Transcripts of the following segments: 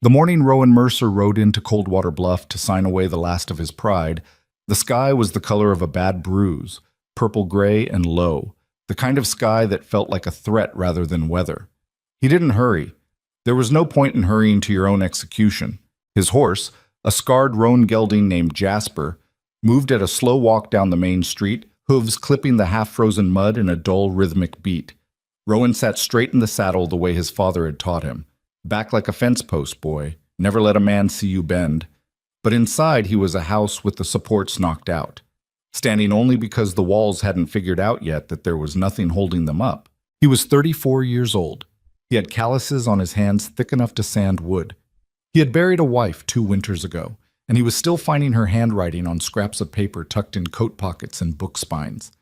The morning Rowan Mercer rode into Coldwater Bluff to sign away the last of his pride, the sky was the color of a bad bruise, purple-gray and low, the kind of sky that felt like a threat rather than weather. He didn't hurry. There was no point in hurrying to your own execution. His horse, a scarred roan gelding named Jasper, moved at a slow walk down the main street, hooves clipping the half-frozen mud in a dull, rhythmic beat. Rowan sat straight in the saddle the way his father had taught him. Back like a fence post, boy. Never let a man see you bend. But inside he was a house with the supports knocked out, standing only because the walls hadn't figured out yet that there was nothing holding them up. He was 34 years old. He had calluses on his hands thick enough to sand wood. He had buried a wife 2 winters ago, and he was still finding her handwriting on scraps of paper tucked in coat pockets and book spines.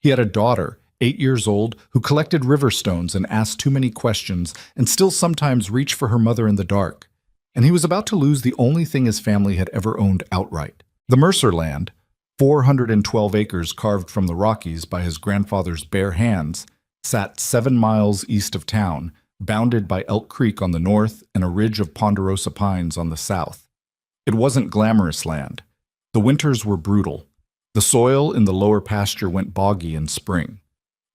He had a daughter, 8 years old, who collected river stones and asked too many questions and still sometimes reached for her mother in the dark. And he was about to lose the only thing his family had ever owned outright. The Mercer land, 412 acres carved from the Rockies by his grandfather's bare hands, sat 7 miles east of town, bounded by Elk Creek on the north and a ridge of ponderosa pines on the south. It wasn't glamorous land. The winters were brutal. The soil in the lower pasture went boggy in spring.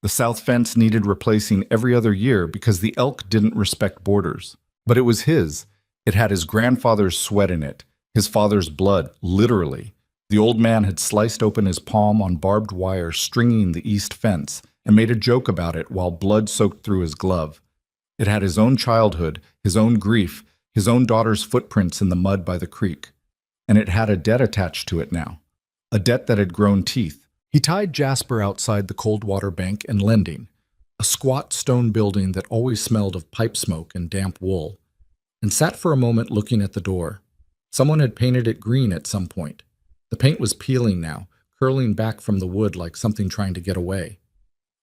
The south fence needed replacing every other year because the elk didn't respect borders. But it was his. It had his grandfather's sweat in it, his father's blood, literally. The old man had sliced open his palm on barbed wire stringing the east fence and made a joke about it while blood soaked through his glove. It had his own childhood, his own grief, his own daughter's footprints in the mud by the creek. And it had a debt attached to it now, a debt that had grown teeth. He tied Jasper outside the Coldwater Bank and Lending, a squat stone building that always smelled of pipe smoke and damp wool, and sat for a moment looking at the door. Someone had painted it green at some point. The paint was peeling now, curling back from the wood like something trying to get away.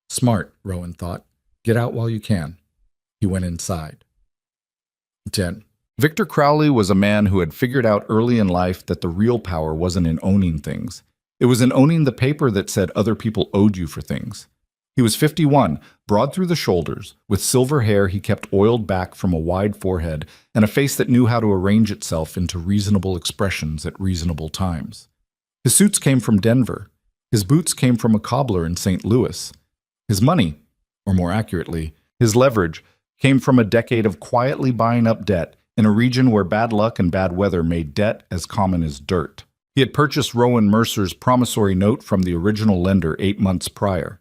Smart, Rowan thought. Get out while you can. He went inside. 10. Victor Crowley was a man who had figured out early in life that the real power wasn't in owning things. It was in owning the paper that said other people owed you for things. He was 51, broad through the shoulders, with silver hair he kept oiled back from a wide forehead, and a face that knew how to arrange itself into reasonable expressions at reasonable times. His suits came from Denver. His boots came from a cobbler in St. Louis. His money, or more accurately, his leverage, came from a decade of quietly buying up debt in a region where bad luck and bad weather made debt as common as dirt. He had purchased Rowan Mercer's promissory note from the original lender 8 months prior.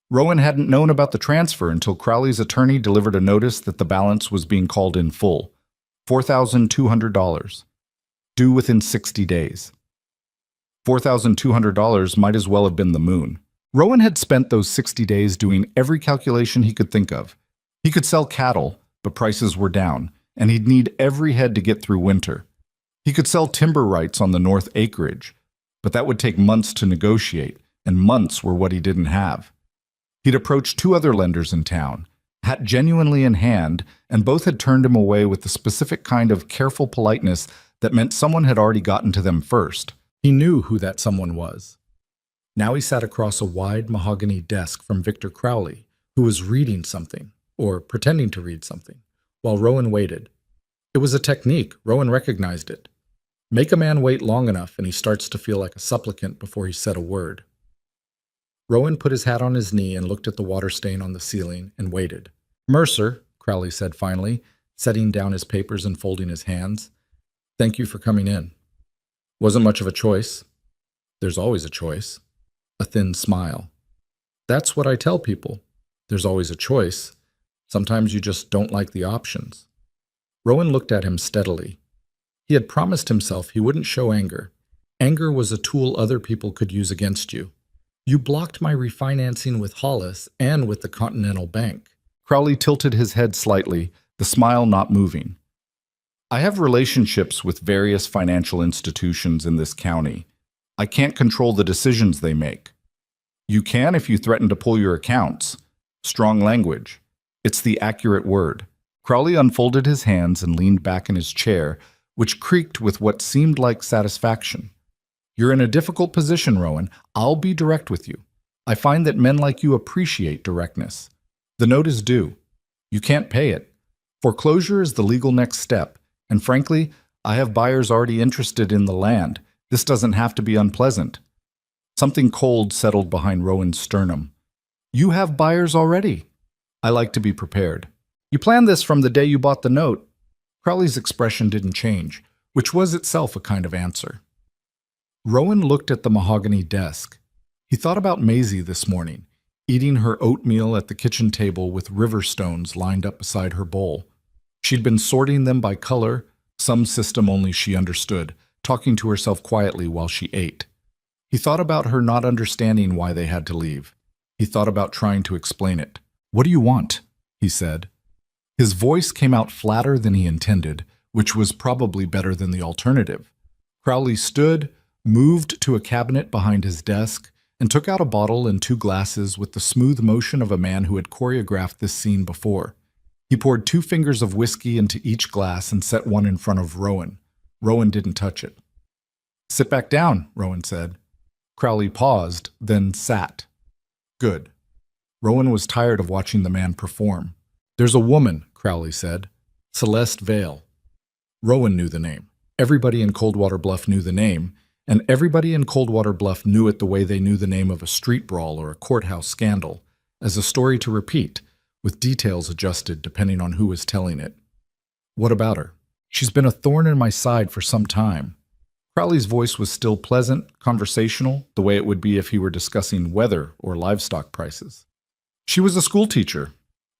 Rowan hadn't known about the transfer until Crowley's attorney delivered a notice that the balance was being called in full, $4,200, due within 60 days. $4,200 might as well have been the moon. Rowan had spent those 60 days doing every calculation he could think of. He could sell cattle, but prices were down, and he'd need every head to get through winter. He could sell timber rights on the north acreage, but that would take months to negotiate, and months were what he didn't have. He'd approached 2 other lenders in town, hat genuinely in hand, and both had turned him away with the specific kind of careful politeness that meant someone had already gotten to them first. He knew who that someone was. Now he sat across a wide mahogany desk from Victor Crowley, who was reading something, or pretending to read something, while Rowan waited. It was a technique. Rowan recognized it. Make a man wait long enough and he starts to feel like a supplicant before he said a word. Rowan put his hat on his knee and looked at the water stain on the ceiling and waited. "Mercer," Crowley said finally, setting down his papers and folding his hands. "Thank you for coming in. Wasn't much of a choice." "There's always a choice." A thin smile. "That's what I tell people. There's always a choice. Sometimes you just don't like the options." Rowan looked at him steadily. He had promised himself he wouldn't show anger. Anger was a tool other people could use against you. "You blocked my refinancing with Hollis and with the Continental Bank." Crowley tilted his head slightly, the smile not moving. "I have relationships with various financial institutions in this county. I can't control the decisions they make. You can if you threaten to pull your accounts. Strong language. It's the accurate word." Crowley unfolded his hands and leaned back in his chair, which creaked with what seemed like satisfaction. "You're in a difficult position, Rowan. I'll be direct with you. I find that men like you appreciate directness. The note is due. You can't pay it. Foreclosure is the legal next step, And frankly, I have buyers already interested in the land. This doesn't have to be unpleasant. Something cold settled behind Rowan's sternum. You have buyers already? I like to be prepared. You planned this from the day you bought the note. Crowley's expression didn't change, which was itself a kind of answer. Rowan looked at the mahogany desk. He thought about Maisie this morning, eating her oatmeal at the kitchen table with river stones lined up beside her bowl. She'd been sorting them by color, some system only she understood, talking to herself quietly while she ate. He thought about her not understanding why they had to leave. He thought about trying to explain it. "What do you want?" he said. His voice came out flatter than he intended, which was probably better than the alternative. Crowley stood, moved to a cabinet behind his desk, and took out a bottle and 2 glasses with the smooth motion of a man who had choreographed this scene before. He poured 2 fingers of whiskey into each glass and set one in front of Rowan. Rowan didn't touch it. "Sit back down," Rowan said. Crowley paused, then sat. Good. Rowan was tired of watching the man perform. "There's a woman," Crowley said. "Celeste Vale." Rowan knew the name. Everybody in Coldwater Bluff knew the name, and everybody in Coldwater Bluff knew it the way they knew the name of a street brawl or a courthouse scandal, as a story to repeat, with details adjusted depending on who was telling it. "What about her?" "She's been a thorn in my side for some time." Crowley's voice was still pleasant, conversational, the way it would be if he were discussing weather or livestock prices. "She was a schoolteacher.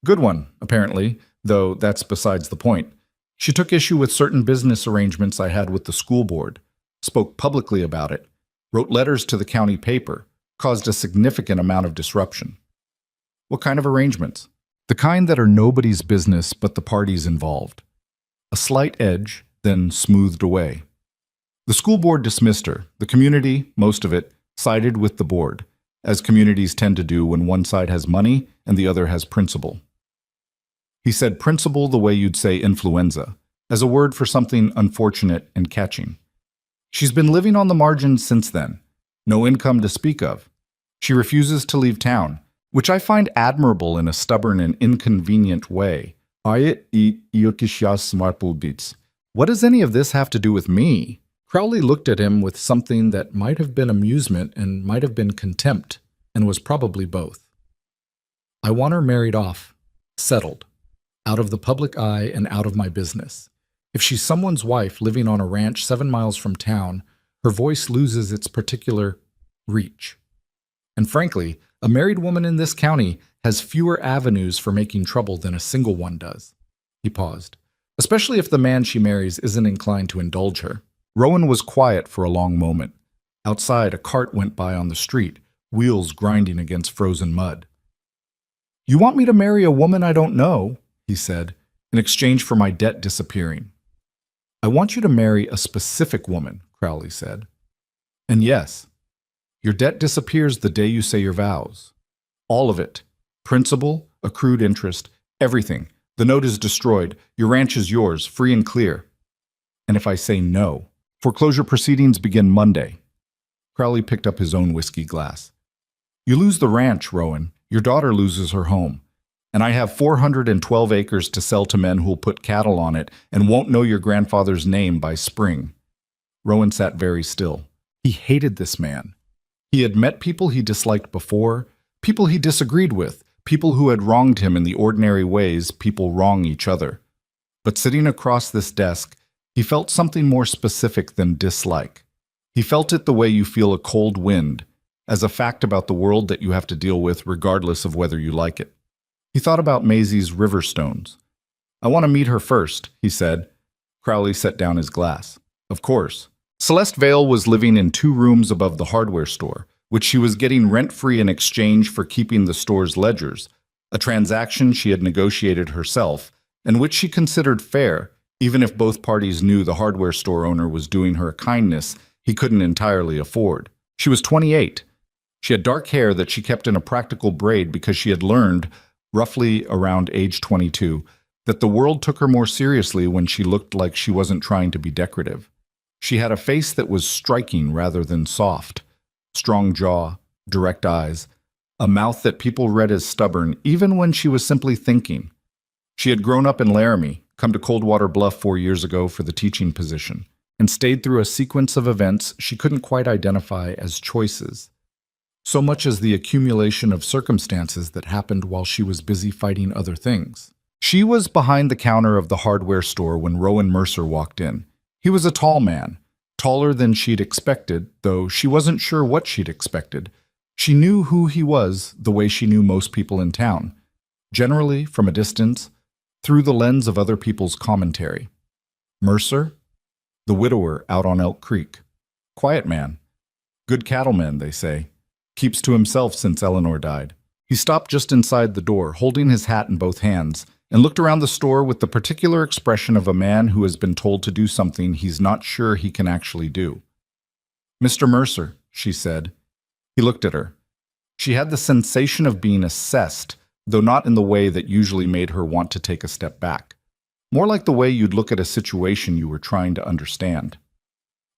Good one, apparently, though that's besides the point. She took issue with certain business arrangements I had with the school board, spoke publicly about it, wrote letters to the county paper, caused a significant amount of disruption." "What kind of arrangements?" "The kind that are nobody's business but the parties involved." A slight edge, then smoothed away. The school board dismissed her. The community, most of it, sided with the board, as communities tend to do when one side has money and the other has principle. He said principle the way you'd say influenza, as a word for something unfortunate and catching. "She's been living on the margins since then. No income to speak of. She refuses to leave town, which I find admirable in a stubborn and inconvenient way. What does any of this have to do with me?" Crowley looked at him with something that might have been amusement and might have been contempt, and was probably both. "I want her married off, settled, out of the public eye and out of my business. If she's someone's wife living on a ranch 7 miles from town, her voice loses its particular reach. And frankly, a married woman in this county has fewer avenues for making trouble than a single one does." He paused. "Especially if the man she marries isn't inclined to indulge her." Rowan was quiet for a long moment. Outside, a cart went by on the street, wheels grinding against frozen mud. "You want me to marry a woman I don't know," he said, "in exchange for my debt disappearing." "I want you to marry a specific woman," Crowley said. "And yes, your debt disappears the day you say your vows. All of it. Principal, accrued interest, everything. The note is destroyed. Your ranch is yours, free and clear. And if I say no, foreclosure proceedings begin Monday." Crowley picked up his own whiskey glass. "You lose the ranch, Rowan. Your daughter loses her home. And I have 412 acres to sell to men who'll put cattle on it and won't know your grandfather's name by spring." Rowan sat very still. He hated this man. He had met people he disliked before, people he disagreed with, people who had wronged him in the ordinary ways people wrong each other. But sitting across this desk, he felt something more specific than dislike. He felt it the way you feel a cold wind, as a fact about the world that you have to deal with regardless of whether you like it. He thought about Maisie's river stones. "I want to meet her first," he said. Crowley set down his glass. "Of course." Celeste Vale was living in 2 rooms above the hardware store, which she was getting rent-free in exchange for keeping the store's ledgers, a transaction she had negotiated herself, and which she considered fair, even if both parties knew the hardware store owner was doing her a kindness he couldn't entirely afford. She was 28. She had dark hair that she kept in a practical braid because she had learned, roughly around age 22, that the world took her more seriously when she looked like she wasn't trying to be decorative. She had a face that was striking rather than soft, strong jaw, direct eyes, a mouth that people read as stubborn even when she was simply thinking. She had grown up in Laramie, come to Coldwater Bluff 4 years ago for the teaching position, and stayed through a sequence of events she couldn't quite identify as choices, so much as the accumulation of circumstances that happened while she was busy fighting other things. She was behind the counter of the hardware store when Rowan Mercer walked in. He was a tall man, taller than she'd expected, though she wasn't sure what she'd expected. She knew who he was the way she knew most people in town, generally from a distance, through the lens of other people's commentary. Mercer, the widower out on Elk Creek. Quiet man. Good cattleman, they say. Keeps to himself since Eleanor died. He stopped just inside the door, holding his hat in both hands, and looked around the store with the particular expression of a man who has been told to do something he's not sure he can actually do. "Mr. Mercer," she said. He looked at her. She had the sensation of being assessed, though not in the way that usually made her want to take a step back. More like the way you'd look at a situation you were trying to understand.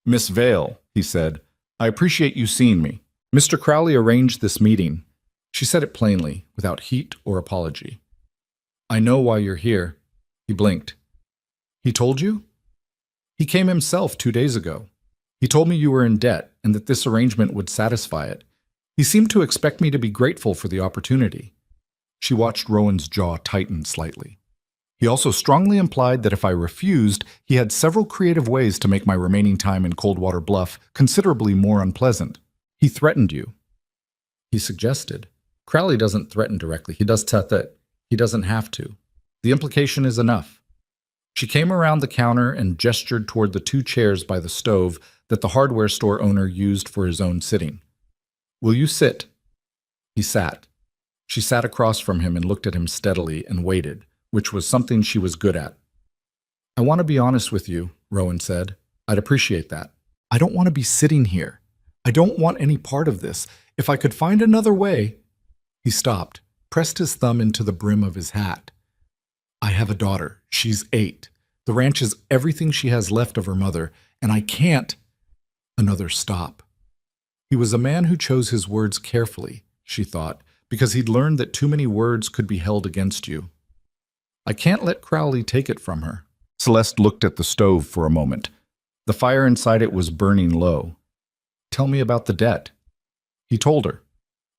"Miss Vale," he said, "I appreciate you seeing me. Mr. Crowley arranged this meeting." She said it plainly, without heat or apology. "I know why you're here." He blinked. "He told you?" "He came himself 2 days ago. He told me you were in debt and that this arrangement would satisfy it. He seemed to expect me to be grateful for the opportunity." She watched Rowan's jaw tighten slightly. "He also strongly implied that if I refused, he had several creative ways to make my remaining time in Coldwater Bluff considerably more unpleasant. He threatened you." He suggested. "Crowley doesn't threaten directly. He does that. He doesn't have to. The implication is enough." She came around the counter and gestured toward the 2 chairs by the stove that the hardware store owner used for his own sitting. "Will you sit?" He sat. She sat across from him and looked at him steadily and waited, which was something she was good at. "I want to be honest with you," Rowan said. "I'd appreciate that. I don't want to be sitting here. I don't want any part of this. If I could find another way—" He stopped, pressed his thumb into the brim of his hat. "I have a daughter. She's 8. The ranch is everything she has left of her mother, and I can't—" Another stop. He was a man who chose his words carefully, she thought, because he'd learned that too many words could be held against you. "I can't let Crowley take it from her." Celeste looked at the stove for a moment. The fire inside it was burning low. "Tell me about the debt." He told her.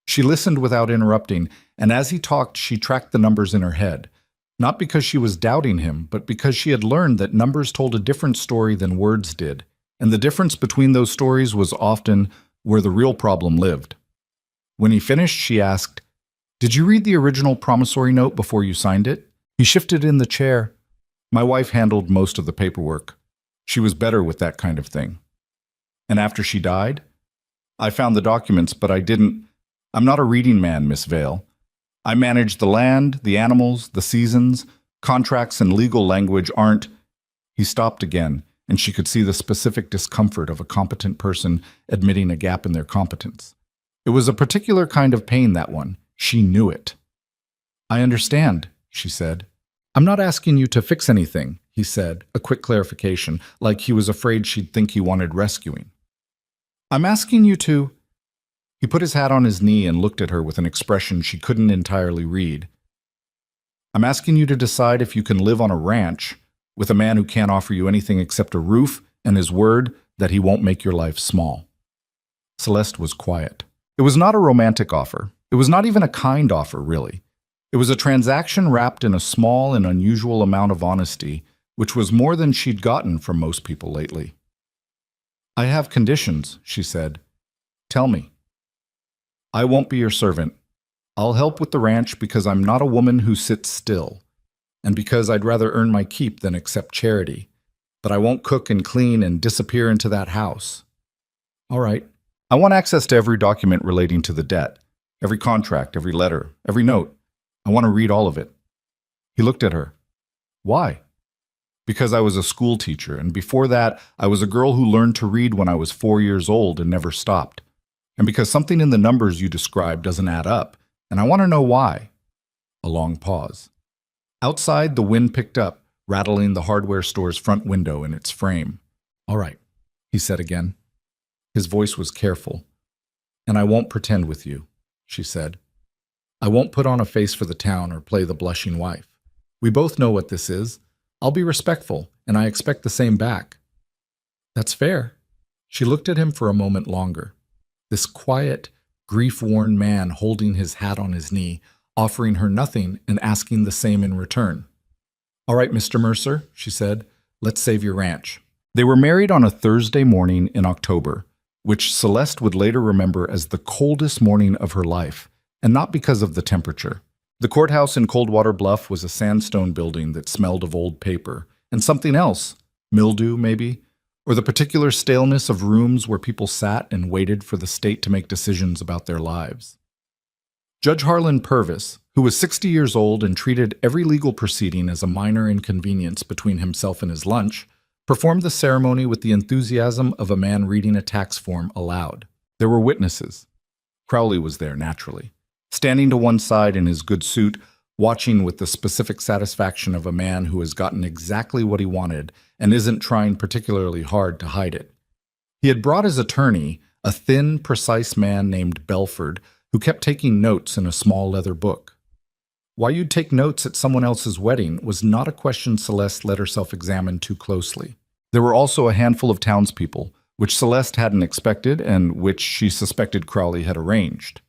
She listened without interrupting, and as he talked, she tracked the numbers in her head. Not because she was doubting him, but because she had learned that numbers told a different story than words did, and the difference between those stories was often where the real problem lived. When he finished, she asked, "Did you read the original promissory note before you signed it?" He shifted in the chair. "My wife handled most of the paperwork. She was better with that kind of thing." "And after she died?" "I found the documents, but I'm not a reading man, Miss Vale. I manage the land, the animals, the seasons. Contracts and legal language aren't—" He stopped again, and she could see the specific discomfort of a competent person admitting a gap in their competence. It was a particular kind of pain, that one. She knew it. "I understand," she said. "I'm not asking you to fix anything," he said, a quick clarification, like he was afraid she'd think he wanted rescuing. "I'm asking you to—" He put his hat on his knee and looked at her with an expression she couldn't entirely read. "I'm asking you to decide if you can live on a ranch with a man who can't offer you anything except a roof and his word that he won't make your life small." Celeste was quiet. It was not a romantic offer. It was not even a kind offer, really. It was a transaction wrapped in a small and unusual amount of honesty, which was more than she'd gotten from most people lately. "I have conditions," she said. "Tell me." "I won't be your servant. I'll help with the ranch because I'm not a woman who sits still, and because I'd rather earn my keep than accept charity. But I won't cook and clean and disappear into that house." "All right. I want access to every document relating to the debt, every contract, every letter, every note. I want to read all of it." He looked at her. "Why?" "Because I was a school teacher, and before that, I was a girl who learned to read when I was 4 years old and never stopped. And because something in the numbers you described doesn't add up, and I want to know why." A long pause. Outside, the wind picked up, rattling the hardware store's front window in its frame. "All right," he said again. His voice was careful. "And I won't pretend with you," she said. "I won't put on a face for the town or play the blushing wife. We both know what this is. I'll be respectful, and I expect the same back. That's fair. She looked at him for a moment longer. This quiet, grief-worn man holding his hat on his knee, offering her nothing and asking the same in return. All right, Mr. Mercer, she said, let's save your ranch. They were married on a Thursday morning in October, which Celeste would later remember as the coldest morning of her life, and not because of the temperature. The courthouse in Coldwater Bluff was a sandstone building that smelled of old paper, and something else, mildew maybe, or the particular staleness of rooms where people sat and waited for the state to make decisions about their lives. Judge Harlan Purvis, who was 60 years old and treated every legal proceeding as a minor inconvenience between himself and his lunch, performed the ceremony with the enthusiasm of a man reading a tax form aloud. There were witnesses. Crowley was there, naturally, standing to one side in his good suit, watching with the specific satisfaction of a man who has gotten exactly what he wanted and isn't trying particularly hard to hide it. He had brought his attorney, a thin, precise man named Belford, who kept taking notes in a small leather book. Why you'd take notes at someone else's wedding was not a question Celeste let herself examine too closely. There were also a handful of townspeople, which Celeste hadn't expected and which she suspected Crowley had arranged.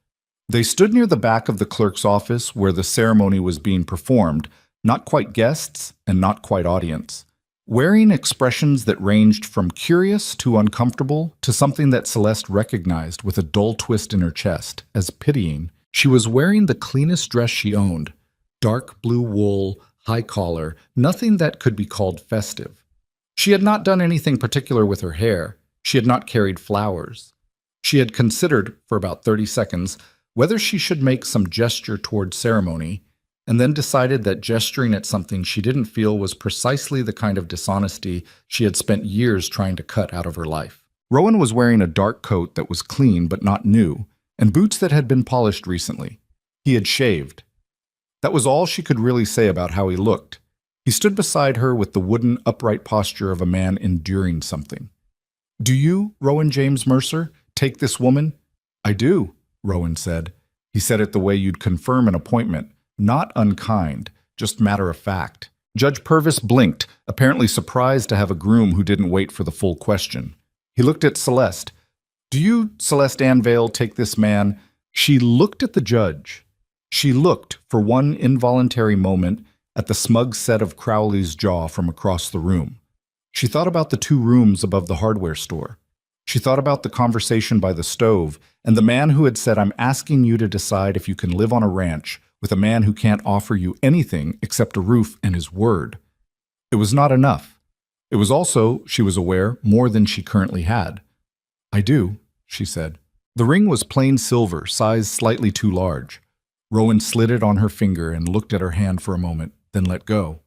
They stood near the back of the clerk's office where the ceremony was being performed, not quite guests and not quite audience. Wearing expressions that ranged from curious to uncomfortable to something that Celeste recognized with a dull twist in her chest as pitying, she was wearing the cleanest dress she owned, dark blue wool, high collar, nothing that could be called festive. She had not done anything particular with her hair. She had not carried flowers. She had considered, for about 30 seconds, whether she should make some gesture toward ceremony, and then decided that gesturing at something she didn't feel was precisely the kind of dishonesty she had spent years trying to cut out of her life. Rowan was wearing a dark coat that was clean but not new, and boots that had been polished recently. He had shaved. That was all she could really say about how he looked. He stood beside her with the wooden, upright posture of a man enduring something. "Do you, Rowan James Mercer, take this woman?" "I do," Rowan said. He said it the way you'd confirm an appointment. Not unkind, just matter of fact. Judge Purvis blinked, apparently surprised to have a groom who didn't wait for the full question. He looked at Celeste. "Do you, Celeste Anvale, take this man?" She looked at the judge. She looked, for one involuntary moment, at the smug set of Crowley's jaw from across the room. She thought about the 2 rooms above the hardware store. She thought about the conversation by the stove and the man who had said, "I'm asking you to decide if you can live on a ranch with a man who can't offer you anything except a roof and his word." It was not enough. It was also, she was aware, more than she currently had. "I do," she said. The ring was plain silver, size slightly too large. Rowan slid it on her finger and looked at her hand for a moment, then let go.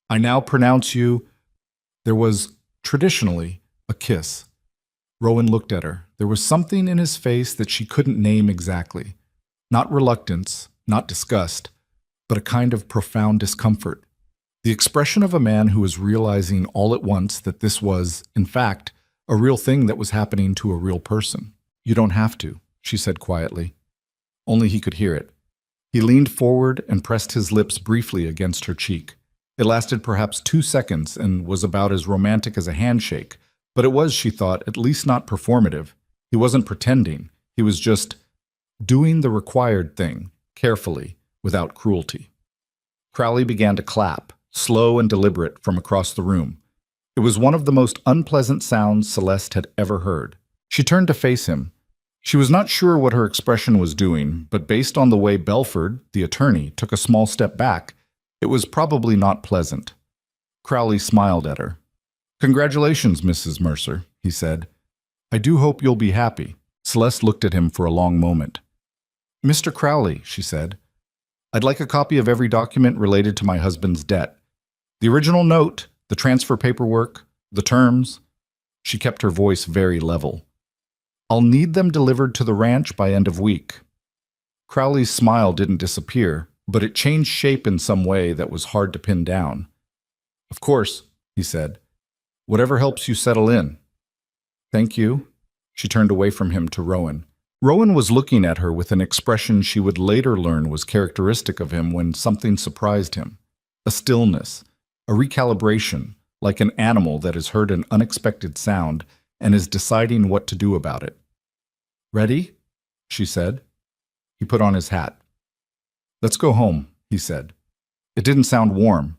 "I now pronounce you—" There was, traditionally, a kiss. Rowan looked at her. There was something in his face that she couldn't name exactly. Not reluctance, not disgust, but a kind of profound discomfort. The expression of a man who was realizing all at once that this was, in fact, a real thing that was happening to a real person. "You don't have to," she said quietly. Only he could hear it. He leaned forward and pressed his lips briefly against her cheek. It lasted perhaps 2 seconds and was about as romantic as a handshake, but it was, she thought, at least not performative. He wasn't pretending. He was just doing the required thing, carefully, without cruelty. Crowley began to clap, slow and deliberate, from across the room. It was one of the most unpleasant sounds Celeste had ever heard. She turned to face him. She was not sure what her expression was doing, but based on the way Belford, the attorney, took a small step back, it was probably not pleasant. Crowley smiled at her. "Congratulations, Mrs. Mercer," he said. "I do hope you'll be happy." Celeste looked at him for a long moment. "Mr. Crowley," she said, "I'd like a copy of every document related to my husband's debt. The original note, the transfer paperwork, the terms." She kept her voice very level. "I'll need them delivered to the ranch by end of week." Crowley's smile didn't disappear, but it changed shape in some way that was hard to pin down. "Of course," he said. "Whatever helps you settle in." "Thank you." She turned away from him to Rowan. Rowan was looking at her with an expression she would later learn was characteristic of him when something surprised him. A stillness, A recalibration, like an animal that has heard an unexpected sound and is deciding what to do about it. "Ready?" she said. He put on his hat. "Let's go home," he said. It didn't sound warm.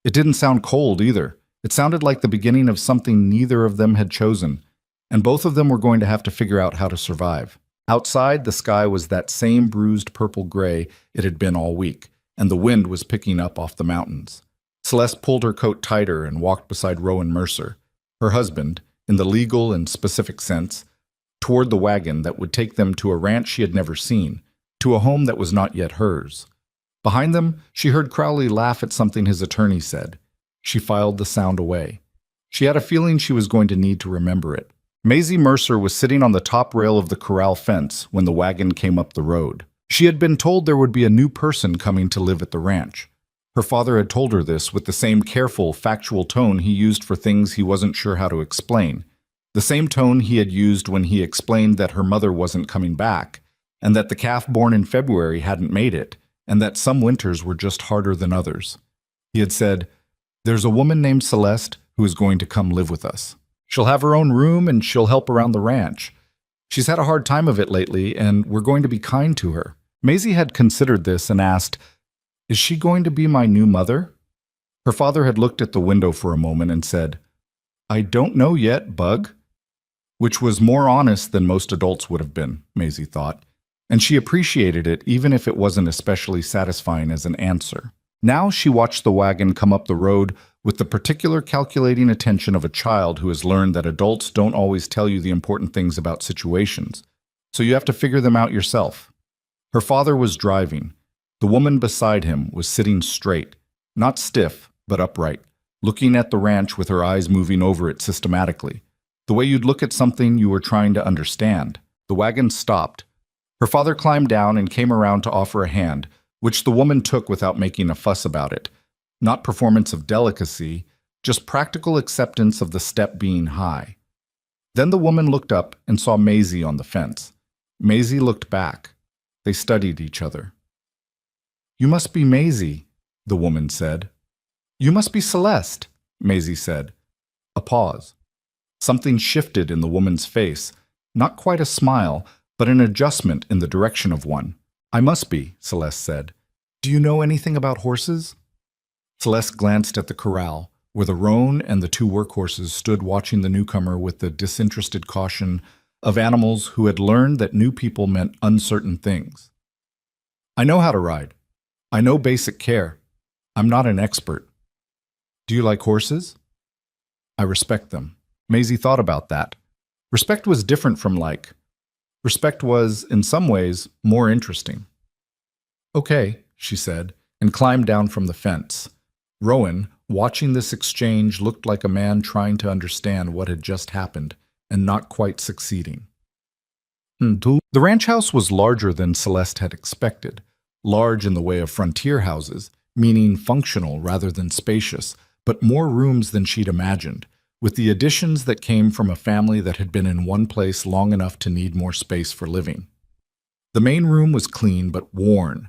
It didn't sound cold either. It sounded like the beginning of something neither of them had chosen, and both of them were going to have to figure out how to survive. Outside, the sky was that same bruised purple gray it had been all week, and the wind was picking up off the mountains. Celeste pulled her coat tighter and walked beside Rowan Mercer, her husband, in the legal and specific sense, toward the wagon that would take them to a ranch she had never seen, to a home that was not yet hers. Behind them, she heard Crowley laugh at something his attorney said. She filed the sound away. She had a feeling she was going to need to remember it. Maisie Mercer was sitting on the top rail of the corral fence when the wagon came up the road. She had been told there would be a new person coming to live at the ranch. Her father had told her this with the same careful, factual tone he used for things he wasn't sure how to explain. The same tone he had used when he explained that her mother wasn't coming back, and that the calf born in February hadn't made it, and that some winters were just harder than others. He had said, "There's a woman named Celeste who is going to come live with us. She'll have her own room and she'll help around the ranch. She's had a hard time of it lately, and we're going to be kind to her." Maisie had considered this and asked, "Is she going to be my new mother?" Her father had looked at the window for a moment and said, "I don't know yet, Bug," which was more honest than most adults would have been, Maisie thought, and she appreciated it even if it wasn't especially satisfying as an answer. Now she watched the wagon come up the road with the particular calculating attention of a child who has learned that adults don't always tell you the important things about situations, so you have to figure them out yourself. Her father was driving. The woman beside him was sitting straight, not stiff, but upright, looking at the ranch with her eyes moving over it systematically, the way you'd look at something you were trying to understand. The wagon stopped. Her father climbed down and came around to offer a hand, which the woman took without making a fuss about it. Not performance of delicacy, just practical acceptance of the step being high. Then the woman looked up and saw Maisie on the fence. Maisie looked back. They studied each other. "You must be Maisie," the woman said. "You must be Celeste," Maisie said. A pause. Something shifted in the woman's face, not quite a smile, but an adjustment in the direction of one. "I must be," Celeste said. "Do you know anything about horses?" Celeste glanced at the corral, where the roan and the two workhorses stood watching the newcomer with the disinterested caution of animals who had learned that new people meant uncertain things. "I know how to ride. I know basic care. I'm not an expert." "Do you like horses?" "I respect them." Maisie thought about that. Respect was different from like. Respect was, in some ways, more interesting. "Okay," she said, and climbed down from the fence. Rowan, watching this exchange, looked like a man trying to understand what had just happened and not quite succeeding. The ranch house was larger than Celeste had expected, large in the way of frontier houses, meaning functional rather than spacious, but more rooms than she'd imagined, with the additions that came from a family that had been in one place long enough to need more space for living. The main room was clean but worn,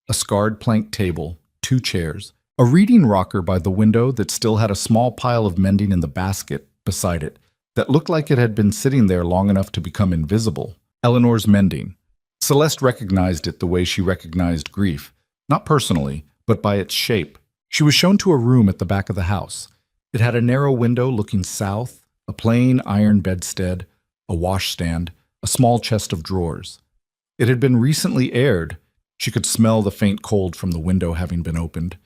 a scarred plank table, 2 chairs, a reading rocker by the window that still had a small pile of mending in the basket beside it that looked like it had been sitting there long enough to become invisible. Eleanor's mending. Celeste recognized it the way she recognized grief, not personally, but by its shape. She was shown to a room at the back of the house. It had a narrow window looking south, a plain iron bedstead, a washstand, a small chest of drawers. It had been recently aired. She could smell the faint cold from the window having been opened.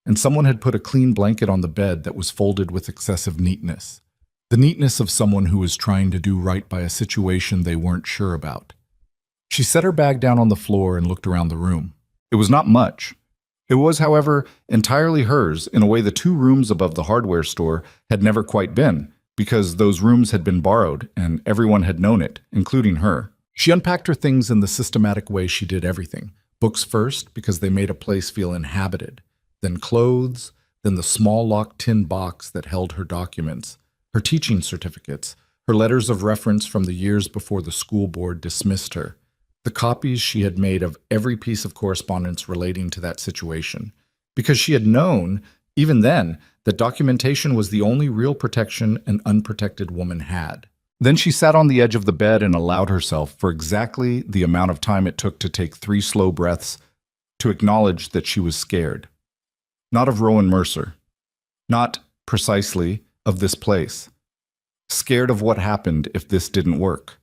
And someone had put a clean blanket on the bed that was folded with excessive neatness. The neatness of someone who was trying to do right by a situation they weren't sure about. She set her bag down on the floor and looked around the room. It was not much. It was, however, entirely hers in a way the 2 rooms above the hardware store had never quite been, because those rooms had been borrowed and everyone had known it, including her. She unpacked her things in the systematic way she did everything. Books first, because they made a place feel inhabited. Then clothes, then the small locked tin box that held her documents, her teaching certificates, her letters of reference from the years before the school board dismissed her, the copies she had made of every piece of correspondence relating to that situation, because she had known Even then, the documentation was the only real protection an unprotected woman had. Then she sat on the edge of the bed and allowed herself, for exactly the amount of time it took to take 3 slow breaths, to acknowledge that she was scared. Not of Rowan Mercer. Not, precisely, of this place. Scared of what happened if this didn't work.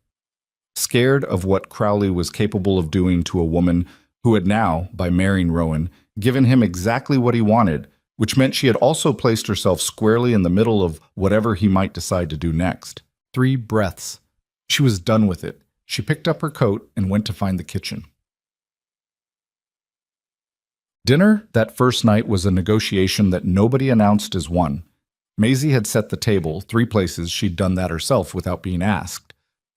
Scared of what Crowley was capable of doing to a woman who had now, by marrying Rowan, given him exactly what he wanted, which meant she had also placed herself squarely in the middle of whatever he might decide to do next. 3 breaths. She was done with it. She picked up her coat and went to find the kitchen. Dinner that first night was a negotiation that nobody announced as won. Maisie had set the table, 3 places she'd done that herself without being asked,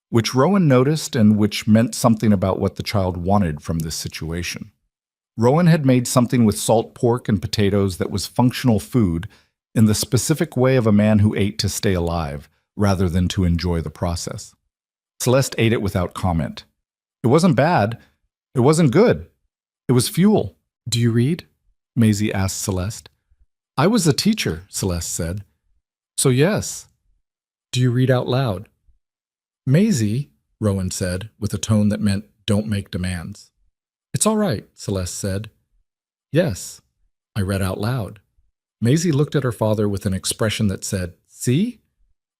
which Rowan noticed and which meant something about what the child wanted from this situation. Rowan had made something with salt pork and potatoes that was functional food in the specific way of a man who ate to stay alive, rather than to enjoy the process. Celeste ate it without comment. It wasn't bad. It wasn't good. It was fuel. "Do you read?" Maisie asked Celeste. "I was a teacher," Celeste said. "So yes." "Do you read out loud?" "Maisie," Rowan said, with a tone that meant don't make demands. "It's all right," Celeste said. "Yes." I read out loud. Maisie looked at her father with an expression that said, "See?"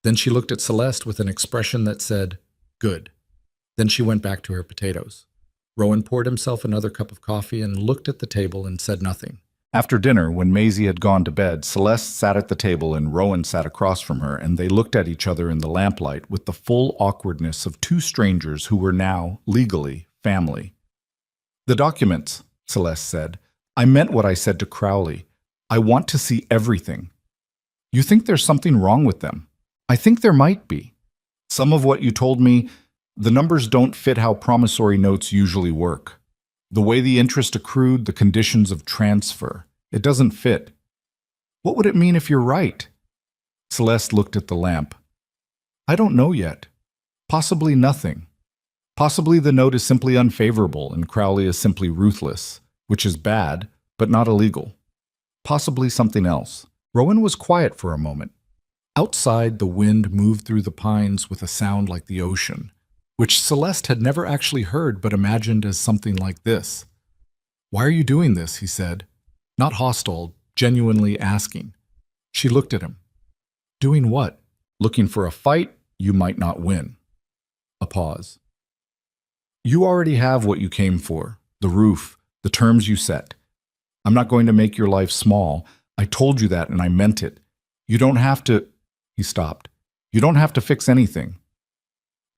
Then she looked at Celeste with an expression that said, "Good." Then she went back to her potatoes. Rowan poured himself another cup of coffee and looked at the table and said nothing. After dinner, when Maisie had gone to bed, Celeste sat at the table and Rowan sat across from her, and they looked at each other in the lamplight with the full awkwardness of 2 strangers who were now, legally, family. "The documents," Celeste said. "I meant what I said to Crowley. I want to see everything. You think there's something wrong with them? I think there might be. Some of what you told me, the numbers don't fit how promissory notes usually work. The way the interest accrued, the conditions of transfer, it doesn't fit. What would it mean if you're right?" Celeste looked at the lamp. "I don't know yet. Possibly nothing. Possibly the note is simply unfavorable and Crowley is simply ruthless, which is bad, but not illegal. Possibly something else." Rowan was quiet for a moment. Outside, the wind moved through the pines with a sound like the ocean, which Celeste had never actually heard but imagined as something like this. "Why are you doing this?" he said. Not hostile, genuinely asking. She looked at him. "Doing what?" "Looking for a fight you might not win." A pause. "You already have what you came for, the roof, the terms you set. I'm not going to make your life small. I told you that and I meant it. You don't have to—" He stopped. "You don't have to fix anything."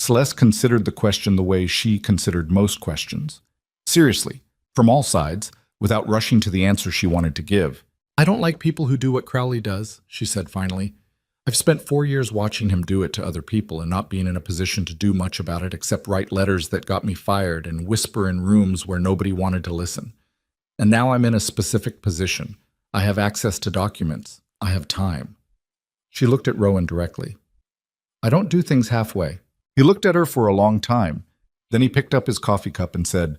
Celeste considered the question the way she considered most questions. Seriously, from all sides, without rushing to the answer she wanted to give. "I don't like people who do what Crowley does," she said finally. "I've spent 4 years watching him do it to other people and not being in a position to do much about it except write letters that got me fired and whisper in rooms where nobody wanted to listen. And now I'm in a specific position. I have access to documents. I have time." She looked at Rowan directly. "I don't do things halfway." He looked at her for a long time. Then he picked up his coffee cup and said,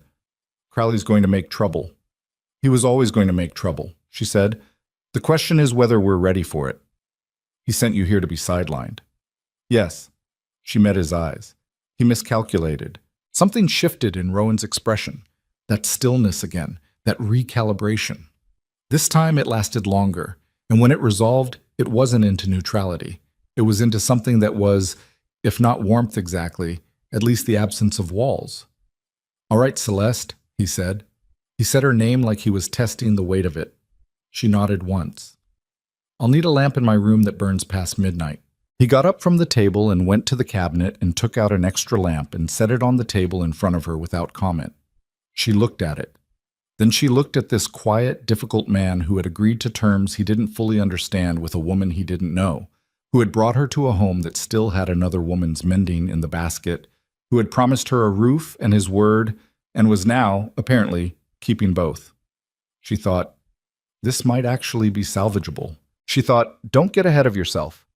"Crowley's going to make trouble." "He was always going to make trouble," she said. "The question is whether we're ready for it. He sent you here to be sidelined." "Yes." She met his eyes. He miscalculated. Something shifted in Rowan's expression. That stillness again, that recalibration. This time it lasted longer, and when it resolved, it wasn't into neutrality. It was into something that was, if not warmth exactly, at least the absence of walls. "All right, Celeste," he said. He said her name like he was testing the weight of it. She nodded once. "I'll need a lamp in my room that burns past midnight." He got up from the table and went to the cabinet and took out an extra lamp and set it on the table in front of her without comment. She looked at it. Then she looked at this quiet, difficult man who had agreed to terms he didn't fully understand with a woman he didn't know, who had brought her to a home that still had another woman's mending in the basket, who had promised her a roof and his word, and was now, apparently, keeping both. She thought, this might actually be salvageable. She thought, don't get ahead of yourself.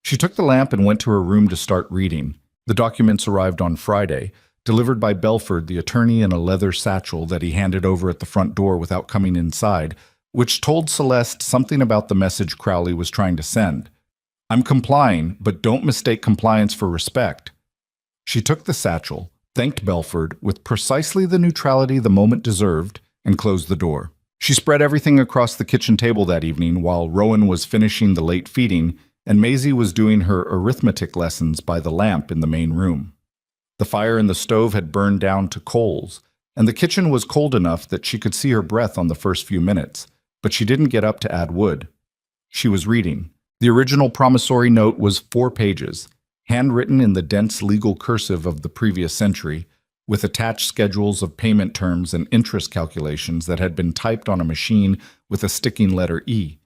She took the lamp and went to her room to start reading. The documents arrived on Friday, delivered by Belford, the attorney, in a leather satchel that he handed over at the front door without coming inside, which told Celeste something about the message Crowley was trying to send. I'm complying, but don't mistake compliance for respect. She took the satchel, thanked Belford with precisely the neutrality the moment deserved, and closed the door. She spread everything across the kitchen table that evening while Rowan was finishing the late feeding and Maisie was doing her arithmetic lessons by the lamp in the main room. The fire in the stove had burned down to coals, and the kitchen was cold enough that she could see her breath on the first few minutes, but she didn't get up to add wood. She was reading. The original promissory note was 4 pages, handwritten in the dense legal cursive of the previous century, with attached schedules of payment terms and interest calculations that had been typed on a machine with a sticking letter E.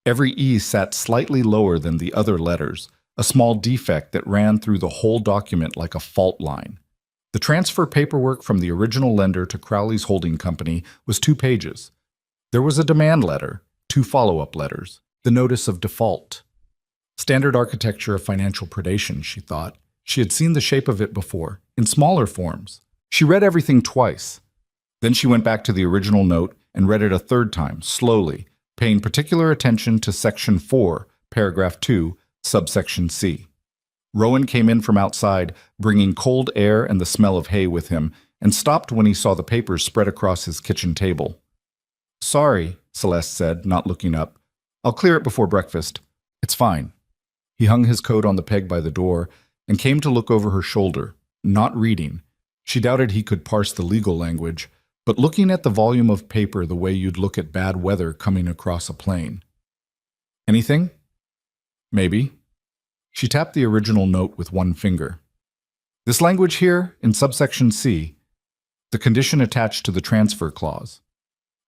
Every E sat slightly lower than the other letters, a small defect that ran through the whole document like a fault line. The transfer paperwork from the original lender to Crowley's holding company was 2 pages. There was a demand letter, 2 follow-up letters, the notice of default. Standard architecture of financial predation, she thought. She had seen the shape of it before, in smaller forms. She read everything twice. Then she went back to the original note and read it a 3rd time, slowly, paying particular attention to Section 4, Paragraph 2, Subsection C. Rowan came in from outside, bringing cold air and the smell of hay with him, and stopped when he saw the papers spread across his kitchen table. Sorry, Celeste said, not looking up. I'll clear it before breakfast. It's fine. He hung his coat on the peg by the door and came to look over her shoulder, not reading. She doubted he could parse the legal language, but looking at the volume of paper the way you'd look at bad weather coming across a plain. Anything? Maybe. She tapped the original note with one finger. This language here, in subsection C, the condition attached to the transfer clause.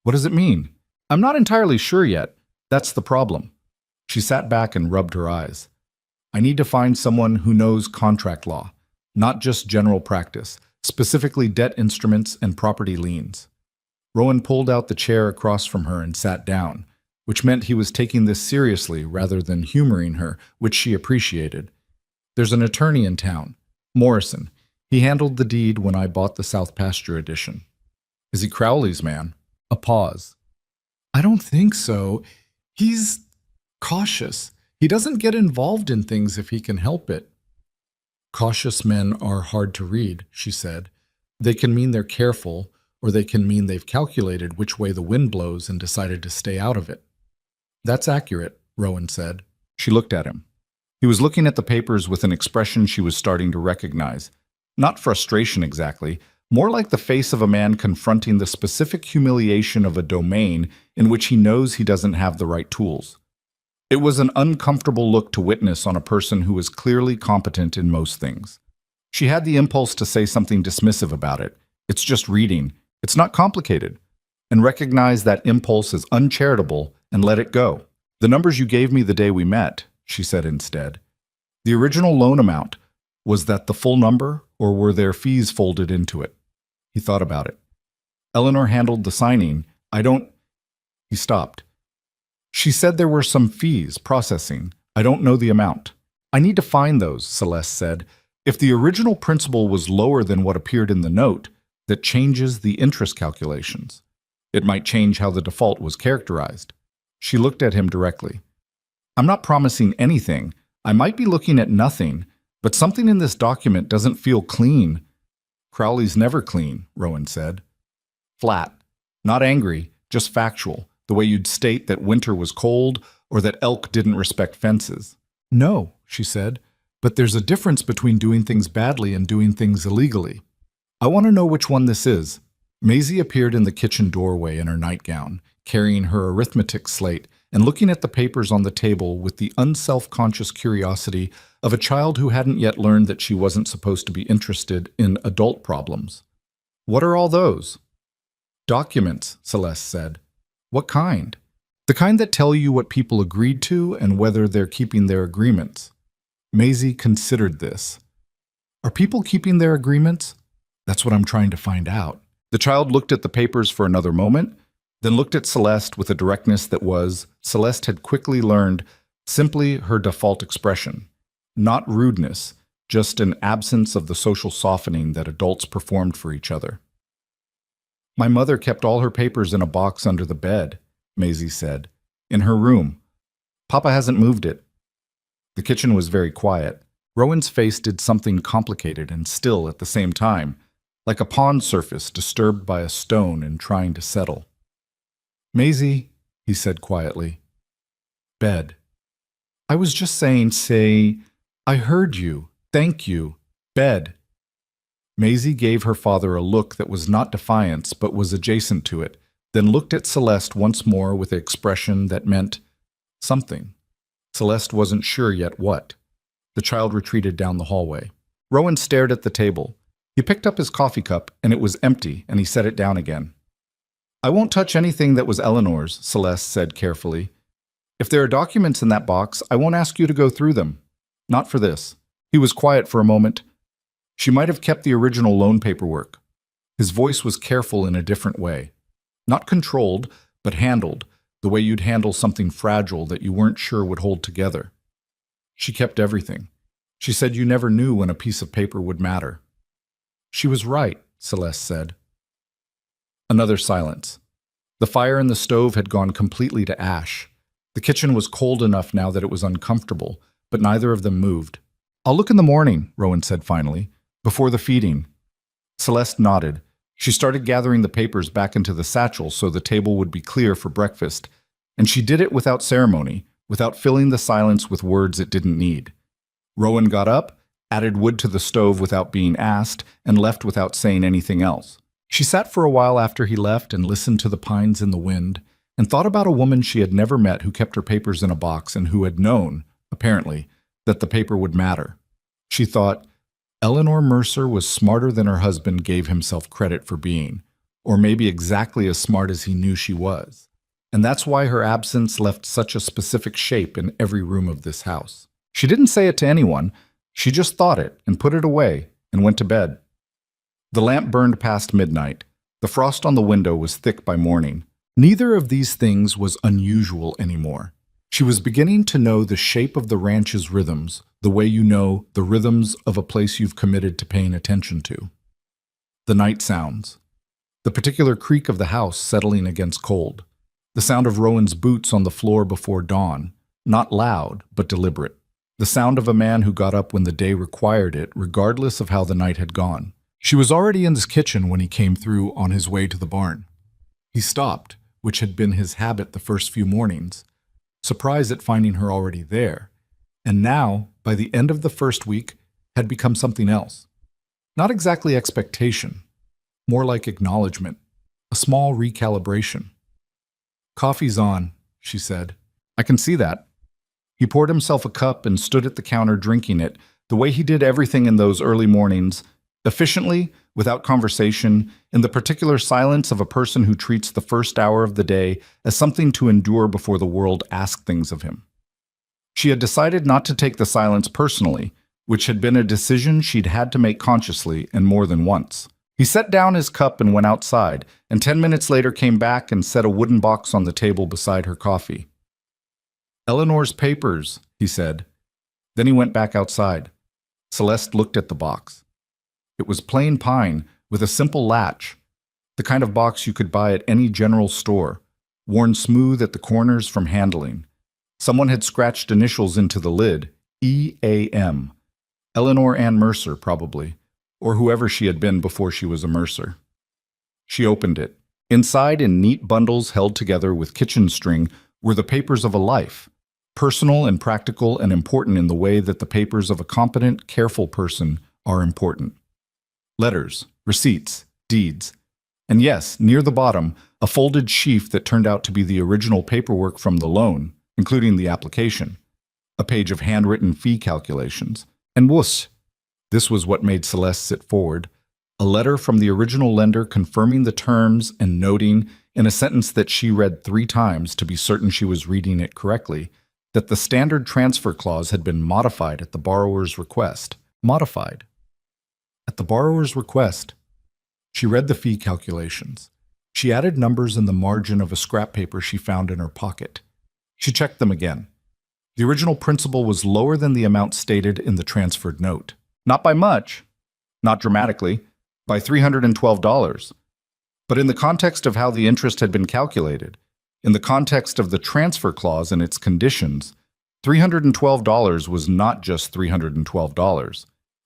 What does it mean? I'm not entirely sure yet. That's the problem. She sat back and rubbed her eyes. I need to find someone who knows contract law, not just general practice, specifically debt instruments and property liens. Rowan pulled out the chair across from her and sat down, which meant he was taking this seriously rather than humoring her, which she appreciated. There's an attorney in town, Morrison. He handled the deed when I bought the South Pasture edition. Is he Crowley's man? A pause. I don't think so. He's cautious. He doesn't get involved in things if he can help it. Cautious men are hard to read, she said. They can mean they're careful, or they can mean they've calculated which way the wind blows and decided to stay out of it. That's accurate, Rowan said. She looked at him. He was looking at the papers with an expression she was starting to recognize. Not frustration exactly, more like the face of a man confronting the specific humiliation of a domain in which he knows he doesn't have the right tools. It was an uncomfortable look to witness on a person who was clearly competent in most things. She had the impulse to say something dismissive about it. It's just reading. It's not complicated. And recognize that impulse as uncharitable and let it go. The numbers you gave me the day we met, she said instead. The original loan amount, was that the full number, or were there fees folded into it? He thought about it. Eleanor handled the signing. He stopped. She said there were some fees, processing. I don't know the amount. I need to find those, Celeste said. If the original principal was lower than what appeared in the note, that changes the interest calculations. It might change how the default was characterized. She looked at him directly. I'm not promising anything. I might be looking at nothing, but something in this document doesn't feel clean. Crowley's never clean, Rowan said. Flat. Not angry, just factual. The way you'd state that winter was cold or that elk didn't respect fences. No, she said, but there's a difference between doing things badly and doing things illegally. I want to know which one this is. Maisie appeared in the kitchen doorway in her nightgown, carrying her arithmetic slate and looking at the papers on the table with the unself-conscious curiosity of a child who hadn't yet learned that she wasn't supposed to be interested in adult problems. What are all those? Documents, Celeste said. What kind? The kind that tell you what people agreed to and whether they're keeping their agreements. Maisie considered this. Are people keeping their agreements? That's what I'm trying to find out. The child looked at the papers for another moment, then looked at Celeste with a directness that was, Celeste had quickly learned, simply her default expression. Not rudeness, just an absence of the social softening that adults performed for each other. My mother kept all her papers in a box under the bed. Maisie said. In her room. Papa hasn't moved it. The kitchen was very quiet. Rowan's face did something complicated and still at the same time, like a pond surface disturbed by a stone and trying to settle. Maisie, he said quietly. Bed. I was just saying, I heard you. Thank you. Bed. Maisie gave her father a look that was not defiance but was adjacent to it, then looked at Celeste once more with an expression that meant something. Celeste wasn't sure yet what. The child retreated down the hallway. Rowan stared at the table. He picked up his coffee cup, and it was empty, and he set it down again. I won't touch anything that was Eleanor's, Celeste said carefully. If there are documents in that box, I won't ask you to go through them. Not for this. He was quiet for a moment. She might have kept the original loan paperwork. His voice was careful in a different way. Not controlled, but handled, the way you'd handle something fragile that you weren't sure would hold together. She kept everything. She said you never knew when a piece of paper would matter. She was right, Celeste said. Another silence. The fire in the stove had gone completely to ash. The kitchen was cold enough now that it was uncomfortable, but neither of them moved. I'll look in the morning, Rowan said finally, before the feeding. Celeste nodded. She started gathering the papers back into the satchel so the table would be clear for breakfast, and she did it without ceremony, without filling the silence with words it didn't need. Rowan got up, added wood to the stove without being asked, and left without saying anything else. She sat for a while after he left and listened to the pines in the wind, and thought about a woman she had never met who kept her papers in a box and who had known, apparently, that the paper would matter. She thought, Eleanor Mercer was smarter than her husband gave himself credit for being, or maybe exactly as smart as he knew she was. And that's why her absence left such a specific shape in every room of this house. She didn't say it to anyone, she just thought it and put it away and went to bed. The lamp burned past midnight. The frost on the window was thick by morning. Neither of these things was unusual anymore. She was beginning to know the shape of the ranch's rhythms, the way you know the rhythms of a place you've committed to paying attention to. The night sounds. The particular creak of the house settling against cold. The sound of Rowan's boots on the floor before dawn, not loud, but deliberate. The sound of a man who got up when the day required it, regardless of how the night had gone. She was already in his kitchen when he came through on his way to the barn. He stopped, which had been his habit the first few mornings, surprised at finding her already there, and now, by the end of the first week, had become something else. Not exactly expectation, more like acknowledgement, a small recalibration. Coffee's on, she said. I can see that. He poured himself a cup and stood at the counter drinking it, the way he did everything in those early mornings, efficiently, without conversation, in the particular silence of a person who treats the first hour of the day as something to endure before the world asks things of him. She had decided not to take the silence personally, which had been a decision she'd had to make consciously and more than once. He set down his cup and went outside, and 10 minutes later came back and set a wooden box on the table beside her coffee. Eleanor's papers, he said. Then he went back outside. Celeste looked at the box. It was plain pine with a simple latch, the kind of box you could buy at any general store, worn smooth at the corners from handling. Someone had scratched initials into the lid, E.A.M. Eleanor Ann Mercer, probably, or whoever she had been before she was a Mercer. She opened it. Inside, in neat bundles held together with kitchen string, were the papers of a life, personal and practical and important in the way that the papers of a competent, careful person are important. Letters, receipts, deeds, and yes, near the bottom, a folded sheaf that turned out to be the original paperwork from the loan, including the application, a page of handwritten fee calculations, and whoosh! This was what made Celeste sit forward, a letter from the original lender confirming the terms and noting, in a sentence that she read 3 times to be certain she was reading it correctly, that the standard transfer clause had been modified at the borrower's request. Modified. At the borrower's request. She read the fee calculations. She added numbers in the margin of a scrap paper she found in her pocket. She checked them again. The original principal was lower than the amount stated in the transferred note. Not by much, not dramatically, by $312. But in the context of how the interest had been calculated, In the context of the transfer clause and its conditions, $312 was not just $312.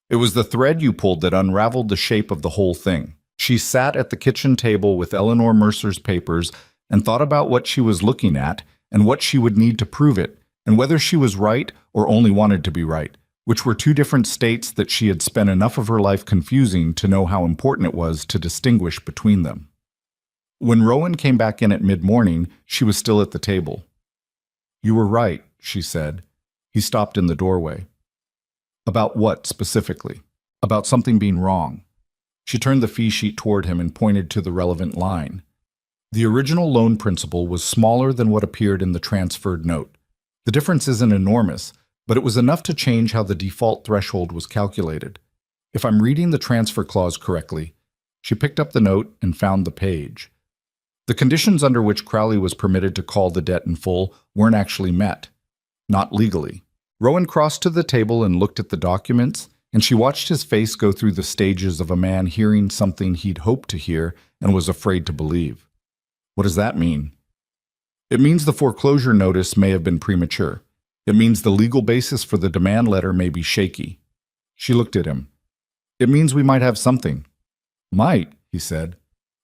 It was the thread you pulled that unraveled the shape of the whole thing. She sat at the kitchen table with Eleanor Mercer's papers and thought about what she was looking at and what she would need to prove it, and whether she was right or only wanted to be right, which were two different states that she had spent enough of her life confusing to know how important it was to distinguish between them. When Rowan came back in at mid-morning, she was still at the table. "You were right," she said. He stopped in the doorway. "About what, specifically?" "About something being wrong." She turned the fee sheet toward him and pointed to the relevant line. The original loan principal was smaller than what appeared in the transferred note. The difference isn't enormous, but it was enough to change how the default threshold was calculated. If I'm reading the transfer clause correctly, she picked up the note and found the page. The conditions under which Crowley was permitted to call the debt in full weren't actually met. Not legally. Rowan crossed to the table and looked at the documents, and she watched his face go through the stages of a man hearing something he'd hoped to hear and was afraid to believe. What does that mean? It means the foreclosure notice may have been premature. It means the legal basis for the demand letter may be shaky. She looked at him. It means we might have something. Might, he said.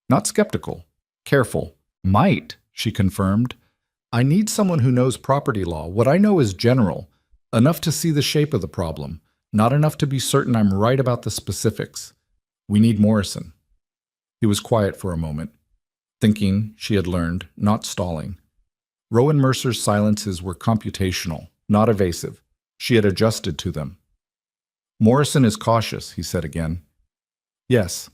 Not skeptical. Careful. Might, she confirmed. I need someone who knows property law. What I know is general, enough to see the shape of the problem, not enough to be certain I'm right about the specifics. We need Morrison. He was quiet for a moment, thinking, she had learned, not stalling. Rowan Mercer's silences were computational, not evasive. She had adjusted to them. Morrison is cautious, he said again. Yes.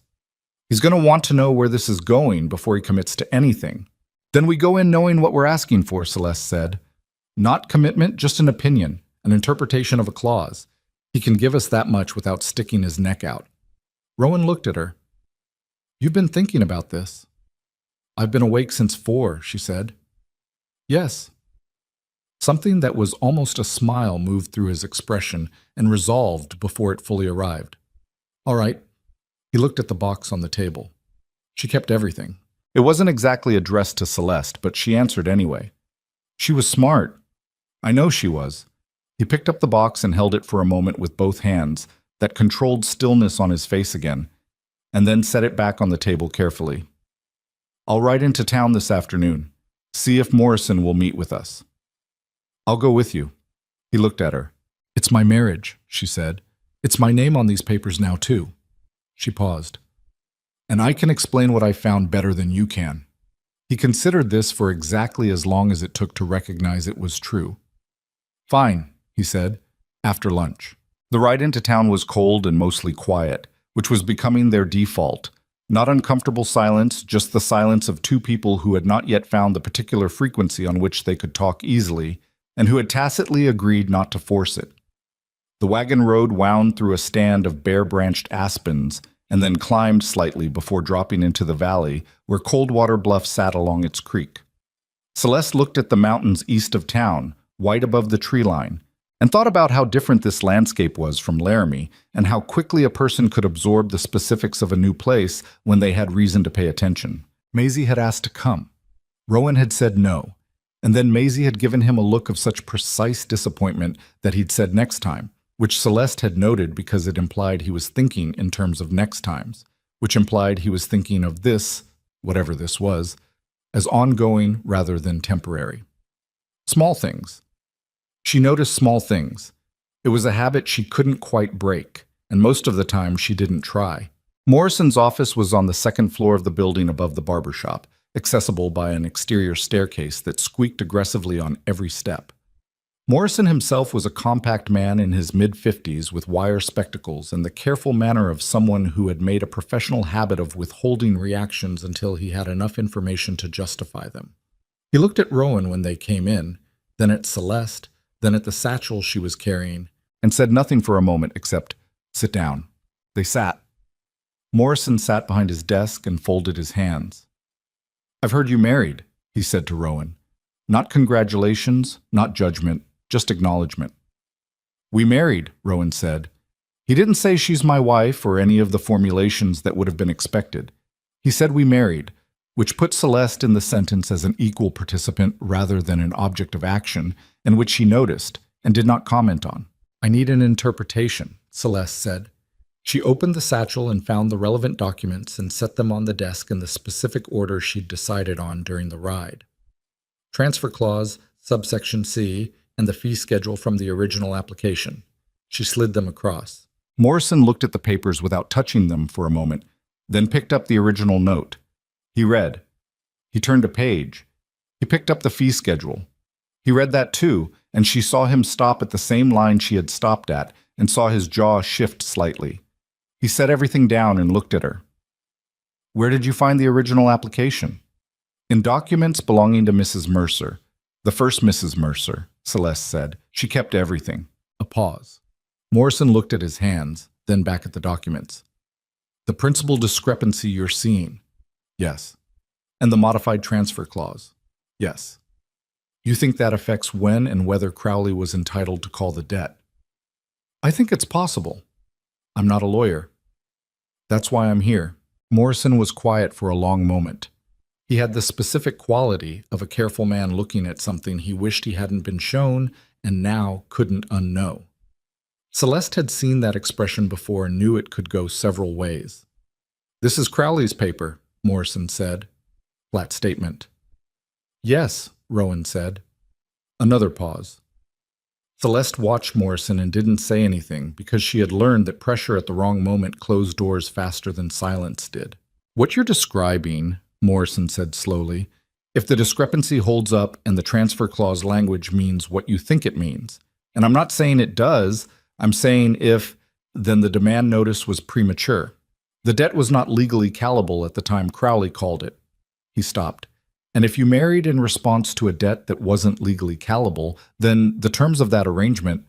He's going to want to know where this is going before he commits to anything. Then we go in knowing what we're asking for, Celeste said. Not commitment, just an opinion, an interpretation of a clause. He can give us that much without sticking his neck out. Rowan looked at her. You've been thinking about this. I've been awake since 4, she said. Yes. Something that was almost a smile moved through his expression and resolved before it fully arrived. All right. He looked at the box on the table. She kept everything. It wasn't exactly addressed to Celeste, but she answered anyway. She was smart. I know she was. He picked up the box and held it for a moment with both hands, that controlled stillness on his face again, and then set it back on the table carefully. I'll ride into town this afternoon. See if Morrison will meet with us. I'll go with you. He looked at her. It's my marriage, she said. It's my name on these papers now, too. She paused. And I can explain what I found better than you can. He considered this for exactly as long as it took to recognize it was true. Fine, he said, after lunch. The ride into town was cold and mostly quiet, which was becoming their default. Not uncomfortable silence, just the silence of two people who had not yet found the particular frequency on which they could talk easily, and who had tacitly agreed not to force it. The wagon road wound through a stand of bare-branched aspens, and then climbed slightly before dropping into the valley where Coldwater Bluff sat along its creek. Celeste looked at the mountains east of town, white above the tree line, and thought about how different this landscape was from Laramie, and how quickly a person could absorb the specifics of a new place when they had reason to pay attention. Maisie had asked to come. Rowan had said no, and then Maisie had given him a look of such precise disappointment that he'd said next time, which Celeste had noted because it implied he was thinking in terms of next times, which implied he was thinking of this, whatever this was, as ongoing rather than temporary. Small things. She noticed small things. It was a habit she couldn't quite break, and most of the time she didn't try. Morrison's office was on the second floor of the building above the barber shop, accessible by an exterior staircase that squeaked aggressively on every step. Morrison himself was a compact man in his mid-50s with wire spectacles and the careful manner of someone who had made a professional habit of withholding reactions until he had enough information to justify them. He looked at Rowan when they came in, then at Celeste, then at the satchel she was carrying, and said nothing for a moment except, "Sit down." They sat. Morrison sat behind his desk and folded his hands. "I've heard you married," he said to Rowan. "Not congratulations, not judgment, just acknowledgement." "We married," Rowan said. He didn't say she's my wife or any of the formulations that would have been expected. He said we married, which put Celeste in the sentence as an equal participant rather than an object of action, and which she noticed and did not comment on. "I need an interpretation," Celeste said. She opened the satchel and found the relevant documents and set them on the desk in the specific order she'd decided on during the ride. Transfer clause, subsection C, and the fee schedule from the original application. She slid them across. Morrison looked at the papers without touching them for a moment, then picked up the original note. He read. He turned a page. He picked up the fee schedule. He read that too, and she saw him stop at the same line she had stopped at and saw his jaw shift slightly. He set everything down and looked at her. "Where did you find the original application?" "In documents belonging to Mrs. Mercer. The first Mrs. Mercer," Celeste said. "She kept everything." A pause. Morrison looked at his hands, then back at the documents. "The principal discrepancy you're seeing?" "Yes." "And the modified transfer clause?" "Yes." "You think that affects when and whether Crowley was entitled to call the debt?" "I think it's possible. I'm not a lawyer. That's why I'm here." Morrison was quiet for a long moment. He had the specific quality of a careful man looking at something he wished he hadn't been shown and now couldn't unknow. Celeste had seen that expression before and knew it could go several ways. "This is Crowley's paper," Morrison said. Flat statement. "Yes," Rowan said. Another pause. Celeste watched Morrison and didn't say anything because she had learned that pressure at the wrong moment closed doors faster than silence did. "What you're describing," Morrison said slowly, "if the discrepancy holds up and the transfer clause language means what you think it means, and I'm not saying it does, I'm saying if, then the demand notice was premature. The debt was not legally callable at the time Crowley called it." He stopped. "And if you married in response to a debt that wasn't legally callable, then the terms of that arrangement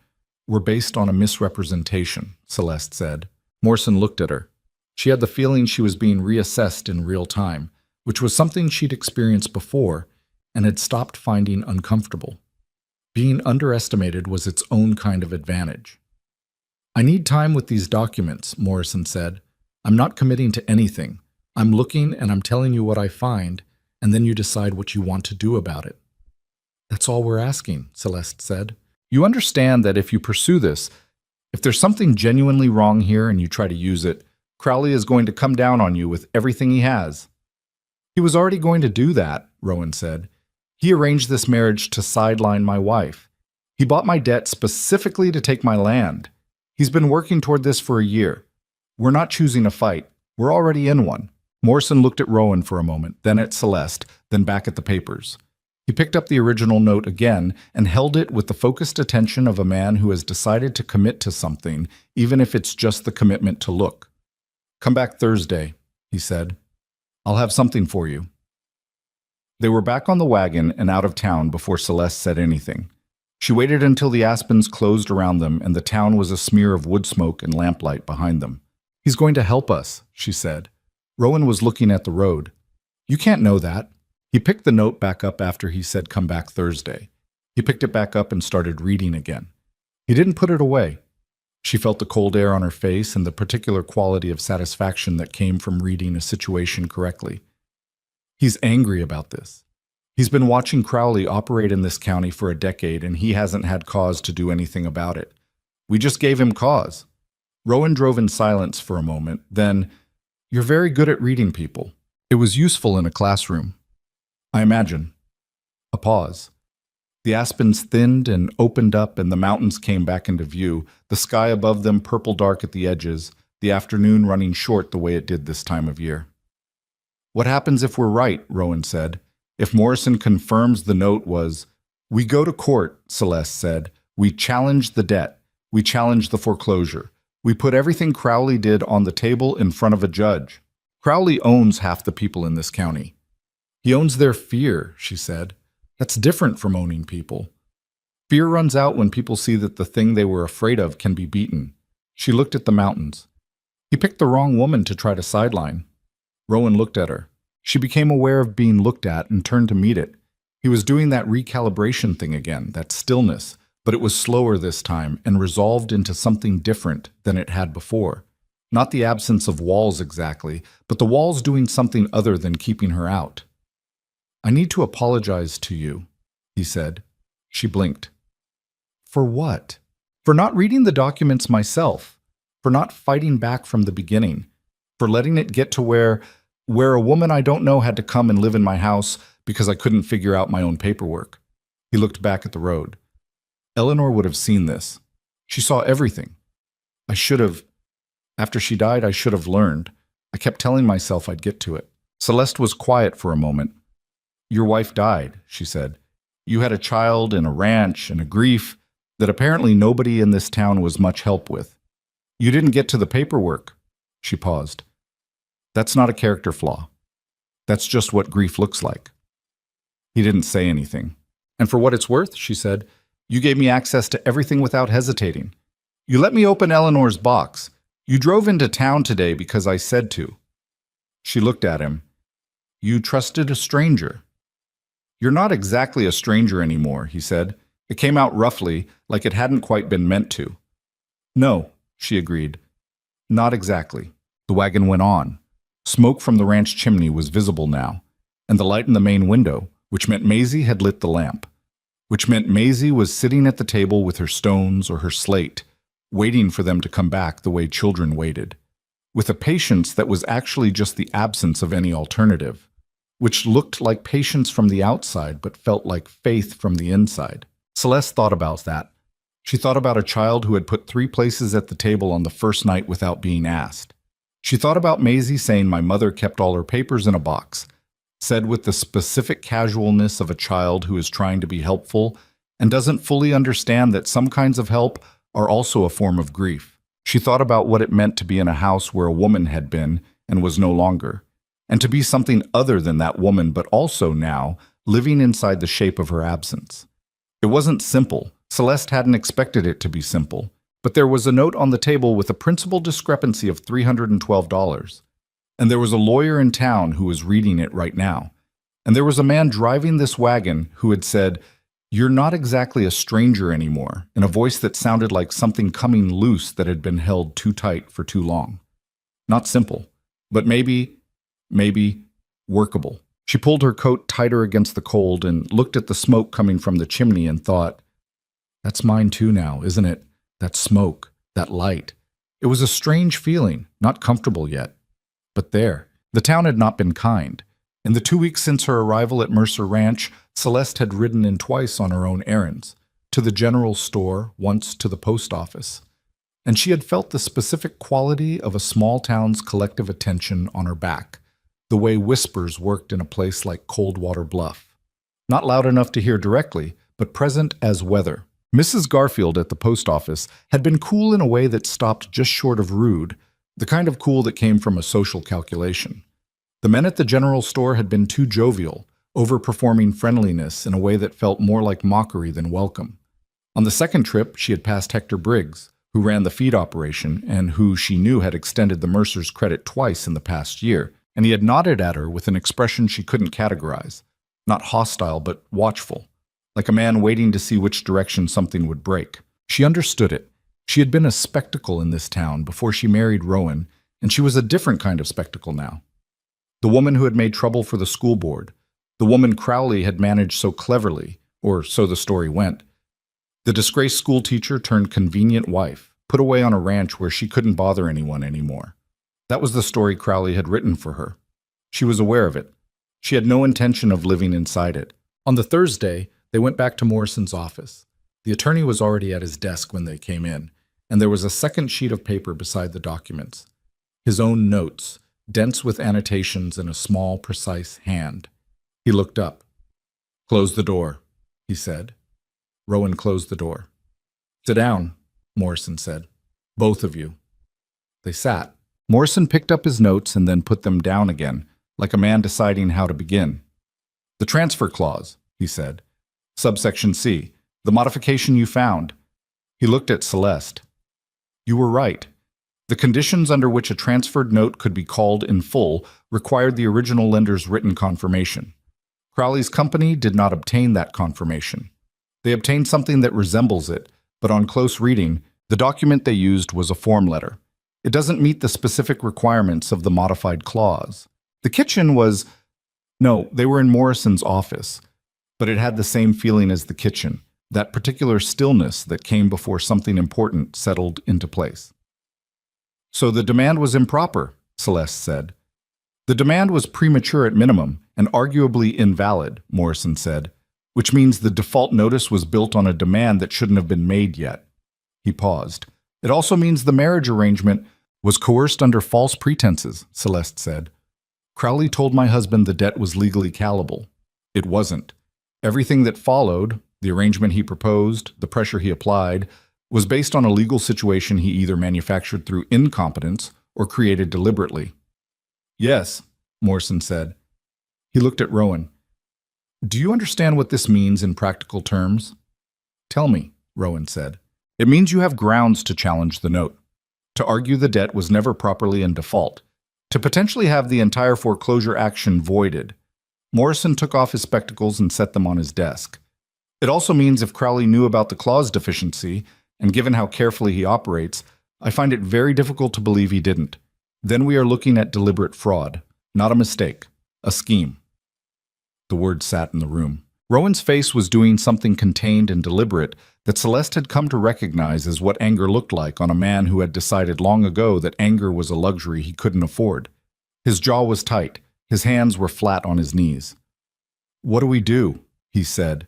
were based on a misrepresentation," Celeste said. Morrison looked at her. She had the feeling she was being reassessed in real time, which was something she'd experienced before and had stopped finding uncomfortable. Being underestimated was its own kind of advantage. "I need time with these documents," Morrison said. "I'm not committing to anything. I'm looking and I'm telling you what I find, and then you decide what you want to do about it." "That's all we're asking," Celeste said. "You understand that if you pursue this, if there's something genuinely wrong here and you try to use it, Crowley is going to come down on you with everything he has." "He was already going to do that," Rowan said. "He arranged this marriage to sideline my wife. He bought my debt specifically to take my land. He's been working toward this for a year. We're not choosing a fight. We're already in one." Morrison looked at Rowan for a moment, then at Celeste, then back at the papers. He picked up the original note again and held it with the focused attention of a man who has decided to commit to something, even if it's just the commitment to look. "Come back Thursday," he said. "I'll have something for you." They were back on the wagon and out of town before Celeste said anything. She waited until the aspens closed around them and the town was a smear of wood smoke and lamplight behind them. "He's going to help us," she said. Rowan was looking at the road. "You can't know that." He picked the note back up after he said come back Thursday. He picked it back up and started reading again. He didn't put it away. She felt the cold air on her face and the particular quality of satisfaction that came from reading a situation correctly. He's angry about this. He's been watching Crowley operate in this county for a decade and he hasn't had cause to do anything about it. We just gave him cause. Rowan drove in silence for a moment, then, "You're very good at reading people. It was useful in a classroom." "I imagine." A pause. The aspens thinned and opened up and the mountains came back into view, the sky above them purple dark at the edges, the afternoon running short the way it did this time of year. "What happens if we're right?" Rowan said. "If Morrison confirms the note was—" "We go to court," Celeste said. "We challenge the debt. We challenge the foreclosure. We put everything Crowley did on the table in front of a judge. Crowley owns half the people in this county." "He owns their fear," she said. "That's different from owning people. Fear runs out when people see that the thing they were afraid of can be beaten." She looked at the mountains. "He picked the wrong woman to try to sideline." Rowan looked at her. She became aware of being looked at and turned to meet it. He was doing that recalibration thing again, that stillness, but it was slower this time and resolved into something different than it had before. Not the absence of walls exactly, but the walls doing something other than keeping her out. "I need to apologize to you," he said. She blinked. "For what?" "For not reading the documents myself, for not fighting back from the beginning, for letting it get to where a woman I don't know had to come and live in my house because I couldn't figure out my own paperwork." He looked back at the road. Eleanor would have seen this. She saw everything. I should have. After she died, I should have learned. I kept telling myself I'd get to it. Celeste was quiet for a moment. "Your wife died," she said. "You had a child and a ranch and a grief that apparently nobody in this town was much help with. You didn't get to the paperwork." She paused. "That's not a character flaw. That's just what grief looks like." He didn't say anything. "And for what it's worth," she said, "you gave me access to everything without hesitating. You let me open Eleanor's box. You drove into town today because I said to." She looked at him. "You trusted a stranger." "You're not exactly a stranger anymore," he said. It came out roughly, like it hadn't quite been meant to. "No," she agreed. "Not exactly." The wagon went on. Smoke from the ranch chimney was visible now, and the light in the main window, which meant Maisie had lit the lamp, which meant Maisie was sitting at the table with her stones or her slate, waiting for them to come back the way children waited, with a patience that was actually just the absence of any alternative, which looked like patience from the outside but felt like faith from the inside. Celeste thought about that. She thought about a child who had put 3 places at the table on the first night without being asked. She thought about Maisie saying my mother kept all her papers in a box, said with the specific casualness of a child who is trying to be helpful and doesn't fully understand that some kinds of help are also a form of grief. She thought about what it meant to be in a house where a woman had been and was no longer, and to be something other than that woman, but also now living inside the shape of her absence. It wasn't simple. Celeste hadn't expected it to be simple, but there was a note on the table with a principal discrepancy of $312, and there was a lawyer in town who was reading it right now, and there was a man driving this wagon who had said, "You're not exactly a stranger anymore," in a voice that sounded like something coming loose that had been held too tight for too long. Not simple, but maybe workable. She pulled her coat tighter against the cold and looked at the smoke coming from the chimney and thought, "That's mine too now, isn't it? That smoke, that light." It was a strange feeling, not comfortable yet. But there, the town had not been kind. In the 2 weeks since her arrival at Mercer Ranch, Celeste had ridden in twice on her own errands, to the general store, once to the post office. And she had felt the specific quality of a small town's collective attention on her back, the way whispers worked in a place like Coldwater Bluff. Not loud enough to hear directly, but present as weather. Mrs. Garfield at the post office had been cool in a way that stopped just short of rude, the kind of cool that came from a social calculation. The men at the general store had been too jovial, overperforming friendliness in a way that felt more like mockery than welcome. On the second trip, she had passed Hector Briggs, who ran the feed operation and who she knew had extended the Mercers' credit twice in the past year, and he had nodded at her with an expression she couldn't categorize, not hostile but watchful, like a man waiting to see which direction something would break. She understood it. She had been a spectacle in this town before she married Rowan, and she was a different kind of spectacle now. The woman who had made trouble for the school board, the woman Crowley had managed so cleverly, or so the story went. The disgraced schoolteacher turned convenient wife, put away on a ranch where she couldn't bother anyone anymore. That was the story Crowley had written for her. She was aware of it. She had no intention of living inside it. On the Thursday, they went back to Morrison's office. The attorney was already at his desk when they came in, and there was a second sheet of paper beside the documents. His own notes, dense with annotations in a small, precise hand. He looked up. "Close the door," he said. Rowan closed the door. "Sit down," Morrison said. "Both of you." They sat. Morrison picked up his notes and then put them down again, like a man deciding how to begin. "The transfer clause," he said. "Subsection C. The modification you found." He looked at Celeste. "You were right. The conditions under which a transferred note could be called in full required the original lender's written confirmation. Crowley's company did not obtain that confirmation. They obtained something that resembles it, but on close reading, the document they used was a form letter. It doesn't meet the specific requirements of the modified clause. The kitchen was... No, they were in Morrison's office, but it had the same feeling as the kitchen, that particular stillness that came before something important settled into place. So the demand was improper, Celeste said. The demand was premature at minimum and arguably invalid, Morrison said, which means the default notice was built on a demand that shouldn't have been made yet. He paused. It also means the marriage arrangement was coerced under false pretenses, Celeste said. Crowley told my husband the debt was legally callable. It wasn't. Everything that followed, the arrangement he proposed, the pressure he applied, was based on a legal situation he either manufactured through incompetence or created deliberately. Yes, Morrison said. He looked at Rowan. Do you understand what this means in practical terms? Tell me, Rowan said. It means you have grounds to challenge the note, to argue the debt was never properly in default, to potentially have the entire foreclosure action voided. Morrison took off his spectacles and set them on his desk. It also means if Crowley knew about the clause deficiency, and given how carefully he operates, I find it very difficult to believe he didn't. Then we are looking at deliberate fraud, not a mistake, a scheme. The word sat in the room. Rowan's face was doing something contained and deliberate that Celeste had come to recognize as what anger looked like on a man who had decided long ago that anger was a luxury he couldn't afford. His jaw was tight. His hands were flat on his knees. What do we do? He said.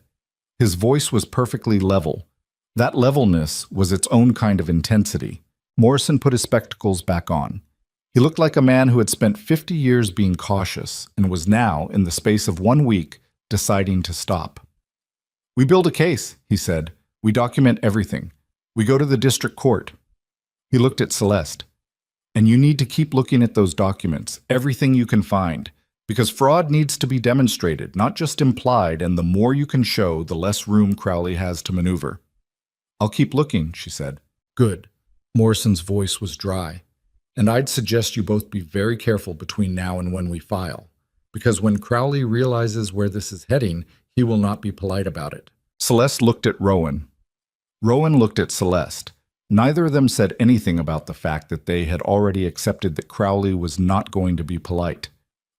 His voice was perfectly level. That levelness was its own kind of intensity. Morrison put his spectacles back on. He looked like a man who had spent 50 years being cautious and was now, in the space of 1 week, deciding to stop. We build a case, he said. We document everything. We go to the district court. He looked at Celeste. And you need to keep looking at those documents, everything you can find, because fraud needs to be demonstrated, not just implied, and the more you can show, the less room Crowley has to maneuver. I'll keep looking, she said. Good. Morrison's voice was dry. And I'd suggest you both be very careful between now and when we file, because when Crowley realizes where this is heading, he will not be polite about it. Celeste looked at Rowan. Rowan looked at Celeste. Neither of them said anything about the fact that they had already accepted that Crowley was not going to be polite.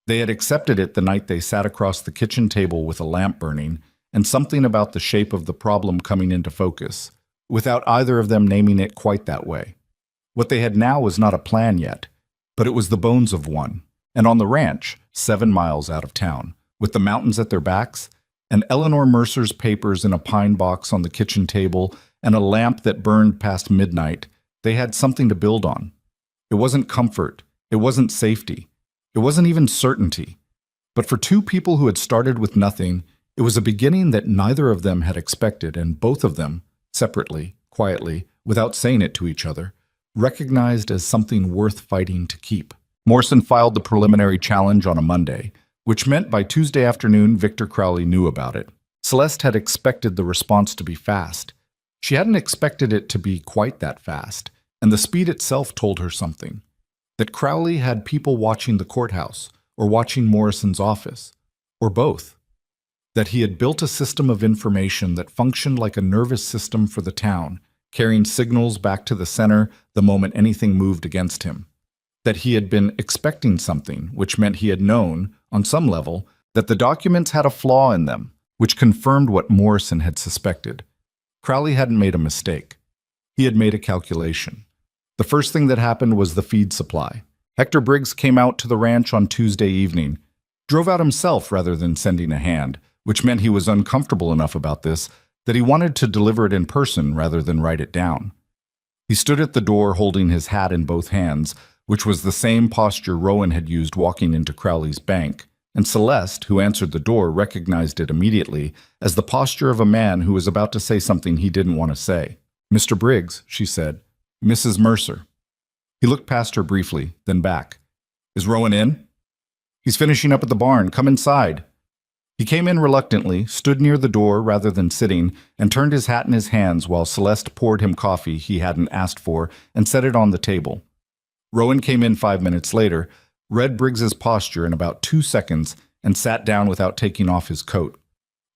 They had accepted it the night they sat across the kitchen table with a lamp burning, and something about the shape of the problem coming into focus, without either of them naming it quite that way. What they had now was not a plan yet, but it was the bones of one, and on the ranch, 7 miles out of town, with the mountains at their backs, and Eleanor Mercer's papers in a pine box on the kitchen table, and a lamp that burned past midnight, they had something to build on. It wasn't comfort, it wasn't safety, it wasn't even certainty. But for two people who had started with nothing, it was a beginning that neither of them had expected, and both of them, separately, quietly, without saying it to each other, recognized as something worth fighting to keep. Morrison filed the preliminary challenge on a Monday, which meant by Tuesday afternoon Victor Crowley knew about it. Celeste had expected the response to be fast. She hadn't expected it to be quite that fast, and the speed itself told her something. That Crowley had people watching the courthouse, or watching Morrison's office, or both. That he had built a system of information that functioned like a nervous system for the town, carrying signals back to the center the moment anything moved against him. That he had been expecting something, which meant he had known, on some level, that the documents had a flaw in them, which confirmed what Morrison had suspected. Crowley hadn't made a mistake. He had made a calculation. The first thing that happened was the feed supply. Hector Briggs came out to the ranch on Tuesday evening, drove out himself rather than sending a hand, which meant he was uncomfortable enough about this that he wanted to deliver it in person rather than write it down. He stood at the door holding his hat in both hands, which was the same posture Rowan had used walking into Crowley's bank, and Celeste, who answered the door, recognized it immediately as the posture of a man who was about to say something he didn't want to say. "Mr. Briggs," she said. "Mrs. Mercer." He looked past her briefly, then back. "Is Rowan in?" "He's finishing up at the barn. Come inside." He came in reluctantly, stood near the door rather than sitting, and turned his hat in his hands while Celeste poured him coffee he hadn't asked for and set it on the table. Rowan came in 5 minutes later, read Briggs's posture in about 2 seconds, and sat down without taking off his coat.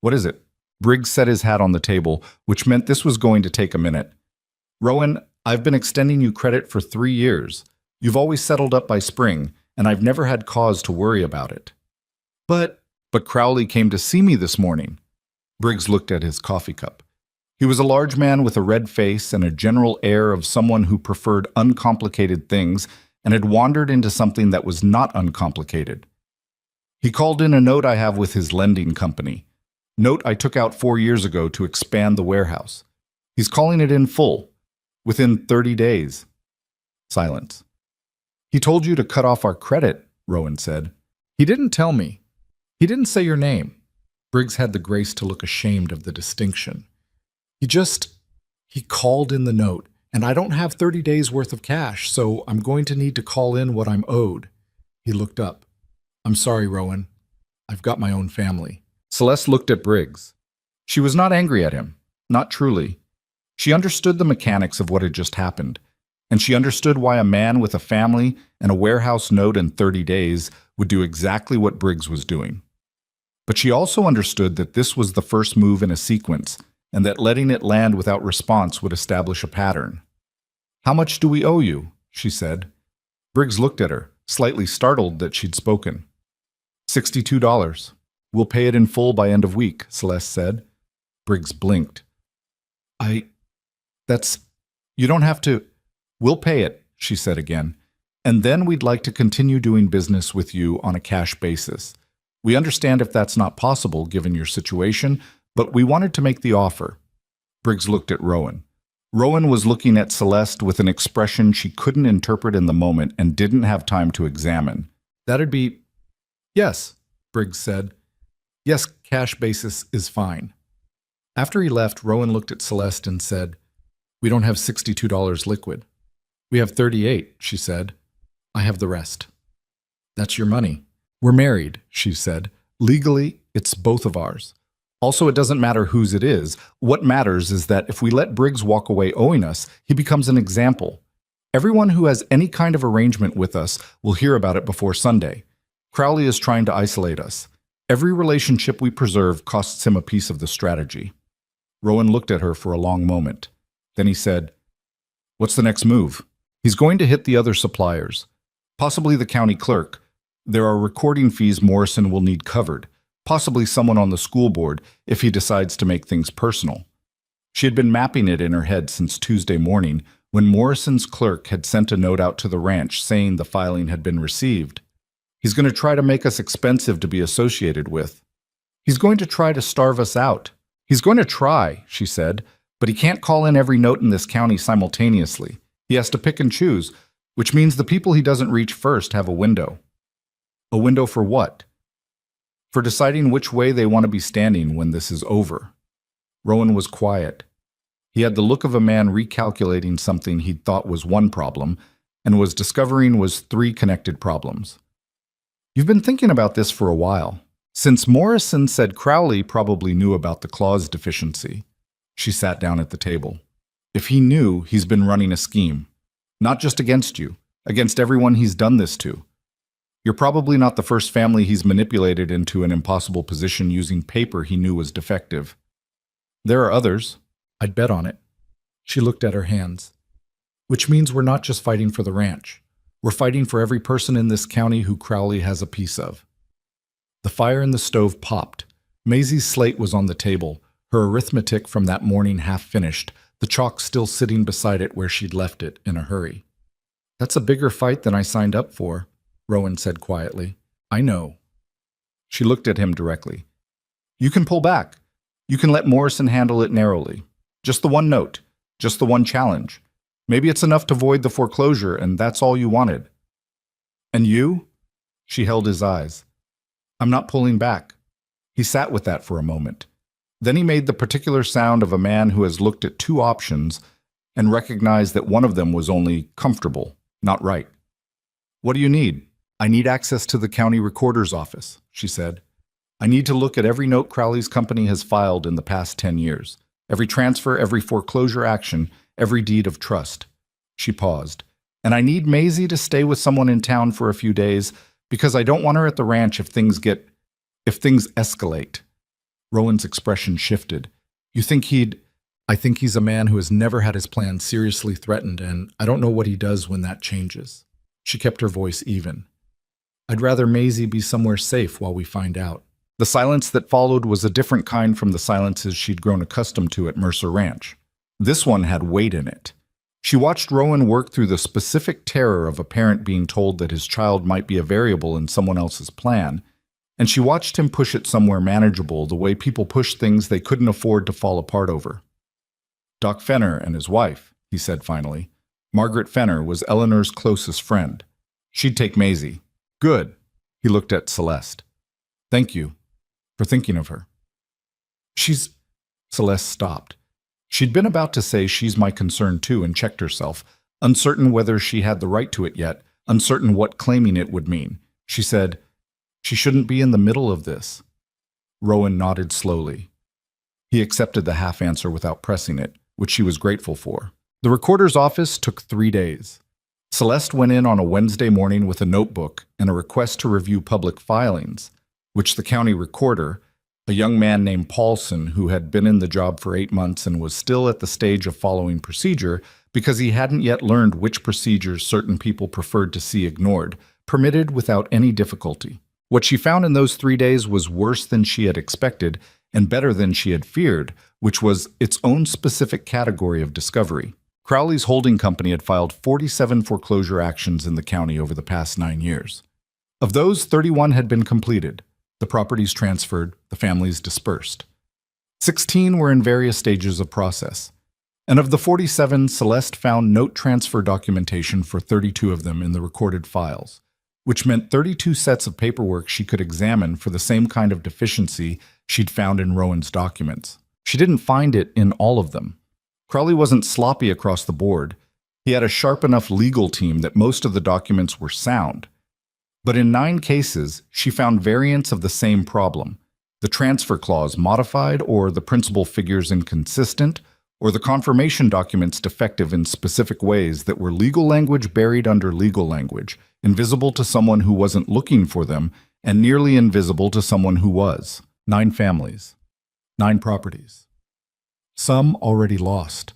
"What is it?" Briggs set his hat on the table, which meant this was going to take a minute. "Rowan, I've been extending you credit for 3 years. You've always settled up by spring, and I've never had cause to worry about it. But Crowley came to see me this morning. Briggs looked at his coffee cup. He was a large man with a red face and a general air of someone who preferred uncomplicated things and had wandered into something that was not uncomplicated. He called in a note I have with his lending company. Note I took out 4 years ago to expand the warehouse. He's calling it in full, within 30 days. Silence. He told you to cut off our credit, Rowan said. He didn't tell me. He didn't say your name. Briggs had the grace to look ashamed of the distinction. He called in the note, and I don't have 30 days worth of cash, so I'm going to need to call in what I'm owed. He looked up. I'm sorry, Rowan. I've got my own family. Celeste looked at Briggs. She was not angry at him, not truly. She understood the mechanics of what had just happened, and she understood why a man with a family and a warehouse note in 30 days would do exactly what Briggs was doing. But she also understood that this was the first move in a sequence, and that letting it land without response would establish a pattern. How much do we owe you? She said. Briggs looked at her, slightly startled that she'd spoken. $62. We'll pay it in full by end of week, Celeste said. Briggs blinked. You don't have to. We'll pay it, she said again. And then we'd like to continue doing business with you on a cash basis. We understand if that's not possible given your situation, but we wanted to make the offer. Briggs looked at Rowan. Rowan was looking at Celeste with an expression she couldn't interpret in the moment and didn't have time to examine. That'd be... Yes, Briggs said. Yes, cash basis is fine. After he left, Rowan looked at Celeste and said, We don't have $62 liquid. We have 38, she said. I have the rest. That's your money. We're married, she said. Legally, it's both of ours. Also, it doesn't matter whose it is. What matters is that if we let Briggs walk away owing us, he becomes an example. Everyone who has any kind of arrangement with us will hear about it before Sunday. Crowley is trying to isolate us. Every relationship we preserve costs him a piece of the strategy. Rowan looked at her for a long moment. Then he said, What's the next move? He's going to hit the other suppliers, possibly the county clerk. There are recording fees Morrison will need covered, possibly someone on the school board if he decides to make things personal. She had been mapping it in her head since Tuesday morning when Morrison's clerk had sent a note out to the ranch saying the filing had been received. He's going to try to make us expensive to be associated with. He's going to try to starve us out. He's going to try, she said, but he can't call in every note in this county simultaneously. He has to pick and choose, which means the people he doesn't reach first have a window. A window for what? For deciding which way they want to be standing when this is over. Rowan was quiet. He had the look of a man recalculating something he'd thought was one problem and was discovering was 3 connected problems. You've been thinking about this for a while. Since Morrison said Crowley probably knew about the clause deficiency. She sat down at the table. If he knew, he's been running a scheme. Not just against you, against everyone he's done this to. You're probably not the first family he's manipulated into an impossible position using paper he knew was defective. There are others. I'd bet on it. She looked at her hands. Which means we're not just fighting for the ranch. We're fighting for every person in this county who Crowley has a piece of. The fire in the stove popped. Maisie's slate was on the table, her arithmetic from that morning half finished, the chalk still sitting beside it where she'd left it in a hurry. That's a bigger fight than I signed up for, Rowan said quietly. I know. She looked at him directly. You can pull back. You can let Morrison handle it narrowly. Just the one note. Just the one challenge. Maybe it's enough to void the foreclosure, and that's all you wanted. And you? She held his eyes. I'm not pulling back. He sat with that for a moment. Then he made the particular sound of a man who has looked at 2 options and recognized that one of them was only comfortable, not right. What do you need? I need access to the county recorder's office, she said. I need to look at every note Crowley's company has filed in the past 10 years. Every transfer, every foreclosure action, every deed of trust. She paused. And I need Maisie to stay with someone in town for a few days because I don't want her at the ranch if things escalate. Rowan's expression shifted. You think I think he's a man who has never had his plan seriously threatened, and I don't know what he does when that changes. She kept her voice even. "I'd rather Maisie be somewhere safe while we find out." The silence that followed was a different kind from the silences she'd grown accustomed to at Mercer Ranch. This one had weight in it. She watched Rowan work through the specific terror of a parent being told that his child might be a variable in someone else's plan, and she watched him push it somewhere manageable the way people push things they couldn't afford to fall apart over. "Doc Fenner and his wife," he said finally. Margaret Fenner was Eleanor's closest friend. She'd take Maisie. "Good." He looked at Celeste. "Thank you for thinking of her." "She's—" Celeste stopped. She'd been about to say "she's my concern too" and checked herself, uncertain whether she had the right to it yet, uncertain what claiming it would mean. She said, "She shouldn't be in the middle of this." Rowan nodded slowly. He accepted the half answer without pressing it, which she was grateful for. The recorder's office took 3 days. Celeste went in on a Wednesday morning with a notebook and a request to review public filings, which the county recorder, a young man named Paulson who had been in the job for 8 months and was still at the stage of following procedure because he hadn't yet learned which procedures certain people preferred to see ignored, permitted without any difficulty. What she found in those 3 days was worse than she had expected and better than she had feared, which was its own specific category of discovery. Crowley's holding company had filed 47 foreclosure actions in the county over the past 9 years. Of those, 31 had been completed. The properties transferred, the families dispersed. 16 were in various stages of process. And of the 47, Celeste found note transfer documentation for 32 of them in the recorded files, which meant 32 sets of paperwork she could examine for the same kind of deficiency she'd found in Rowan's documents. She didn't find it in all of them. Crowley wasn't sloppy across the board. He had a sharp enough legal team that most of the documents were sound. But in 9 cases, she found variants of the same problem. The transfer clause modified, or the principal figures inconsistent, or the confirmation documents defective in specific ways that were legal language buried under legal language, invisible to someone who wasn't looking for them, and nearly invisible to someone who was. 9 families. 9 properties. Some already lost.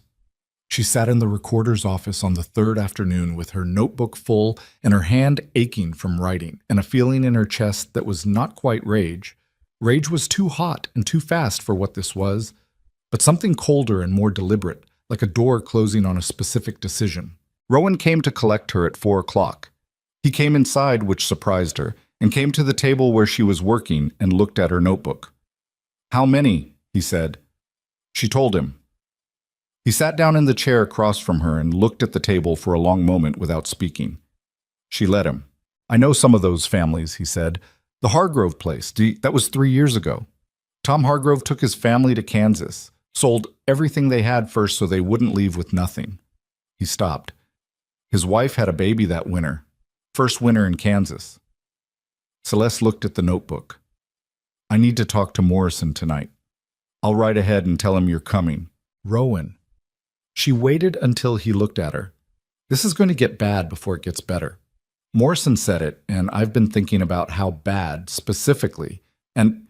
She sat in the recorder's office on the 3rd afternoon with her notebook full and her hand aching from writing, and a feeling in her chest that was not quite rage. Rage was too hot and too fast for what this was, but something colder and more deliberate, like a door closing on a specific decision. Rowan came to collect her at 4 o'clock. He came inside, which surprised her, and came to the table where she was working and looked at her notebook. "How many?" he said. She told him. He sat down in the chair across from her and looked at the table for a long moment without speaking. She let him. "I know some of those families," he said. "The Hargrove place, that was 3 years ago. Tom Hargrove took his family to Kansas, sold everything they had first so they wouldn't leave with nothing." He stopped. His wife had a baby that winter. First winter in Kansas. Celeste looked at the notebook. "I need to talk to Morrison tonight. I'll write ahead and tell him you're coming." "Rowan." She waited until he looked at her. "This is going to get bad before it gets better. Morrison said it, and I've been thinking about how bad, specifically. And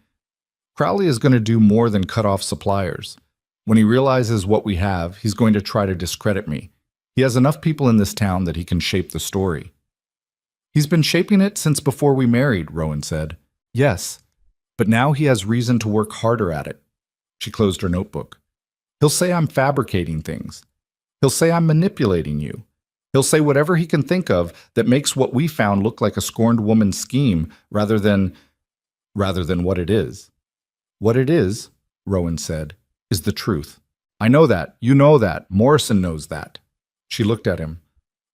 Crowley is going to do more than cut off suppliers. When he realizes what we have, he's going to try to discredit me. He has enough people in this town that he can shape the story." "He's been shaping it since before we married," Rowan said. "Yes, but now he has reason to work harder at it." She closed her notebook. "He'll say I'm fabricating things. He'll say I'm manipulating you. He'll say whatever he can think of that makes what we found look like a scorned woman's scheme rather than what it is." "What it is," Rowan said, "is the truth. I know that. You know that. Morrison knows that." She looked at him.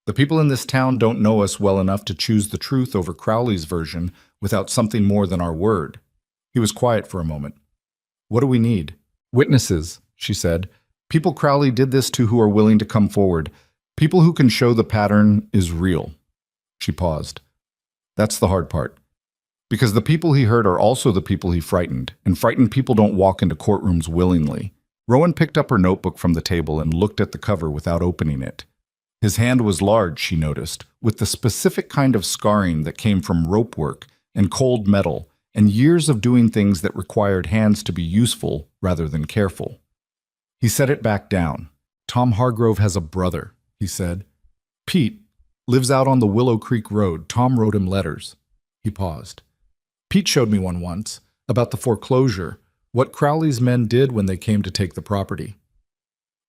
"The people in this town don't know us well enough to choose the truth over Crowley's version without something more than our word." He was quiet for a moment. "What do we need?" "Witnesses," she said. "People Crowley did this to who are willing to come forward. People who can show the pattern is real." She paused. "That's the hard part. Because the people he hurt are also the people he frightened, and frightened people don't walk into courtrooms willingly." Rowan picked up her notebook from the table and looked at the cover without opening it. His hand was large, she noticed, with the specific kind of scarring that came from rope work and cold metal, and years of doing things that required hands to be useful rather than careful. He set it back down. "Tom Hargrove has a brother," he said. "Pete, Lives out on the Willow Creek Road. Tom wrote him letters. He paused. Pete showed me one once, about the foreclosure, what Crowley's men did when they came to take the property.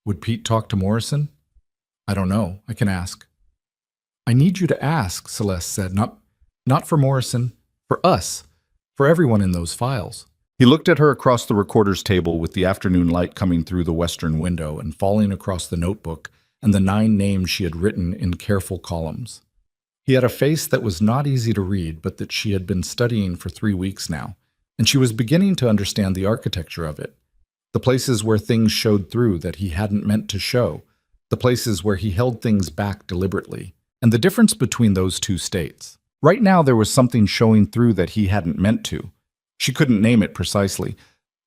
Would Pete talk to Morrison? I don't know. I can ask. I need you to ask, Celeste said. Not for Morrison. For us. For everyone in those files. He looked at her across the recorder's table with the afternoon light coming through the western window and falling across the notebook and the 9 names she had written in careful columns. He had a face that was not easy to read, but that she had been studying for 3 weeks now, and she was beginning to understand the architecture of it. The places where things showed through that he hadn't meant to show, the places where he held things back deliberately, and the difference between those two states. Right now there was something showing through that he hadn't meant to. She couldn't name it precisely,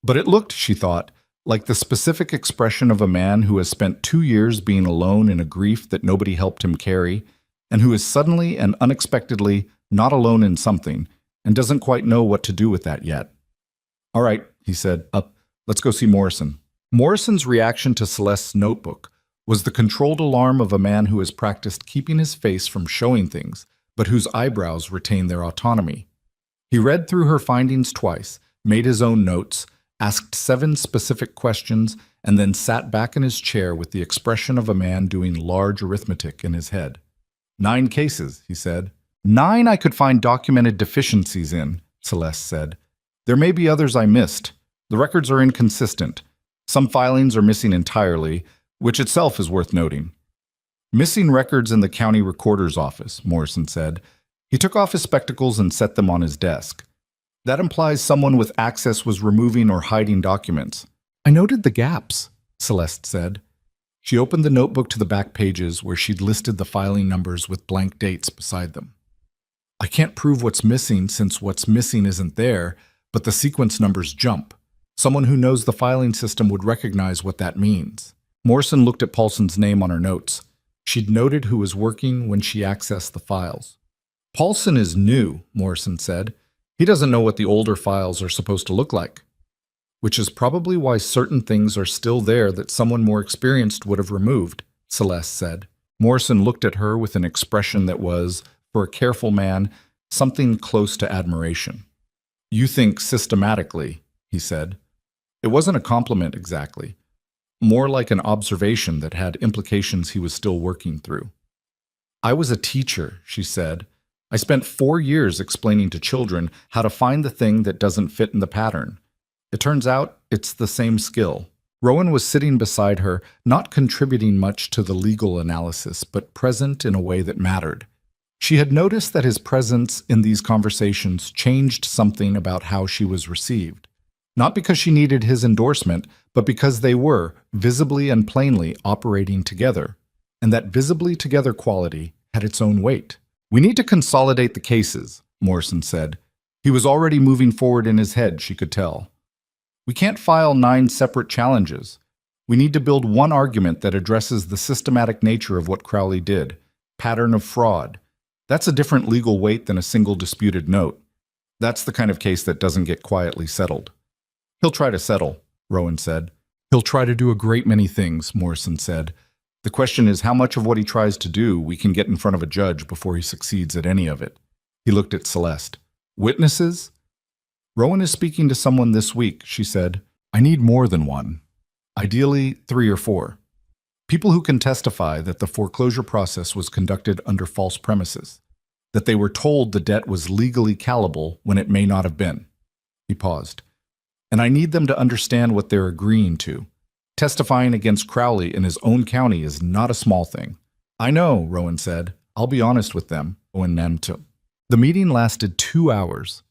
but it looked, she thought, like the specific expression of a man who has spent 2 years being alone in a grief that nobody helped him carry, and who is suddenly and unexpectedly not alone in something, and doesn't quite know what to do with that yet. All right, he said, up. Let's go see Morrison. Morrison's reaction to Celeste's notebook was the controlled alarm of a man who has practiced keeping his face from showing things, but whose eyebrows retain their autonomy. He read through her findings twice, made his own notes, asked 7 specific questions, and then sat back in his chair with the expression of a man doing large arithmetic in his head. 9 cases, he said. 9 I could find documented deficiencies in, Celeste said. There may be others I missed. The records are inconsistent. Some filings are missing entirely, which itself is worth noting. Missing records in the county recorder's office, Morrison said. He took off his spectacles and set them on his desk. That implies someone with access was removing or hiding documents. I noted the gaps, Celeste said. She opened the notebook to the back pages where she'd listed the filing numbers with blank dates beside them. I can't prove what's missing since what's missing isn't there, but the sequence numbers jump. Someone who knows the filing system would recognize what that means. Morrison looked at Paulson's name on her notes. She'd noted who was working when she accessed the files. Paulson is new, Morrison said. He doesn't know what the older files are supposed to look like. Which is probably why certain things are still there that someone more experienced would have removed, Celeste said. Morrison looked at her with an expression that was, for a careful man, something close to admiration. You think systematically, he said. It wasn't a compliment exactly. More like an observation that had implications he was still working through. I was a teacher, she said. I spent 4 years explaining to children how to find the thing that doesn't fit in the pattern. It turns out it's the same skill. Rowan was sitting beside her, not contributing much to the legal analysis, but present in a way that mattered. She had noticed that his presence in these conversations changed something about how she was received. Not because she needed his endorsement, but because they were, visibly and plainly, operating together. And that visibly together quality had its own weight. We need to consolidate the cases, Morrison said. He was already moving forward in his head, she could tell. We can't file 9 separate challenges. We need to build one argument that addresses the systematic nature of what Crowley did, pattern of fraud. That's a different legal weight than a single disputed note. That's the kind of case that doesn't get quietly settled. He'll try to settle, Rowan said. He'll try to do a great many things, Morrison said. The question is how much of what he tries to do we can get in front of a judge before he succeeds at any of it. He looked at Celeste. Witnesses? Rowan is speaking to someone this week, she said. I need more than one. Ideally, 3 or 4. People who can testify that the foreclosure process was conducted under false premises, that they were told the debt was legally callable when it may not have been. He paused. And I need them to understand what they're agreeing to. Testifying against Crowley in his own county is not a small thing. I know, Rowan said. I'll be honest with them, unwanted. The meeting lasted 2 hours.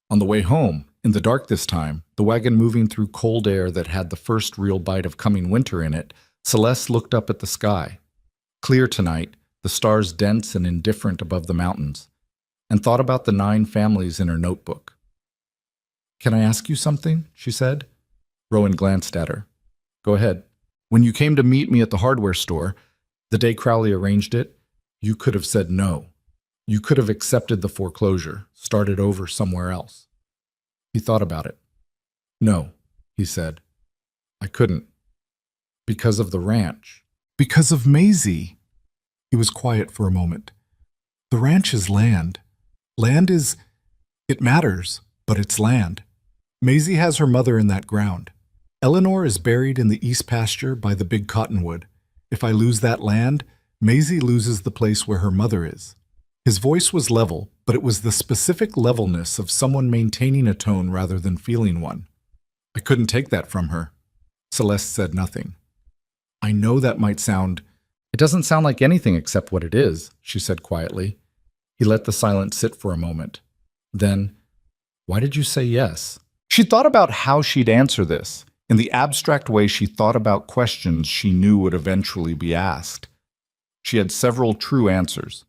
On the way home, in the dark this time, the wagon moving through cold air that had the first real bite of coming winter in it, Celeste looked up at the sky. Clear tonight, the stars dense and indifferent above the mountains, and thought about the 9 families in her notebook. Can I ask you something? She said. Rowan glanced at her. Go ahead. When you came to meet me at the hardware store, the day Crowley arranged it, you could have said no. You could have accepted the foreclosure, started over somewhere else. He thought about it. No, he said. I couldn't. Because of the ranch. Because of Maisie. He was quiet for a moment. The ranch is land. It matters, but it's land. Maisie has her mother in that ground. Eleanor is buried in the east pasture by the big cottonwood. If I lose that land, Maisie loses the place where her mother is. His voice was level, but it was the specific levelness of someone maintaining a tone rather than feeling one. I couldn't take that from her. Celeste said nothing. I know that might sound... It doesn't sound like anything except what it is, she said quietly. He let the silence sit for a moment. Then, why did you say yes? She thought about how she'd answer this, in the abstract way she thought about questions she knew would eventually be asked. She had several true answers.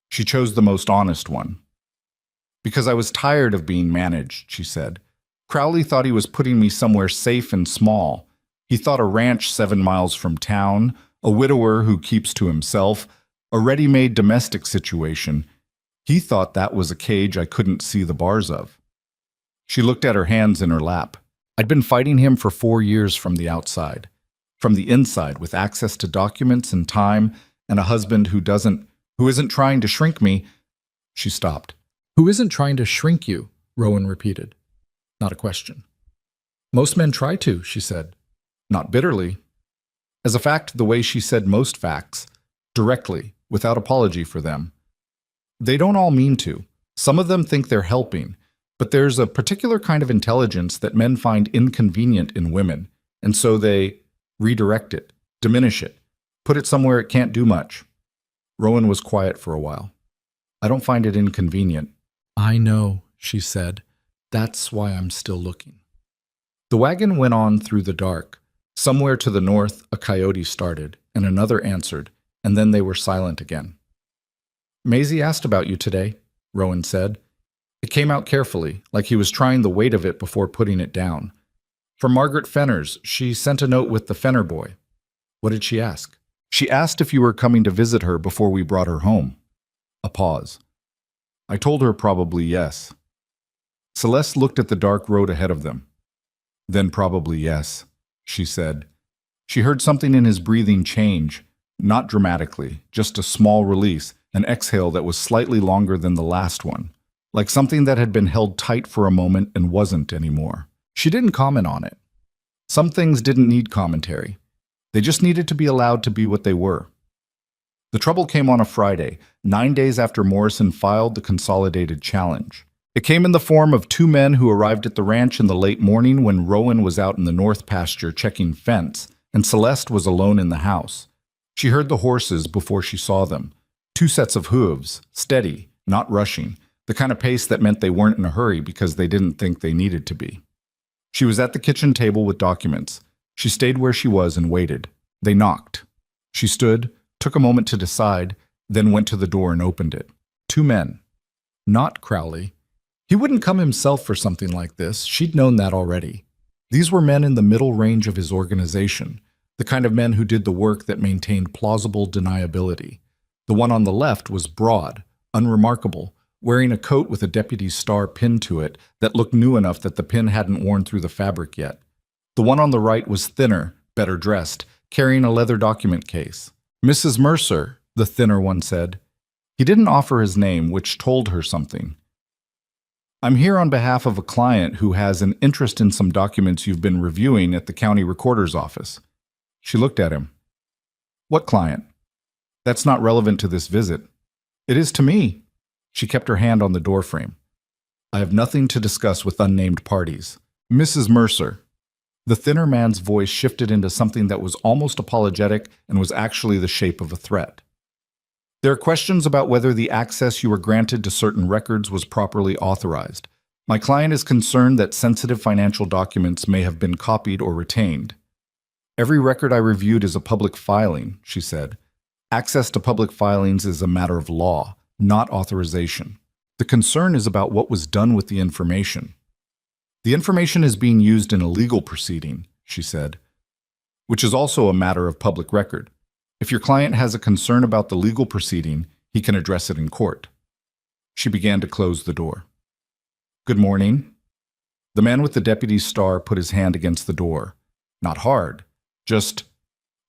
She chose the most honest one. Because I was tired of being managed, she said. Crowley thought he was putting me somewhere safe and small. He thought a ranch 7 miles from town, a widower who keeps to himself, a ready-made domestic situation. He thought that was a cage I couldn't see the bars of. She looked at her hands in her lap. I'd been fighting him for 4 years from the outside. From the inside, with access to documents and time, and a husband who isn't trying to shrink me. She stopped. Who isn't trying to shrink you? Rowan repeated. Not a question. Most men try to, she said. Not bitterly. As a fact, the way she said most facts, directly, without apology for them. They don't all mean to. Some of them think they're helping, but there's a particular kind of intelligence that men find inconvenient in women, and so they redirect it, diminish it, put it somewhere it can't do much. Rowan was quiet for a while. I don't find it inconvenient. I know, she said. That's why I'm still looking. The wagon went on through the dark. Somewhere to the north, a coyote started, and another answered, and then they were silent again. Maisie asked about you today, Rowan said. It came out carefully, like he was trying the weight of it before putting it down. From Margaret Fenner's, she sent a note with the Fenner boy. What did she ask? She asked if you were coming to visit her before we brought her home. A pause. I told her probably yes. Celeste looked at the dark road ahead of them. Then probably yes, she said. She heard something in his breathing change, not dramatically, just a small release, an exhale that was slightly longer than the last one, like something that had been held tight for a moment and wasn't anymore. She didn't comment on it. Some things didn't need commentary. They just needed to be allowed to be what they were. The trouble came on a Friday, 9 days after Morrison filed the consolidated challenge. It came in the form of 2 men who arrived at the ranch in the late morning when Rowan was out in the north pasture checking fence, and Celeste was alone in the house. She heard the horses before she saw them. 2 sets of hooves, steady, not rushing, the kind of pace that meant they weren't in a hurry because they didn't think they needed to be. She was at the kitchen table with documents. She stayed where she was and waited. They knocked. She stood, took a moment to decide, then went to the door and opened it. 2 men. Not Crowley. He wouldn't come himself for something like this. She'd known that already. These were men in the middle range of his organization, the kind of men who did the work that maintained plausible deniability. The one on the left was broad, unremarkable, wearing a coat with a deputy's star pinned to it that looked new enough that the pin hadn't worn through the fabric yet. The one on the right was thinner, better dressed, carrying a leather document case. Mrs. Mercer, the thinner one said. He didn't offer his name, which told her something. I'm here on behalf of a client who has an interest in some documents you've been reviewing at the county recorder's office. She looked at him. What client? That's not relevant to this visit. It is to me. She kept her hand on the doorframe. I have nothing to discuss with unnamed parties. Mrs. Mercer. The thinner man's voice shifted into something that was almost apologetic and was actually the shape of a threat. There are questions about whether the access you were granted to certain records was properly authorized. My client is concerned that sensitive financial documents may have been copied or retained. Every record I reviewed is a public filing, she said. Access to public filings is a matter of law, not authorization. The concern is about what was done with the information. The information is being used in a legal proceeding, she said, which is also a matter of public record. If your client has a concern about the legal proceeding, he can address it in court. She began to close the door. Good morning. The man with the deputy's star put his hand against the door. Not hard, just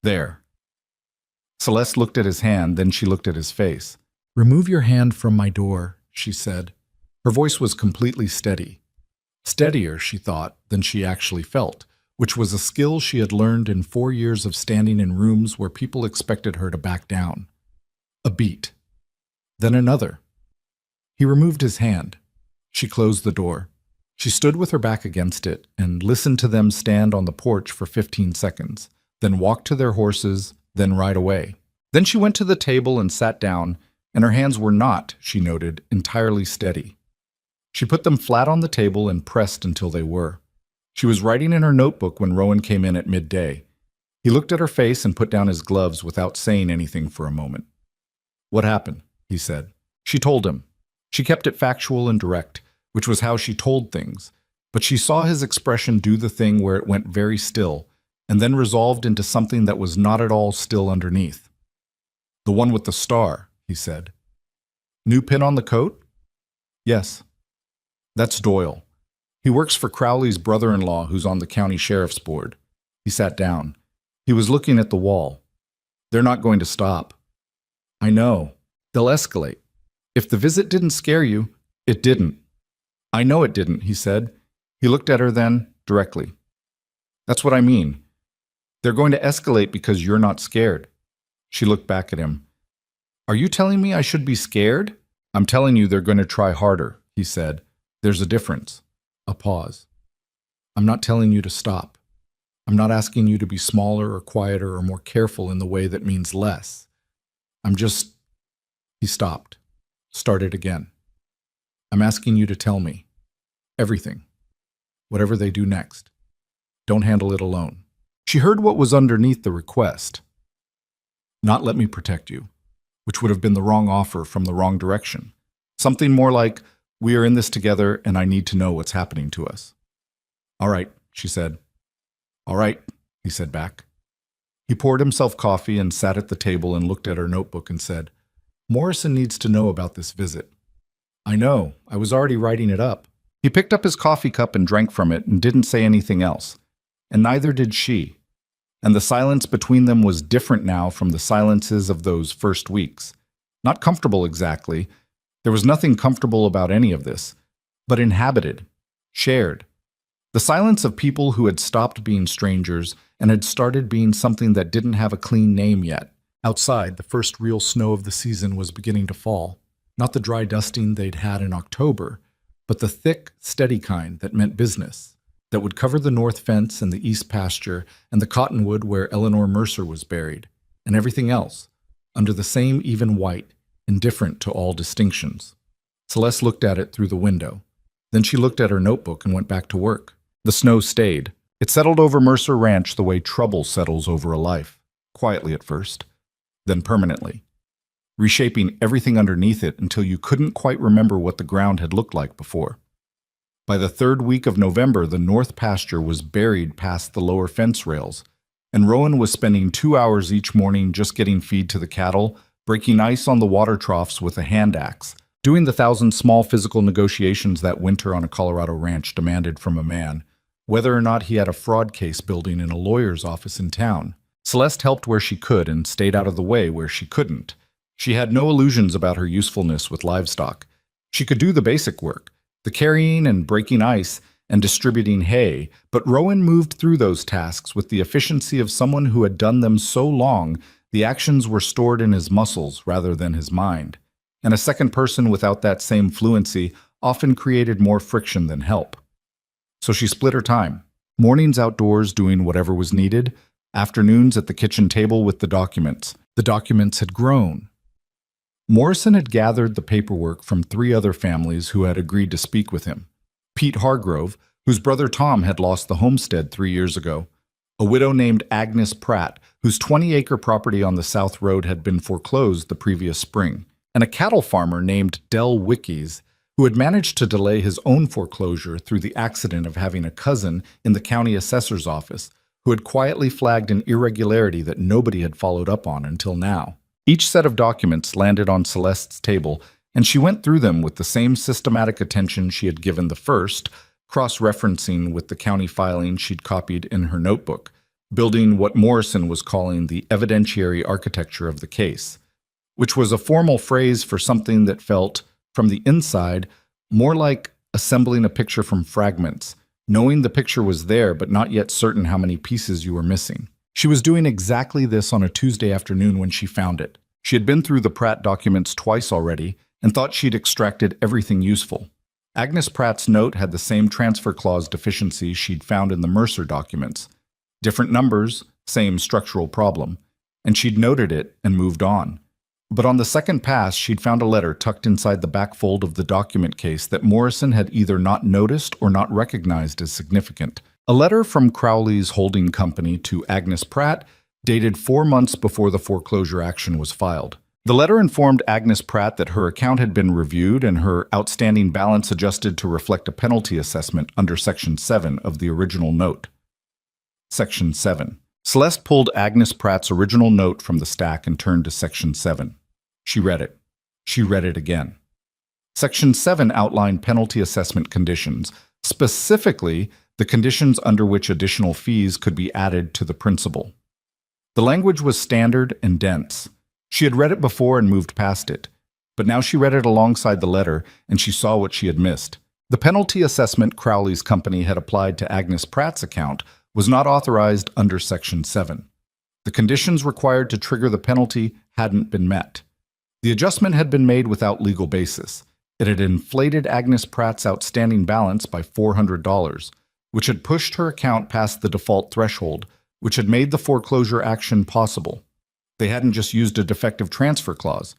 there. Celeste looked at his hand, then she looked at his face. "Remove your hand from my door," she said. Her voice was completely steady. Steadier, she thought, than she actually felt, which was a skill she had learned in 4 years of standing in rooms where people expected her to back down. A beat. Then another. He removed his hand. She closed the door. She stood with her back against it and listened to them stand on the porch for 15 seconds, then walk to their horses, then ride away. Then she went to the table and sat down, and her hands were not, she noted, entirely steady. She put them flat on the table and pressed until they were. She was writing in her notebook when Rowan came in at midday. He looked at her face and put down his gloves without saying anything for a moment. "What happened?" he said. She told him. She kept it factual and direct, which was how she told things, but she saw his expression do the thing where it went very still, and then resolved into something that was not at all still underneath. "The one with the star," he said. "New pin on the coat?" "Yes." "That's Doyle. He works for Crowley's brother-in-law who's on the county sheriff's board." He sat down. He was looking at the wall. "They're not going to stop." "I know. They'll escalate. If the visit didn't scare you, it didn't." "I know it didn't," he said. He looked at her then, directly. "That's what I mean. They're going to escalate because you're not scared." She looked back at him. "Are you telling me I should be scared?" "I'm telling you they're going to try harder," he said. "There's a difference." A pause. "I'm not telling you to stop. I'm not asking you to be smaller or quieter or more careful in the way that means less. I'm just—" He stopped. Started again. "I'm asking you to tell me. Everything. Whatever they do next. Don't handle it alone." She heard what was underneath the request. Not "let me protect you," which would have been the wrong offer from the wrong direction. Something more like, "We are in this together and I need to know what's happening to us." "All right," she said. "All right," he said back. He poured himself coffee and sat at the table and looked at her notebook and said, "Morrison needs to know about this visit." "I know. I was already writing it up." He picked up his coffee cup and drank from it and didn't say anything else. And neither did she. And the silence between them was different now from the silences of those first weeks. Not comfortable exactly. There was nothing comfortable about any of this, but inhabited, shared. The silence of people who had stopped being strangers and had started being something that didn't have a clean name yet. Outside, the first real snow of the season was beginning to fall. Not the dry dusting they'd had in October, but the thick, steady kind that meant business, that would cover the north fence and the east pasture and the cottonwood where Eleanor Mercer was buried, and everything else, under the same even white, indifferent to all distinctions. Celeste looked at it through the window. Then she looked at her notebook and went back to work. The snow stayed. It settled over Mercer Ranch the way trouble settles over a life, quietly at first, then permanently, reshaping everything underneath it until you couldn't quite remember what the ground had looked like before. By the third week of November, the north pasture was buried past the lower fence rails, and Rowan was spending 2 hours each morning just getting feed to the cattle, breaking ice on the water troughs with a hand axe, doing the 1,000 small physical negotiations that winter on a Colorado ranch demanded from a man, whether or not he had a fraud case building in a lawyer's office in town. Celeste helped where she could and stayed out of the way where she couldn't. She had no illusions about her usefulness with livestock. She could do the basic work, the carrying and breaking ice and distributing hay, but Rowan moved through those tasks with the efficiency of someone who had done them so long the actions were stored in his muscles rather than his mind. And a second person without that same fluency often created more friction than help. So she split her time. Mornings outdoors doing whatever was needed, afternoons at the kitchen table with the documents. The documents had grown. Morrison had gathered the paperwork from 3 other families who had agreed to speak with him. Pete Hargrove, whose brother Tom had lost the homestead 3 years ago. A widow named Agnes Pratt, whose 20-acre property on the South Road had been foreclosed the previous spring. And a cattle farmer named Del Wickies, who had managed to delay his own foreclosure through the accident of having a cousin in the county assessor's office who had quietly flagged an irregularity that nobody had followed up on until now. Each set of documents landed on Celeste's table, and she went through them with the same systematic attention she had given the first, cross-referencing with the county filing she'd copied in her notebook, building what Morrison was calling the evidentiary architecture of the case. which was a formal phrase for something that felt, from the inside, more like assembling a picture from fragments, knowing the picture was there but not yet certain how many pieces you were missing. She was doing exactly this on a Tuesday afternoon when she found it. She had been through the Pratt documents twice already and thought she'd extracted everything useful. Agnes Pratt's note had the same transfer clause deficiencies she'd found in the Mercer documents. Different numbers, same structural problem, and she'd noted it and moved on. But on the second pass, she'd found a letter tucked inside the back fold of the document case that Morrison had either not noticed or not recognized as significant. A letter from Crowley's holding company to Agnes Pratt, dated 4 months before the foreclosure action was filed. The letter informed Agnes Pratt that her account had been reviewed and her outstanding balance adjusted to reflect a penalty assessment under Section 7 of the original note. Section 7. Celeste pulled Agnes Pratt's original note from the stack and turned to Section 7. She read it. She read it again. Section 7 outlined penalty assessment conditions, specifically the conditions under which additional fees could be added to the principal. The language was standard and dense. She had read it before and moved past it, but now she read it alongside the letter and she saw what she had missed. The penalty assessment Crowley's company had applied to Agnes Pratt's account was not authorized under Section 7. The conditions required to trigger the penalty hadn't been met. The adjustment had been made without legal basis. It had inflated Agnes Pratt's outstanding balance by $400, which had pushed her account past the default threshold, which had made the foreclosure action possible. They hadn't just used a defective transfer clause.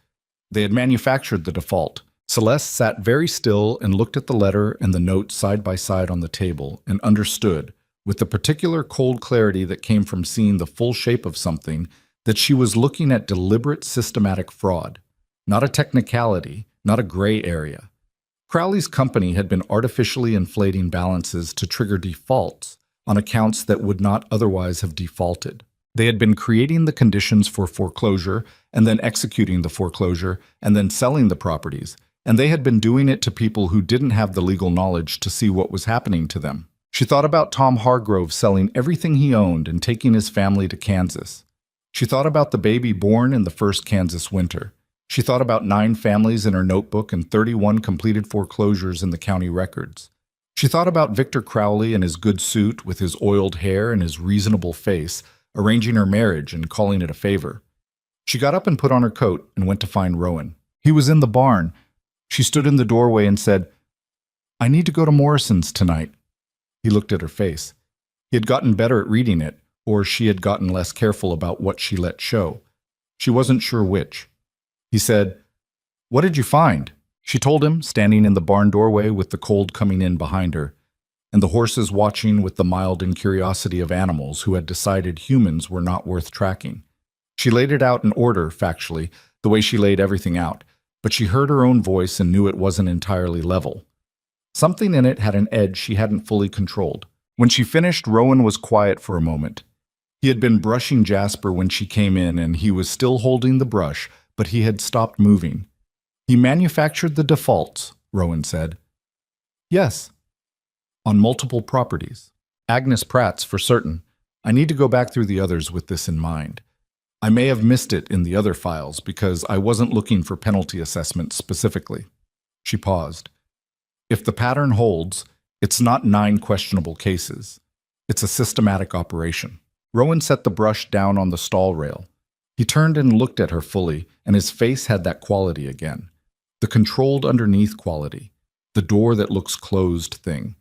They had manufactured the default. Celeste sat very still and looked at the letter and the note side by side on the table and understood, with the particular cold clarity that came from seeing the full shape of something, that she was looking at deliberate systematic fraud, not a technicality, not a gray area. Crowley's company had been artificially inflating balances to trigger defaults on accounts that would not otherwise have defaulted. They had been creating the conditions for foreclosure and then executing the foreclosure and then selling the properties, and they had been doing it to people who didn't have the legal knowledge to see what was happening to them. She thought about Tom Hargrove selling everything he owned and taking his family to Kansas. She thought about the baby born in the first Kansas winter. She thought about 9 families in her notebook and 31 completed foreclosures in the county records. She thought about Victor Crowley and his good suit with his oiled hair and his reasonable face, arranging her marriage and calling it a favor. She got up and put on her coat and went to find Rowan. He was in the barn. She stood in the doorway and said, "I need to go to Morrison's tonight." He looked at her face. He had gotten better at reading it, or she had gotten less careful about what she let show. She wasn't sure which. He said, "What did you find?" She told him, standing in the barn doorway with the cold coming in behind her, and the horses watching with the mild incuriosity of animals who had decided humans were not worth tracking. She laid it out in order, factually, the way she laid everything out, but she heard her own voice and knew it wasn't entirely level. Something in it had an edge she hadn't fully controlled. When she finished, Rowan was quiet for a moment. He had been brushing Jasper when she came in, and he was still holding the brush, but he had stopped moving. "He manufactured the defaults," Rowan said. "Yes. On multiple properties. Agnes Pratt's for certain. I need to go back through the others with this in mind. I may have missed it in the other files because I wasn't looking for penalty assessments specifically." She paused. "If the pattern holds, it's not 9 questionable cases. It's a systematic operation." Rowan set the brush down on the stall rail. He turned and looked at her fully, and his face had that quality again. The controlled underneath quality. The door that looks closed thing.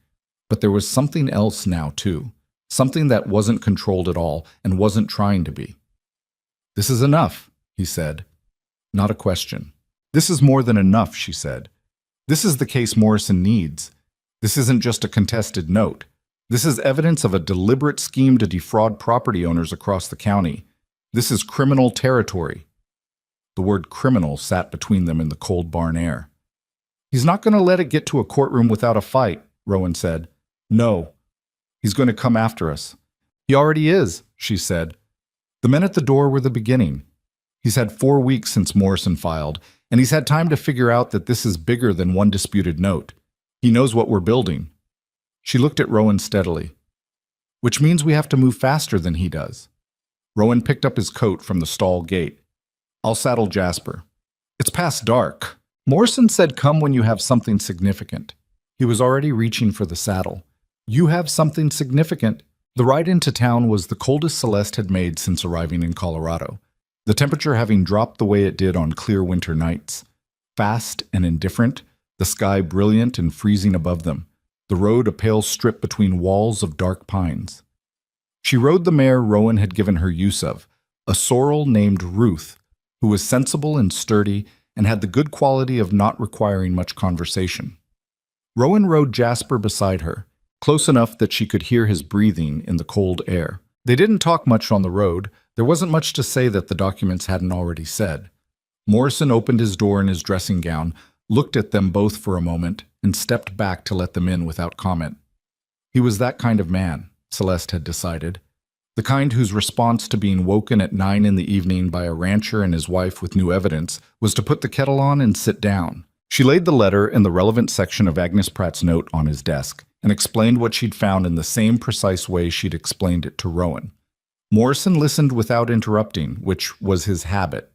But there was something else now, too. Something that wasn't controlled at all and wasn't trying to be. "This is enough," he said. Not a question. "This is more than enough," she said. "This is the case Morrison needs. This isn't just a contested note. This is evidence of a deliberate scheme to defraud property owners across the county. This is criminal territory." The word criminal sat between them in the cold barn air. "He's not going to let it get to a courtroom without a fight," Rowan said. "No. He's going to come after us." "He already is," she said. "The men at the door were the beginning. He's had 4 weeks since Morrison filed, and he's had time to figure out that this is bigger than one disputed note. He knows what we're building." She looked at Rowan steadily. "Which means we have to move faster than he does." Rowan picked up his coat from the stall gate. I'll saddle Jasper. It's past dark. Morrison said come when you have something significant. He was already reaching for the saddle. You have something significant. The ride into town was the coldest Celeste had made since arriving in Colorado, the temperature having dropped the way it did on clear winter nights. Fast and indifferent, the sky brilliant and freezing above them, the road a pale strip between walls of dark pines. She rode the mare Rowan had given her use of, a sorrel named Ruth, who was sensible and sturdy and had the good quality of not requiring much conversation. Rowan rode Jasper beside her, close enough that she could hear his breathing in the cold air. They didn't talk much on the road. There wasn't much to say that the documents hadn't already said. Morrison opened his door in his dressing gown, looked at them both for a moment, and stepped back to let them in without comment. He was that kind of man, Celeste had decided. The kind whose response to being woken at 9 in the evening by a rancher and his wife with new evidence was to put the kettle on and sit down. She laid the letter in the relevant section of Agnes Pratt's note on his desk and explained what she'd found in the same precise way she'd explained it to Rowan. Morrison listened without interrupting, which was his habit.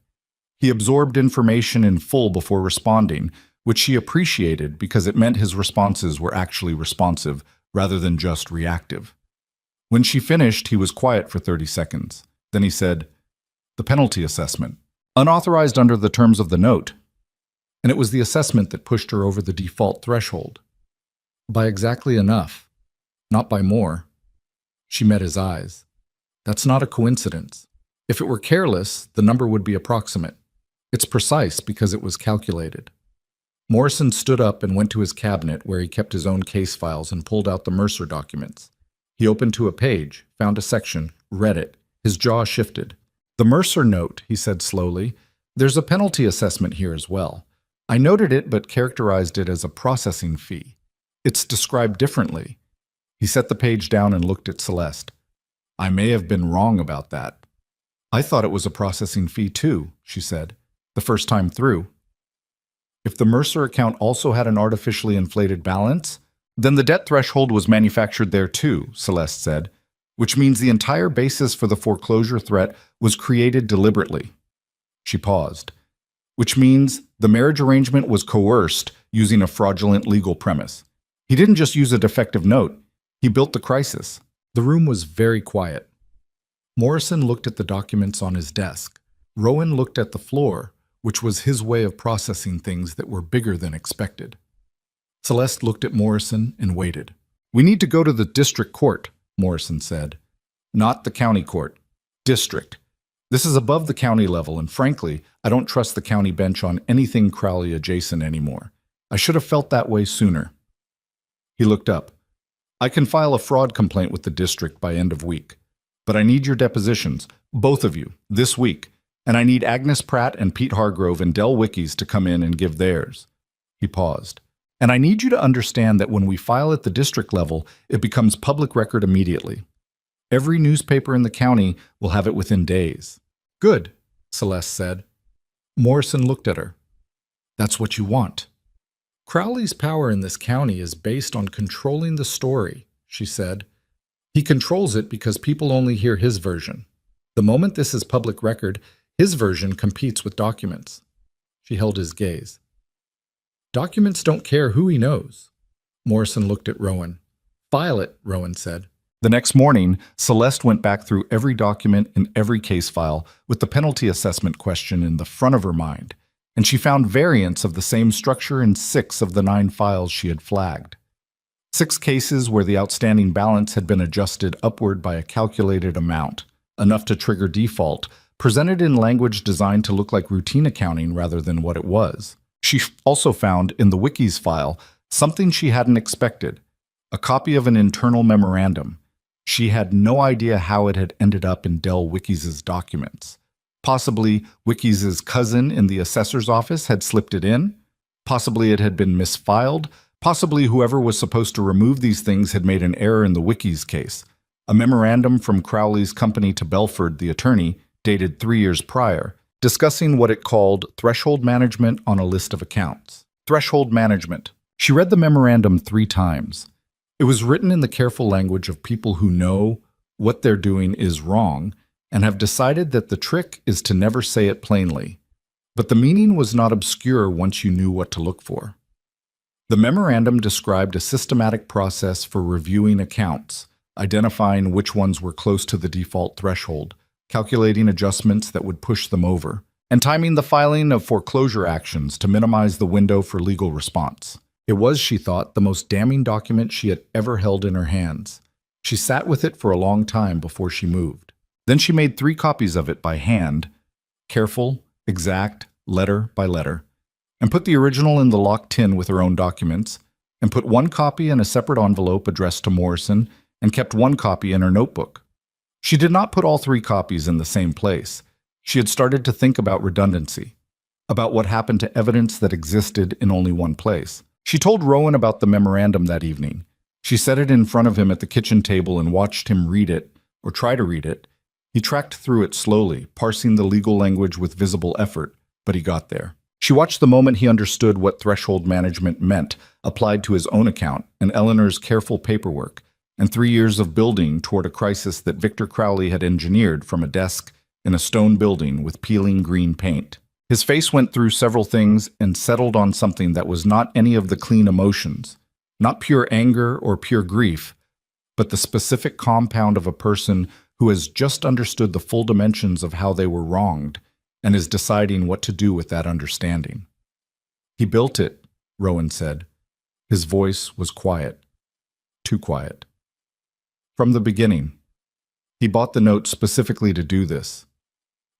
He absorbed information in full before responding, which she appreciated because it meant his responses were actually responsive rather than just reactive. When she finished, he was quiet for 30 seconds. Then he said, "The penalty assessment. Unauthorized under the terms of the note." And it was the assessment that pushed her over the default threshold. By exactly enough, not by more. She met his eyes. That's not a coincidence. If it were careless, the number would be approximate. It's precise because it was calculated. Morrison stood up and went to his cabinet where he kept his own case files and pulled out the Mercer documents. He opened to a page, found a section, read it. His jaw shifted. "The Mercer note," he said slowly. "There's a penalty assessment here as well. I noted it but characterized it as a processing fee. It's described differently." He set the page down and looked at Celeste. "I may have been wrong about that." "I thought it was a processing fee too," she said, "the first time through." If the Mercer account also had an artificially inflated balance, then the debt threshold was manufactured there too, Celeste said, which means the entire basis for the foreclosure threat was created deliberately. She paused. Which means the marriage arrangement was coerced using a fraudulent legal premise. He didn't just use a defective note, he built the crisis. The room was very quiet. Morrison looked at the documents on his desk. Rowan looked at the floor, which was his way of processing things that were bigger than expected. Celeste looked at Morrison and waited. "We need to go to the district court," Morrison said. "Not the county court. District. This is above the county level, and frankly, I don't trust the county bench on anything Crowley adjacent anymore. I should have felt that way sooner." He looked up. "I can file a fraud complaint with the district by end of week. But I need your depositions, both of you, this week. And I need Agnes Pratt and Pete Hargrove and Del Wickies to come in and give theirs." He paused. "And I need you to understand that when we file at the district level, it becomes public record immediately. Every newspaper in the county will have it within days." "Good," Celeste said. Morrison looked at her. "That's what you want." "Crowley's power in this county is based on controlling the story," she said. "He controls it because people only hear his version. The moment this is public record, his version competes with documents." She held his gaze. "Documents don't care who he knows." Morrison looked at Rowan. "File it," Rowan said. The next morning, Celeste went back through every document in every case file with the penalty assessment question in the front of her mind, and she found variants of the same structure in 6 of the 9 files she had flagged. 6 cases where the outstanding balance had been adjusted upward by a calculated amount, enough to trigger default, presented in language designed to look like routine accounting rather than what it was. She also found in the Wikis file something she hadn't expected, a copy of an internal memorandum. She had no idea how it had ended up in Del Wickies' documents. Possibly Wickies' cousin in the assessor's office had slipped it in. Possibly it had been misfiled. Possibly whoever was supposed to remove these things had made an error in the Wickies case. A memorandum from Crowley's company to Belford, the attorney, dated 3 years prior, discussing what it called threshold management on a list of accounts. Threshold management. She read the memorandum 3 times. It was written in the careful language of people who know what they're doing is wrong and have decided that the trick is to never say it plainly. But the meaning was not obscure once you knew what to look for. The memorandum described a systematic process for reviewing accounts, identifying which ones were close to the default threshold, calculating adjustments that would push them over, and timing the filing of foreclosure actions to minimize the window for legal response. It was, she thought, the most damning document she had ever held in her hands. She sat with it for a long time before she moved. Then she made 3 copies of it by hand, careful, exact, letter by letter, and put the original in the locked tin with her own documents, and put 1 copy in a separate envelope addressed to Morrison, and kept 1 copy in her notebook. She did not put all 3 copies in the same place. She had started to think about redundancy, about what happened to evidence that existed in only one place. She told Rowan about the memorandum that evening. She set it in front of him at the kitchen table and watched him read it, or try to read it. He tracked through it slowly, parsing the legal language with visible effort, but he got there. She watched the moment he understood what threshold management meant, applied to his own account, and Eleanor's careful paperwork, and 3 years of building toward a crisis that Victor Crowley had engineered from a desk in a stone building with peeling green paint. His face went through several things and settled on something that was not any of the clean emotions, not pure anger or pure grief, but the specific compound of a person who has just understood the full dimensions of how they were wronged and is deciding what to do with that understanding. He built it, Rowan said. His voice was quiet, too quiet. From the beginning, he bought the note specifically to do this.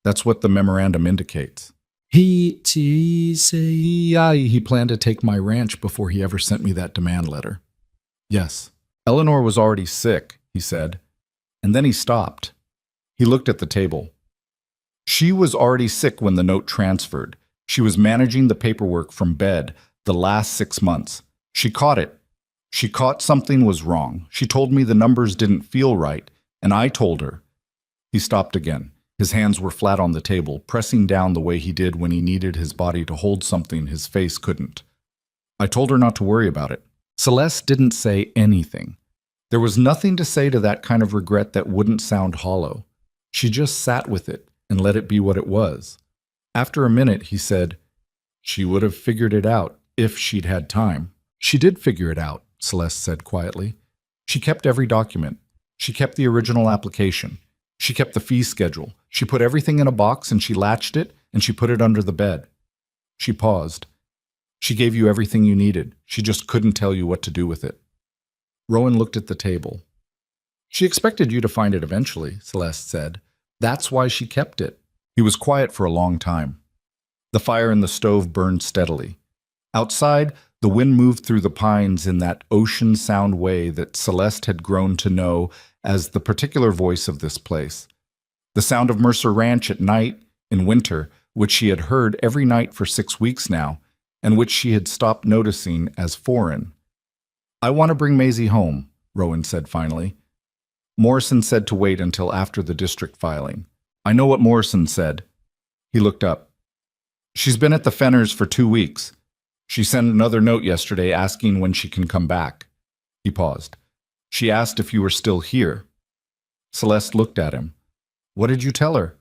That's what the memorandum indicates. He planned to take my ranch before he ever sent me that demand letter. Yes. Eleanor was already sick, he said, and then he stopped. He looked at the table. She was already sick when the note transferred. She was managing the paperwork from bed the last 6 months. She caught it. She caught something was wrong. She told me the numbers didn't feel right, and I told her. He stopped again. His hands were flat on the table, pressing down the way he did when he needed his body to hold something his face couldn't. I told her not to worry about it. Celeste didn't say anything. There was nothing to say to that kind of regret that wouldn't sound hollow. She just sat with it and let it be what it was. After a minute, he said, she would have figured it out if she'd had time. She did figure it out, Celeste said quietly. She kept every document. She kept the original application. She kept the fee schedule. She put everything in a box and she latched it and she put it under the bed. She paused. She gave you everything you needed. She just couldn't tell you what to do with it. Rowan looked at the table. She expected you to find it eventually, Celeste said. That's why she kept it. He was quiet for a long time. The fire in the stove burned steadily. Outside, the wind moved through the pines in that ocean sound way that Celeste had grown to know as the particular voice of this place. The sound of Mercer Ranch at night, in winter, which she had heard every night for 6 weeks now, and which she had stopped noticing as foreign. I want to bring Maisie home, Rowan said finally. Morrison said to wait until after the district filing. I know what Morrison said. He looked up. She's been at the Fenners for 2 weeks. She sent another note yesterday asking when she can come back. He paused. She asked if you were still here. Celeste looked at him. What did you tell her?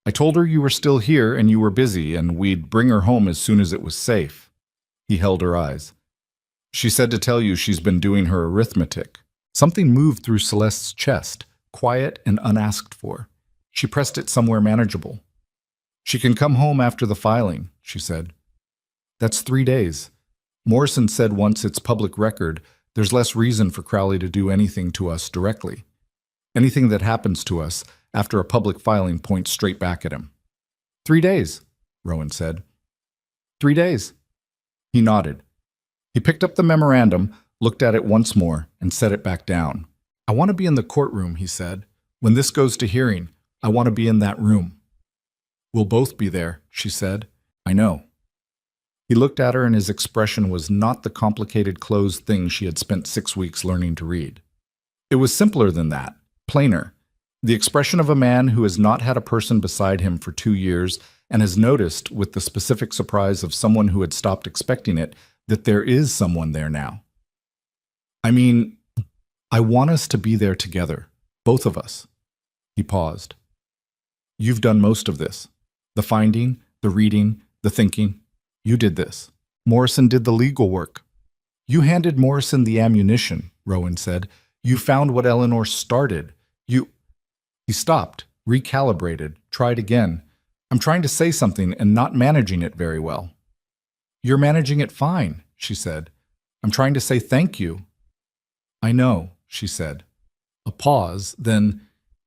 I told her you were still here and you were busy and we'd bring her home as soon as it was safe. He held her eyes. She said to tell you she's been doing her arithmetic. Something moved through Celeste's chest, quiet and unasked for. She pressed it somewhere manageable. She can come home after the filing, she said. That's 3 days. Morrison said once it's public record, there's less reason for Crowley to do anything to us directly. Anything that happens to us after a public filing points straight back at him. 3 days, Rowan said. 3 days. He nodded. He picked up the memorandum, looked at it once more, and set it back down. I want to be in the courtroom, he said. When this goes to hearing, I want to be in that room. We'll both be there, she said. I know. He looked at her and his expression was not the complicated closed thing she had spent 6 weeks learning to read. It was simpler than that, plainer. The expression of a man who has not had a person beside him for 2 years and has noticed, with the specific surprise of someone who had stopped expecting it, that there is someone there now. I mean, I want us to be there together, both of us. He paused. You've done most of this. The finding, The reading, the thinking. You did this. Morrison did the legal work. You handed Morrison the ammunition, Rowan said. You found what Eleanor started. He stopped, recalibrated, tried again. I'm trying to say something and not managing it very well. You're managing it fine, she said. I'm trying to say thank you. I know, she said. A pause, then,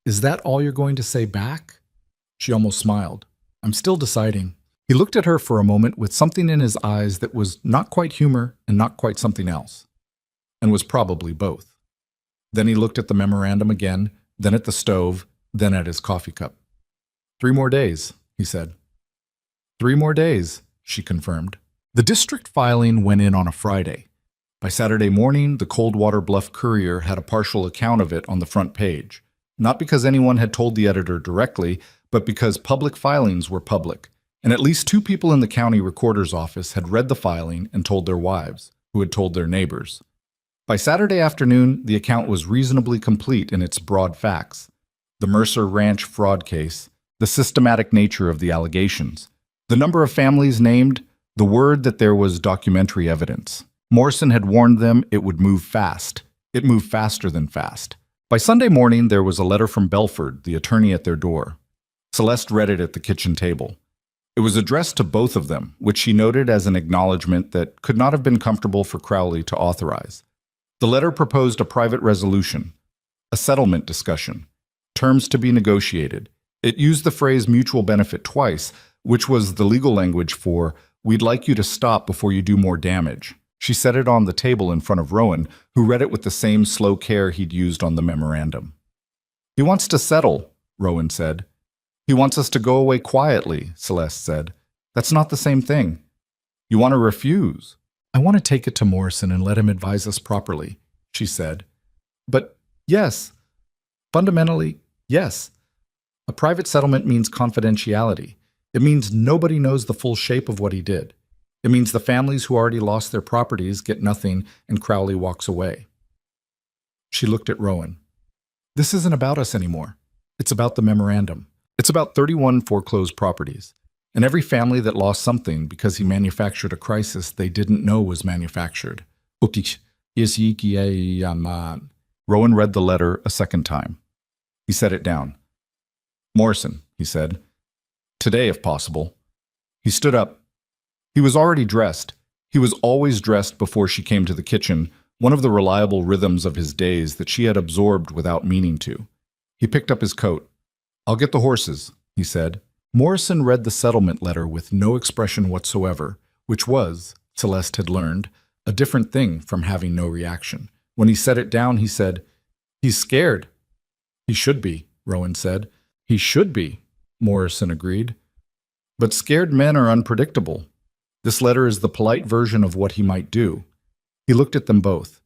is that all you're going to say back? She almost smiled. I'm still deciding. He looked at her for a moment with something in his eyes that was not quite humor and not quite something else, and was probably both. Then he looked at the memorandum again, then at the stove, then at his coffee cup. 3 more days, he said. 3 more days, she confirmed. The district filing went in on a Friday. By Saturday morning, the Coldwater Bluff Courier had a partial account of it on the front page, not because anyone had told the editor directly, but because public filings were public, and at least 2 people in the county recorder's office had read the filing and told their wives, who had told their neighbors. By Saturday afternoon, the account was reasonably complete in its broad facts. The Mercer Ranch fraud case, the systematic nature of the allegations, the number of families named, the word that there was documentary evidence. Morrison had warned them it would move fast. It moved faster than fast. By Sunday morning, there was a letter from Belford, the attorney at their door. Celeste read it at the kitchen table. It was addressed to both of them, which she noted as an acknowledgement that could not have been comfortable for Crowley to authorize. The letter proposed a private resolution, a settlement discussion, terms to be negotiated. It used the phrase mutual benefit twice, which was the legal language for, we'd like you to stop before you do more damage. She set it on the table in front of Rowan, who read it with the same slow care he'd used on the memorandum. He wants to settle, Rowan said. He wants us to go away quietly, Celeste said. That's not the same thing. You want to refuse. I want to take it to Morrison and let him advise us properly, she said. But yes, fundamentally, yes. A private settlement means confidentiality. It means nobody knows the full shape of what he did. It means the families who already lost their properties get nothing and Crowley walks away. She looked at Rowan. This isn't about us anymore. It's about the memorandum. It's about 31 foreclosed properties. And every family that lost something because he manufactured a crisis they didn't know was manufactured. Rowan read the letter a second time. He set it down. Morrison, he said. Today, if possible. He stood up. He was already dressed. He was always dressed before she came to the kitchen, one of the reliable rhythms of his days that she had absorbed without meaning to. He picked up his coat. I'll get the horses, he said. Morrison read the settlement letter with no expression whatsoever, which was, Celeste had learned, a different thing from having no reaction. When he set it down, he said, He's scared. He should be, Rowan said. He should be, Morrison agreed. But scared men are unpredictable. This letter is the polite version of what he might do. He looked at them both.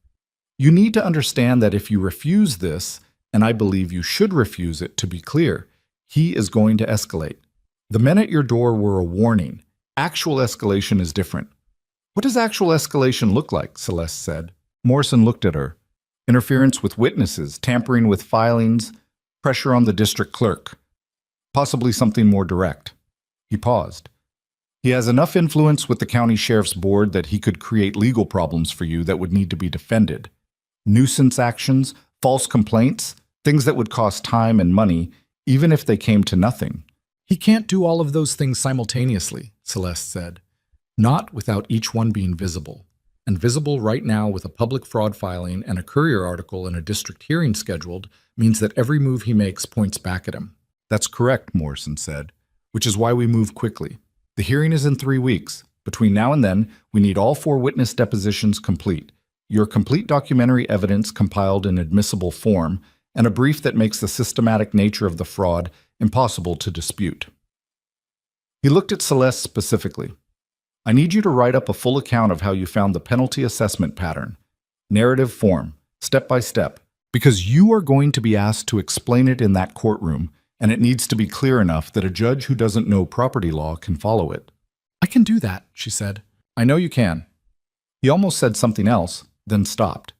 You need to understand that if you refuse this, and I believe you should refuse it to be clear, he is going to escalate. The men at your door were a warning. Actual escalation is different. What does actual escalation look like? Celeste said. Morrison looked at her. Interference with witnesses, tampering with filings, pressure on the district clerk. Possibly something more direct. He paused. He has enough influence with the county sheriff's board that he could create legal problems for you that would need to be defended. Nuisance actions, false complaints, things that would cost time and money, even if they came to nothing. He can't do all of those things simultaneously, Celeste said. Not without each one being visible. And visible right now with a public fraud filing and a Courier article and a district hearing scheduled means that every move he makes points back at him. That's correct, Morrison said, which is why we move quickly. The hearing is in 3 weeks. Between now and then, we need all 4 witness depositions complete, your complete documentary evidence compiled in admissible form, and a brief that makes the systematic nature of the fraud impossible to dispute. He looked at Celeste specifically. I need you to write up a full account of how you found the penalty assessment pattern, narrative form, step by step, because you are going to be asked to explain it in that courtroom, and it needs to be clear enough that a judge who doesn't know property law can follow it. I can do that, she said. I know you can. He almost said something else, then stopped,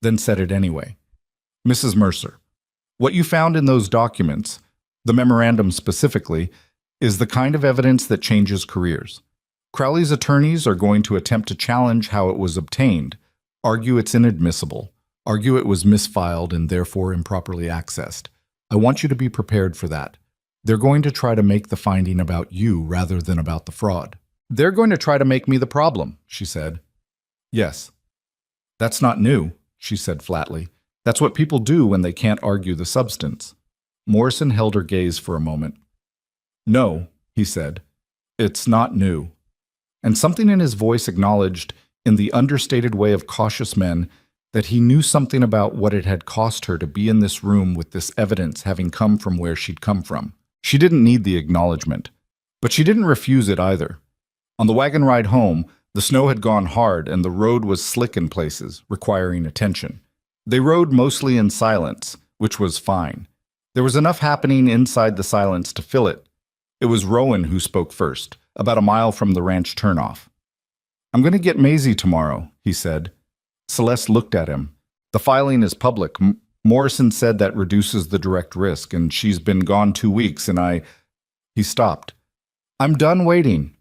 then said it anyway. Mrs. Mercer, what you found in those documents, the memorandum specifically, is the kind of evidence that changes careers. Crowley's attorneys are going to attempt to challenge how it was obtained, argue it's inadmissible, argue it was misfiled and therefore improperly accessed. I want you to be prepared for that. They're going to try to make the finding about you rather than about the fraud. They're going to try to make me the problem, she said. Yes. That's not new, she said flatly. That's what people do when they can't argue the substance. Morrison held her gaze for a moment. No, he said. It's not new. And something in his voice acknowledged, in the understated way of cautious men, that he knew something about what it had cost her to be in this room with this evidence having come from where she'd come from. She didn't need the acknowledgement, but she didn't refuse it either. On the wagon ride home, the snow had gone hard and the road was slick in places, requiring attention. They rode mostly in silence, which was fine. There was enough happening inside the silence to fill it. It was Rowan who spoke first, about a mile from the ranch turnoff. I'm going to get Maisie tomorrow, he said. Celeste looked at him. The filing is public. Morrison said that reduces the direct risk, and she's been gone 2 weeks, and He stopped. I'm done waiting.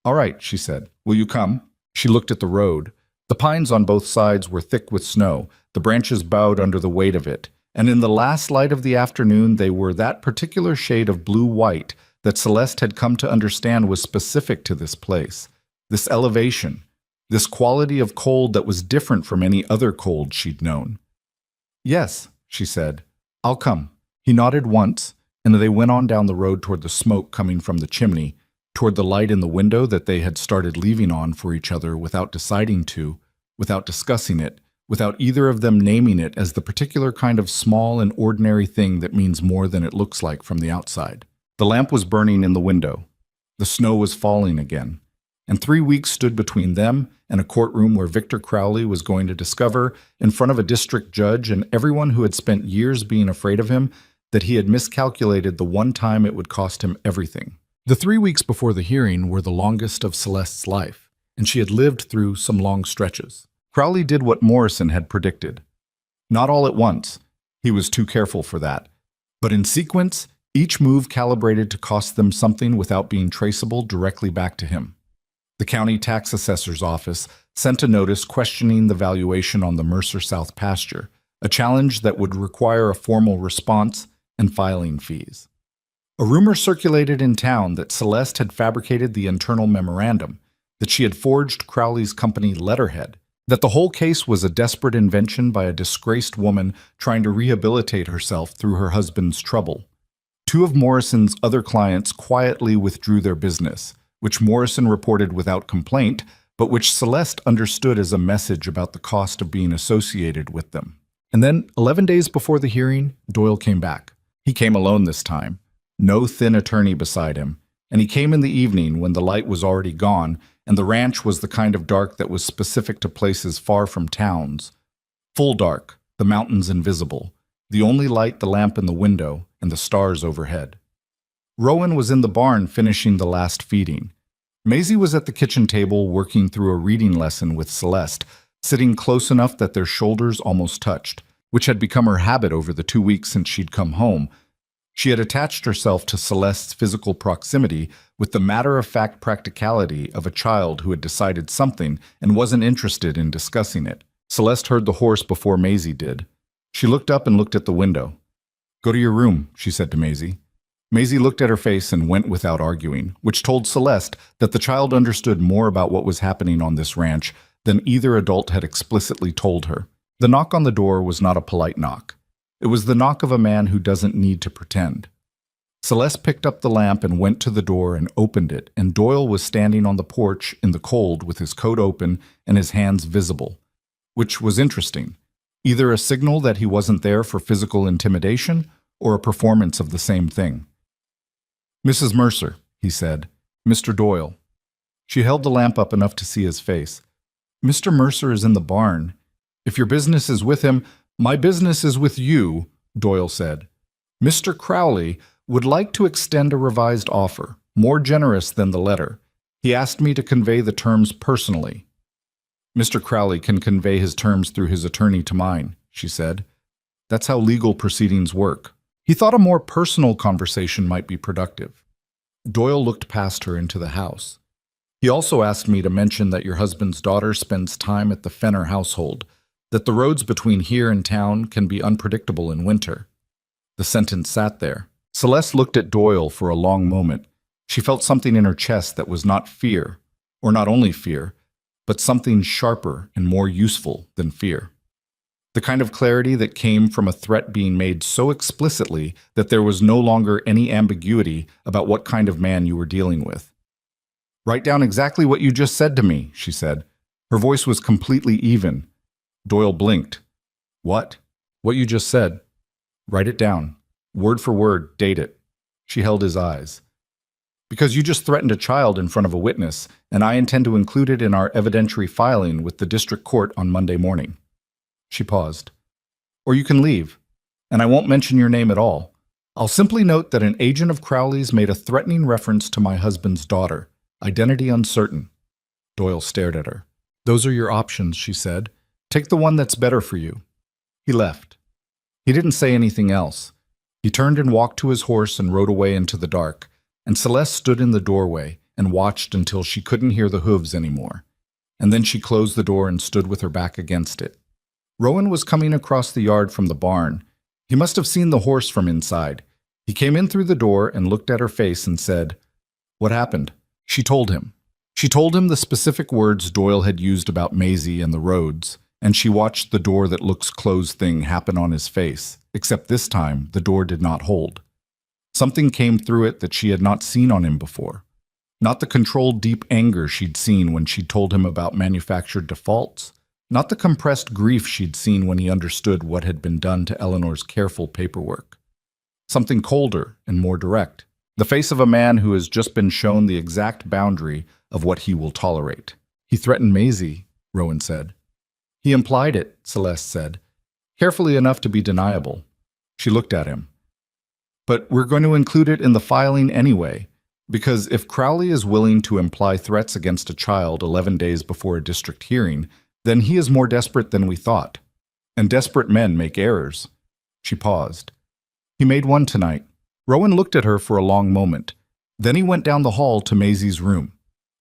All right, she said. Will you come? She looked at the road. The pines on both sides were thick with snow. The branches bowed under the weight of it, and in the last light of the afternoon they were that particular shade of blue-white that Celeste had come to understand was specific to this place, this elevation, this quality of cold that was different from any other cold she'd known. Yes, she said. I'll come. He nodded once, and they went on down the road toward the smoke coming from the chimney, toward the light in the window that they had started leaving on for each other without deciding to, without discussing it, without either of them naming it as the particular kind of small and ordinary thing that means more than it looks like from the outside. The lamp was burning in the window. The snow was falling again. And 3 weeks stood between them and a courtroom where Victor Crowley was going to discover, in front of a district judge and everyone who had spent years being afraid of him, that he had miscalculated the one time it would cost him everything. The 3 weeks before the hearing were the longest of Celeste's life, and she had lived through some long stretches. Crowley did what Morrison had predicted. Not all at once. He was too careful for that. But in sequence, each move calibrated to cost them something without being traceable directly back to him. The county tax assessor's office sent a notice questioning the valuation on the Mercer South pasture, a challenge that would require a formal response and filing fees. A rumor circulated in town that Celeste had fabricated the internal memorandum, that she had forged Crowley's company letterhead, that the whole case was a desperate invention by a disgraced woman trying to rehabilitate herself through her husband's trouble. 2 of Morrison's other clients quietly withdrew their business, which Morrison reported without complaint, but which Celeste understood as a message about the cost of being associated with them. And then, 11 days before the hearing, Doyle came back. He came alone this time, no thin attorney beside him, and he came in the evening when the light was already gone, and the ranch was the kind of dark that was specific to places far from towns. Full dark, the mountains invisible, the only light the lamp in the window, and the stars overhead. Rowan was in the barn finishing the last feeding. Maisie was at the kitchen table working through a reading lesson with Celeste, sitting close enough that their shoulders almost touched, which had become her habit over the 2 weeks since she'd come home. She had attached herself to Celeste's physical proximity with the matter-of-fact practicality of a child who had decided something and wasn't interested in discussing it. Celeste heard the horse before Maisie did. She looked up and looked at the window. Go to your room, she said to Maisie. Maisie looked at her face and went without arguing, which told Celeste that the child understood more about what was happening on this ranch than either adult had explicitly told her. The knock on the door was not a polite knock. It was the knock of a man who doesn't need to pretend. Celeste picked up the lamp and went to the door and opened it, and Doyle was standing on the porch in the cold with his coat open and his hands visible, which was interesting, either a signal that he wasn't there for physical intimidation or a performance of the same thing. Mrs. Mercer, he said. Mr. Doyle. She held the lamp up enough to see his face. Mr. Mercer is in the barn. If your business is with him, my business is with you, Doyle said. Mr. Crowley would like to extend a revised offer, more generous than the letter. He asked me to convey the terms personally. Mr. Crowley can convey his terms through his attorney to mine, she said. That's how legal proceedings work. He thought a more personal conversation might be productive. Doyle looked past her into the house. He also asked me to mention that your husband's daughter spends time at the Fenner household, that the roads between here and town can be unpredictable in winter. The sentence sat there. Celeste looked at Doyle for a long moment. She felt something in her chest that was not fear, or not only fear, but something sharper and more useful than fear. The kind of clarity that came from a threat being made so explicitly that there was no longer any ambiguity about what kind of man you were dealing with. "Write down exactly what you just said to me," she said. Her voice was completely even. Doyle blinked. "What?" "What you just said. Write it down. Word for word, date it." She held his eyes. "Because you just threatened a child in front of a witness, and I intend to include it in our evidentiary filing with the district court on Monday morning." She paused. "Or you can leave, and I won't mention your name at all. I'll simply note that an agent of Crowley's made a threatening reference to my husband's daughter. Identity uncertain." Doyle stared at her. "Those are your options," she said. "Take the one that's better for you." He left. He didn't say anything else. He turned and walked to his horse and rode away into the dark, and Celeste stood in the doorway and watched until she couldn't hear the hooves anymore. And then she closed the door and stood with her back against it. Rowan was coming across the yard from the barn. He must have seen the horse from inside. He came in through the door and looked at her face and said, "What happened?" She told him. She told him the specific words Doyle had used about Maisie and the roads, and she watched the door that looks closed thing happen on his face, except this time the door did not hold. Something came through it that she had not seen on him before. Not the controlled deep anger she'd seen when she'd told him about manufactured defaults. Not the compressed grief she'd seen when he understood what had been done to Eleanor's careful paperwork. Something colder and more direct. The face of a man who has just been shown the exact boundary of what he will tolerate. "He threatened Maisie," Rowan said. "He implied it," Celeste said, carefully enough to be deniable. She looked at him. "But we're going to include it in the filing anyway, because if Crowley is willing to imply threats against a child 11 days before a district hearing, then he is more desperate than we thought. And desperate men make errors." She paused. "He made one tonight." Rowan looked at her for a long moment. Then he went down the hall to Maisie's room.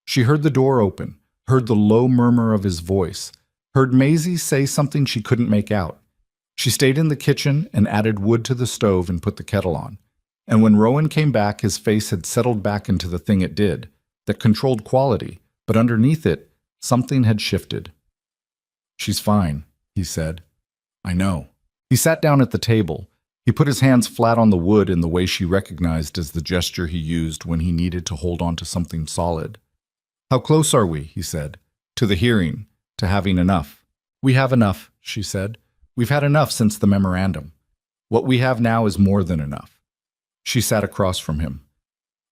She heard the door open, heard the low murmur of his voice, heard Maisie say something she couldn't make out. She stayed in the kitchen and added wood to the stove and put the kettle on. And when Rowan came back, his face had settled back into the thing it did, that controlled quality, but underneath it, something had shifted. "She's fine," he said. "I know." He sat down at the table. He put his hands flat on the wood in the way she recognized as the gesture he used when he needed to hold on to something solid. "How close are we," he said, "to the hearing, to having enough?" "We have enough," she said. "We've had enough since the memorandum. What we have now is more than enough." She sat across from him.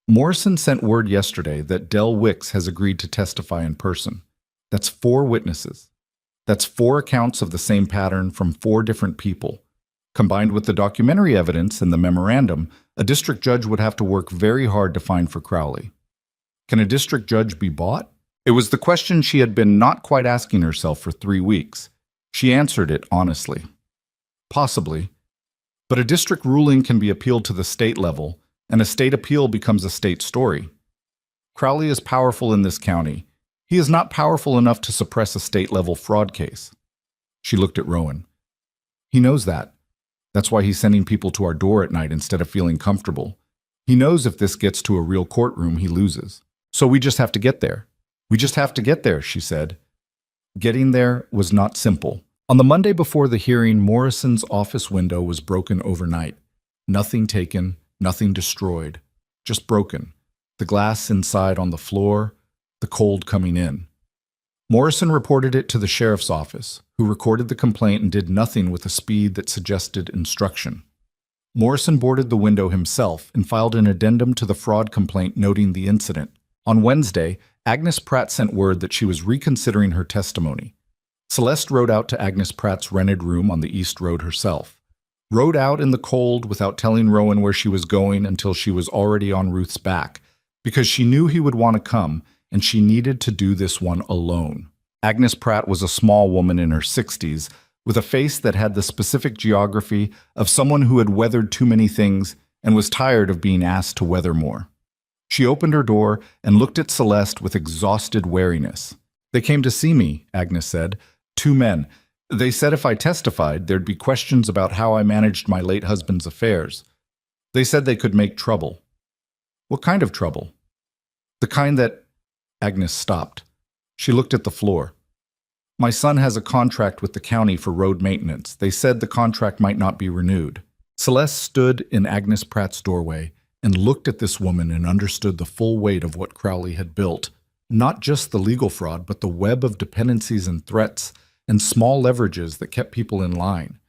"Morrison sent word yesterday that Del Wicks has agreed to testify in person. That's 4 witnesses. That's 4 accounts of the same pattern from 4 different people. Combined with the documentary evidence and the memorandum, a district judge would have to work very hard to find for Crowley. Can a district judge be bought? It was the question she had been not quite asking herself for 3 weeks. She answered it honestly. Possibly. But a district ruling can be appealed to the state level, and a state appeal becomes a state story. Crowley is powerful in this county. He is not powerful enough to suppress a state-level fraud case. She looked at Rowan. He knows that. That's why he's sending people to our door at night instead of feeling comfortable. He knows if this gets to a real courtroom, he loses. So we just have to get there. We just have to get there, she said. Getting there was not simple. On the Monday before the hearing, Morrison's office window was broken overnight. Nothing taken, nothing destroyed. Just broken. The glass inside on the floor, the cold coming in. Morrison reported it to the sheriff's office, who recorded the complaint and did nothing with a speed that suggested instruction. Morrison boarded the window himself and filed an addendum to the fraud complaint noting the incident. On Wednesday, Agnes Pratt sent word that she was reconsidering her testimony. Celeste rode out to Agnes Pratt's rented room on the East Road herself. Rode out in the cold without telling Rowan where she was going until she was already on Ruth's back, because she knew he would want to come, and she needed to do this one alone. Agnes Pratt was a small woman in her 60s, with a face that had the specific geography of someone who had weathered too many things and was tired of being asked to weather more. She opened her door and looked at Celeste with exhausted wariness. "They came to see me," Agnes said. "Two men. They said if I testified, there'd be questions about how I managed my late husband's affairs. They said they could make trouble." "What kind of trouble?" "The kind that—" Agnes stopped. She looked at the floor. "My son has a contract with the county for road maintenance. They said the contract might not be renewed." Celeste stood in Agnes Pratt's doorway and looked at this woman and understood the full weight of what Crowley had built. Not just the legal fraud, but the web of dependencies and threats and small leverages that kept people in line,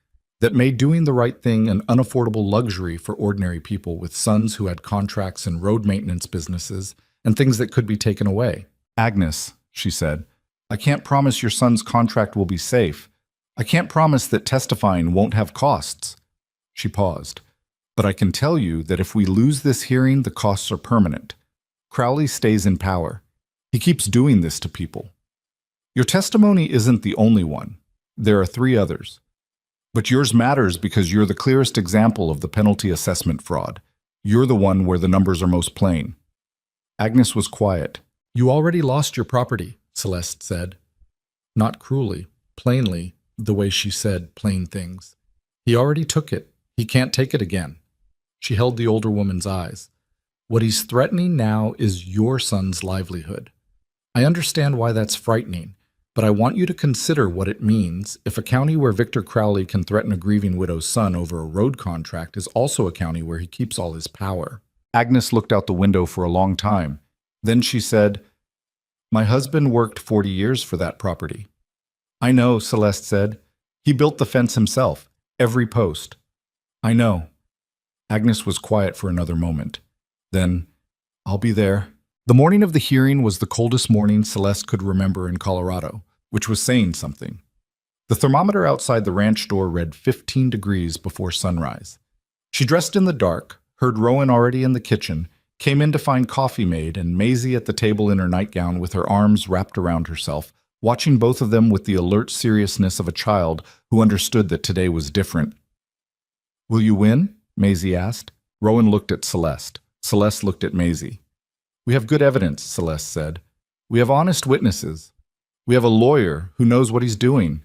that made doing the right thing an unaffordable luxury for ordinary people with sons who had contracts in road maintenance businesses and things that could be taken away. "Agnes," she said, "I can't promise your son's contract will be safe. I can't promise that testifying won't have costs." She paused. "But I can tell you that if we lose this hearing, the costs are permanent. Crowley stays in power. He keeps doing this to people. Your testimony isn't the only one. There are 3 others. But yours matters because you're the clearest example of the penalty assessment fraud. You're the one where the numbers are most plain." Agnes was quiet. "You already lost your property," Celeste said. Not cruelly, plainly, the way she said plain things. "He already took it. He can't take it again." She held the older woman's eyes. "What he's threatening now is your son's livelihood. I understand why that's frightening, but I want you to consider what it means if a county where Victor Crowley can threaten a grieving widow's son over a road contract is also a county where he keeps all his power." Agnes looked out the window for a long time. Then she said, "My husband worked 40 years for that property." "I know," Celeste said. "He built the fence himself, every post." "I know." Agnes was quiet for another moment. Then, "I'll be there." The morning of the hearing was the coldest morning Celeste could remember in Colorado, which was saying something. The thermometer outside the ranch door read 15 degrees before sunrise. She dressed in the dark, heard Rowan already in the kitchen, came in to find coffee made, and Maisie at the table in her nightgown with her arms wrapped around herself, watching both of them with the alert seriousness of a child who understood that today was different. "Will you win?" Maisie asked. Rowan looked at Celeste. Celeste looked at Maisie. "We have good evidence," Celeste said. "We have honest witnesses. We have a lawyer who knows what he's doing."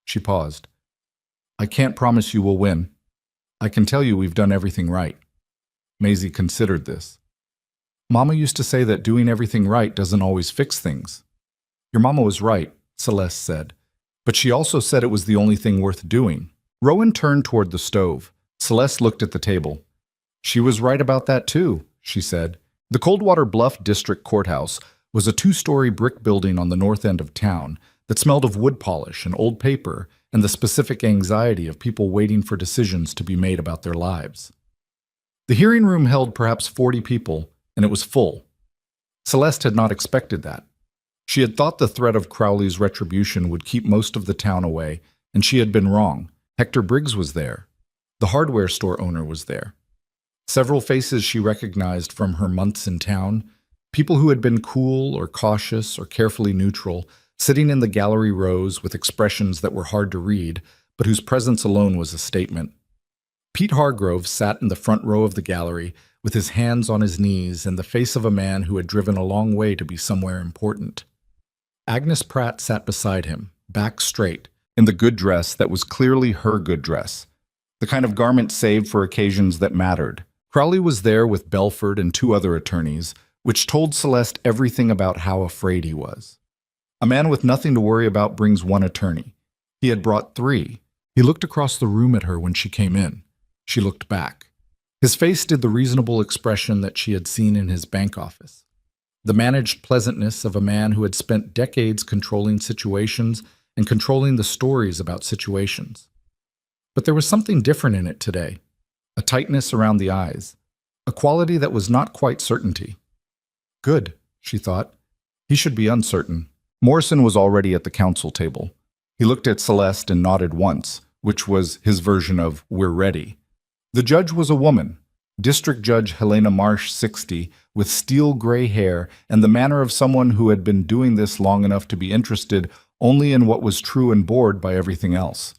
She paused. "I can't promise you will win. I can tell you we've done everything right." Maisie considered this. "Mama used to say that doing everything right doesn't always fix things." "Your mama was right," Celeste said. "But she also said it was the only thing worth doing." Rowan turned toward the stove. Celeste looked at the table. "She was right about that too," she said. The Coldwater Bluff District Courthouse was a 2-story brick building on the north end of town that smelled of wood polish and old paper and the specific anxiety of people waiting for decisions to be made about their lives. The hearing room held perhaps 40 people, and it was full. Celeste had not expected that. She had thought the threat of Crowley's retribution would keep most of the town away, and she had been wrong. Hector Briggs was there. The hardware store owner was there. Several faces she recognized from her months in town, people who had been cool or cautious or carefully neutral, sitting in the gallery rows with expressions that were hard to read, but whose presence alone was a statement. Pete Hargrove sat in the front row of the gallery with his hands on his knees and the face of a man who had driven a long way to be somewhere important. Agnes Pratt sat beside him, back straight, in the good dress that was clearly her good dress, the kind of garment saved for occasions that mattered. Crowley was there with Belford and 2 other attorneys, which told Celeste everything about how afraid he was. A man with nothing to worry about brings 1 attorney. He had brought 3. He looked across the room at her when she came in. She looked back. His face did the reasonable expression that she had seen in his bank office. The managed pleasantness of a man who had spent decades controlling situations and controlling the stories about situations. But there was something different in it today. A tightness around the eyes. A quality that was not quite certainty. Good, she thought. He should be uncertain. Morrison was already at the counsel table. He looked at Celeste and nodded once, which was his version of "we're ready." The judge was a woman, District Judge Helena Marsh, 60, with steel gray hair and the manner of someone who had been doing this long enough to be interested only in what was true and bored by everything else.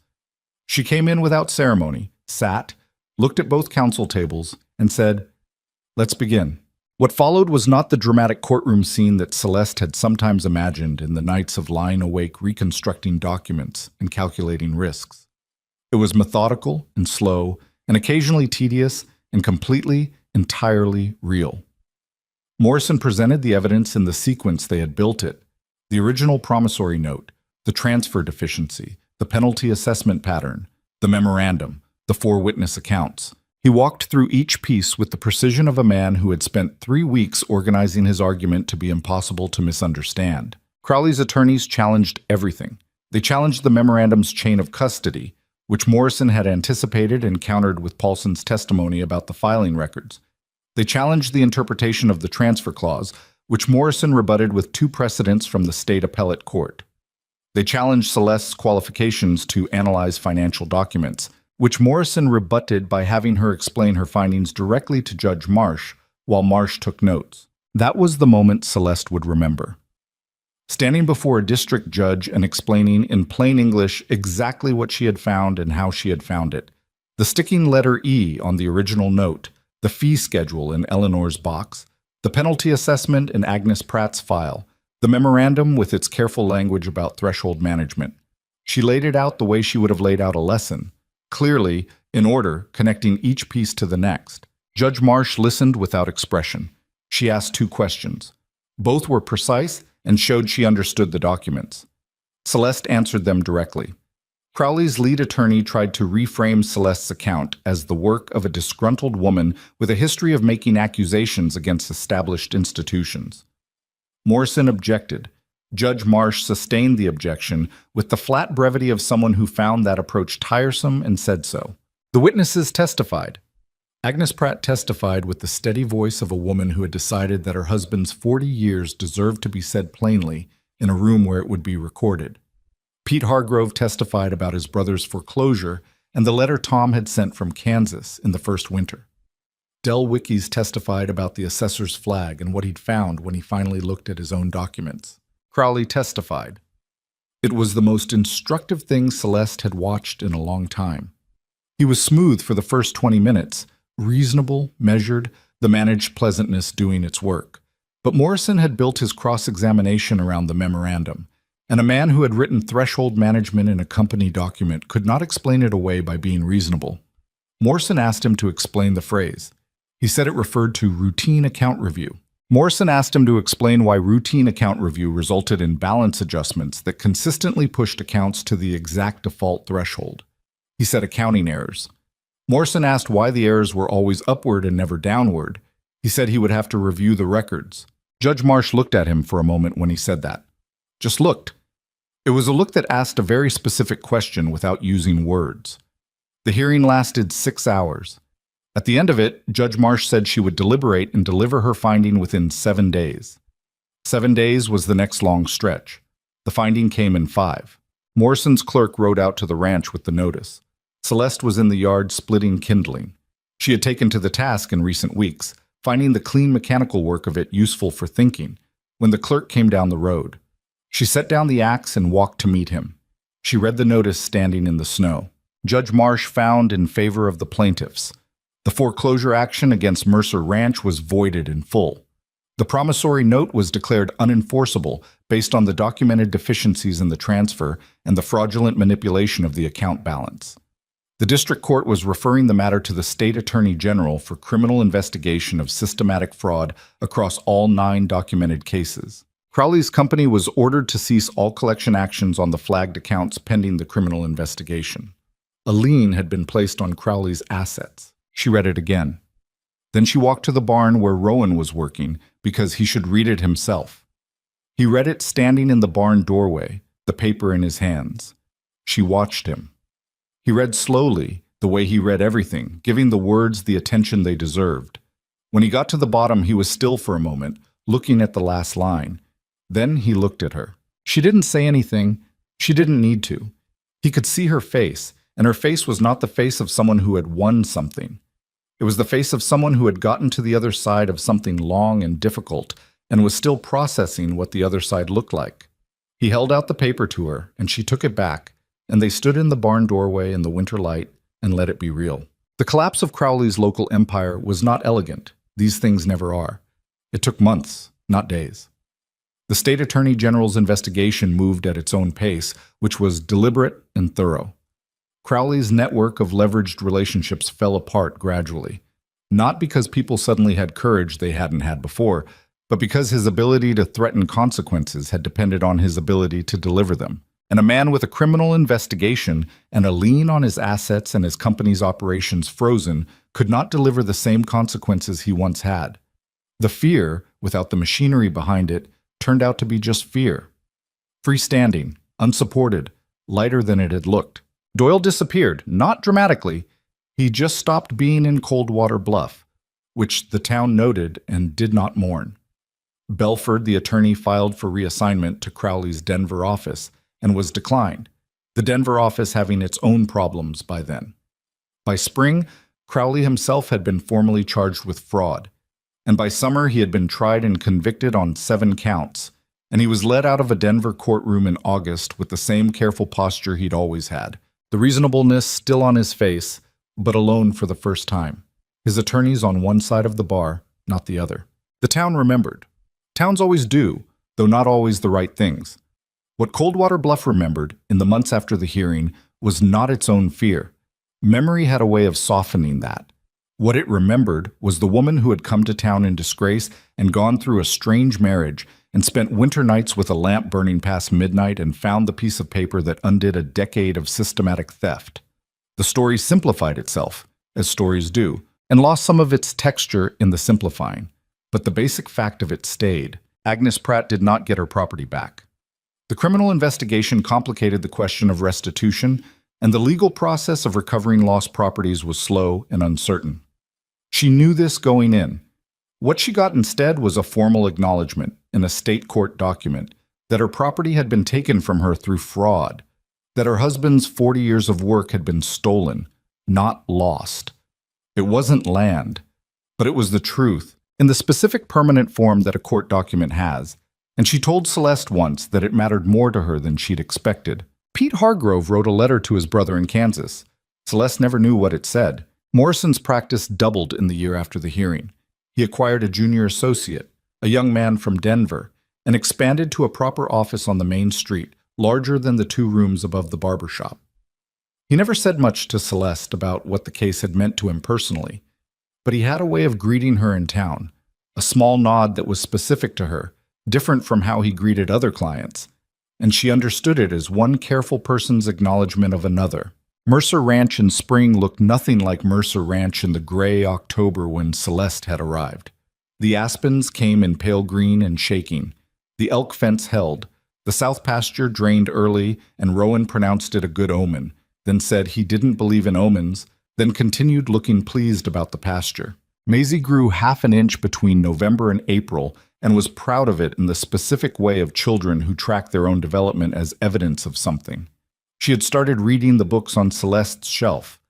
She came in without ceremony, sat, looked at both counsel tables, and said, "Let's begin. What followed was not the dramatic courtroom scene that Celeste had sometimes imagined in the nights of lying awake reconstructing documents and calculating risks. It was methodical and slow, and occasionally tedious, and completely, entirely real. Morrison presented the evidence in the sequence they had built it: the original promissory note, the transfer deficiency, the penalty assessment pattern, the memorandum, the 4 witness accounts. He walked through each piece with the precision of a man who had spent 3 weeks organizing his argument to be impossible to misunderstand. Crowley's attorneys challenged everything. They challenged the memorandum's chain of custody, which Morrison had anticipated and countered with Paulson's testimony about the filing records. They challenged the interpretation of the transfer clause, which Morrison rebutted with 2 precedents from the state appellate court. They challenged Celeste's qualifications to analyze financial documents, which Morrison rebutted by having her explain her findings directly to Judge Marsh, while Marsh took notes. That was the moment Celeste would remember. Standing before a district judge and explaining in plain English exactly what she had found and how she had found it. The sticking letter E on the original note, the fee schedule in Eleanor's box, the penalty assessment in Agnes Pratt's file, the memorandum with its careful language about threshold management. She laid it out the way she would have laid out a lesson, clearly, in order, connecting each piece to the next. Judge Marsh listened without expression. She asked 2 questions. Both were precise and showed she understood the documents. Celeste answered them directly. Crowley's lead attorney tried to reframe Celeste's account as the work of a disgruntled woman with a history of making accusations against established institutions. Morrison objected. Judge Marsh sustained the objection with the flat brevity of someone who found that approach tiresome and said so. The witnesses testified. Agnes Pratt testified with the steady voice of a woman who had decided that her husband's 40 years deserved to be said plainly in a room where it would be recorded. Pete Hargrove testified about his brother's foreclosure and the letter Tom had sent from Kansas in the first winter. Del Wickies testified about the assessor's flag and what he'd found when he finally looked at his own documents. Crowley testified. It was the most instructive thing Celeste had watched in a long time. He was smooth for the first 20 minutes, reasonable, measured, the managed pleasantness doing its work. But Morrison had built his cross-examination around the memorandum, and a man who had written threshold management in a company document could not explain it away by being reasonable. Morrison asked him to explain the phrase. He said it referred to routine account review. Morrison asked him to explain why routine account review resulted in balance adjustments that consistently pushed accounts to the exact default threshold. He said accounting errors. Morrison asked why the errors were always upward and never downward. He said he would have to review the records. Judge Marsh looked at him for a moment when he said that. Just looked. It was a look that asked a very specific question without using words. The hearing lasted 6 hours. At the end of it, Judge Marsh said she would deliberate and deliver her finding within 7 days. 7 days was the next long stretch. The finding came in 5. Morrison's clerk rode out to the ranch with the notice. Celeste was in the yard splitting kindling. She had taken to the task in recent weeks, finding the clean mechanical work of it useful for thinking, when the clerk came down the road. She set down the axe and walked to meet him. She read the notice standing in the snow. Judge Marsh found in favor of the plaintiffs. The foreclosure action against Mercer Ranch was voided in full. The promissory note was declared unenforceable based on the documented deficiencies in the transfer and the fraudulent manipulation of the account balance. The district court was referring the matter to the state attorney general for criminal investigation of systematic fraud across all 9 documented cases. Crowley's company was ordered to cease all collection actions on the flagged accounts pending the criminal investigation. A lien had been placed on Crowley's assets. She read it again. Then she walked to the barn where Rowan was working because he should read it himself. He read it standing in the barn doorway, the paper in his hands. She watched him. He read slowly, the way he read everything, giving the words the attention they deserved. When he got to the bottom, he was still for a moment, looking at the last line. Then he looked at her. She didn't say anything. She didn't need to. He could see her face, and her face was not the face of someone who had won something. It was the face of someone who had gotten to the other side of something long and difficult and was still processing what the other side looked like. He held out the paper to her, and she took it back, and they stood in the barn doorway in the winter light and let it be real. The collapse of Crowley's local empire was not elegant. These things never are. It took months, not days. The state attorney general's investigation moved at its own pace, which was deliberate and thorough. Crowley's network of leveraged relationships fell apart gradually, not because people suddenly had courage they hadn't had before, but because his ability to threaten consequences had depended on his ability to deliver them. And a man with a criminal investigation and a lien on his assets and his company's operations frozen could not deliver the same consequences he once had. The fear, without the machinery behind it, turned out to be just fear. Freestanding, unsupported, lighter than it had looked. Doyle disappeared, not dramatically. He just stopped being in Coldwater Bluff, which the town noted and did not mourn. Belford, the attorney, filed for reassignment to Crowley's Denver office and was declined, the Denver office having its own problems by then. By spring, Crowley himself had been formally charged with fraud, and by summer he had been tried and convicted on 7 counts, and he was led out of a Denver courtroom in August with the same careful posture he'd always had, the reasonableness still on his face, but alone for the first time. His attorneys on one side of the bar, not the other. The town remembered. Towns always do, though not always the right things. What Coldwater Bluff remembered, in the months after the hearing, was not its own fear. Memory had a way of softening that. What it remembered was the woman who had come to town in disgrace and gone through a strange marriage and spent winter nights with a lamp burning past midnight and found the piece of paper that undid a decade of systematic theft. The story simplified itself, as stories do, and lost some of its texture in the simplifying. But the basic fact of it stayed. Agnes Pratt did not get her property back. The criminal investigation complicated the question of restitution, and the legal process of recovering lost properties was slow and uncertain. She knew this going in. What she got instead was a formal acknowledgement in a state court document that her property had been taken from her through fraud, that her husband's 40 years of work had been stolen, not lost. It wasn't land, but it was the truth, in the specific permanent form that a court document has, and she told Celeste once that it mattered more to her than she'd expected. Pete Hargrove wrote a letter to his brother in Kansas. Celeste never knew what it said. Morrison's practice doubled in the year after the hearing. He acquired a junior associate, a young man from Denver, and expanded to a proper office on the main street, larger than the 2 rooms above the barber shop. He never said much to Celeste about what the case had meant to him personally, but he had a way of greeting her in town, a small nod that was specific to her, different from how he greeted other clients, and she understood it as one careful person's acknowledgement of another. Mercer Ranch in spring looked nothing like Mercer Ranch in the gray October when Celeste had arrived. The aspens came in pale green and shaking. The elk fence held. The south pasture drained early, and Rowan pronounced it a good omen, then said he didn't believe in omens, then continued looking pleased about the pasture. Maisie grew half an inch between November and April and was proud of it in the specific way of children who track their own development as evidence of something. She had started reading the books on Celeste's shelf,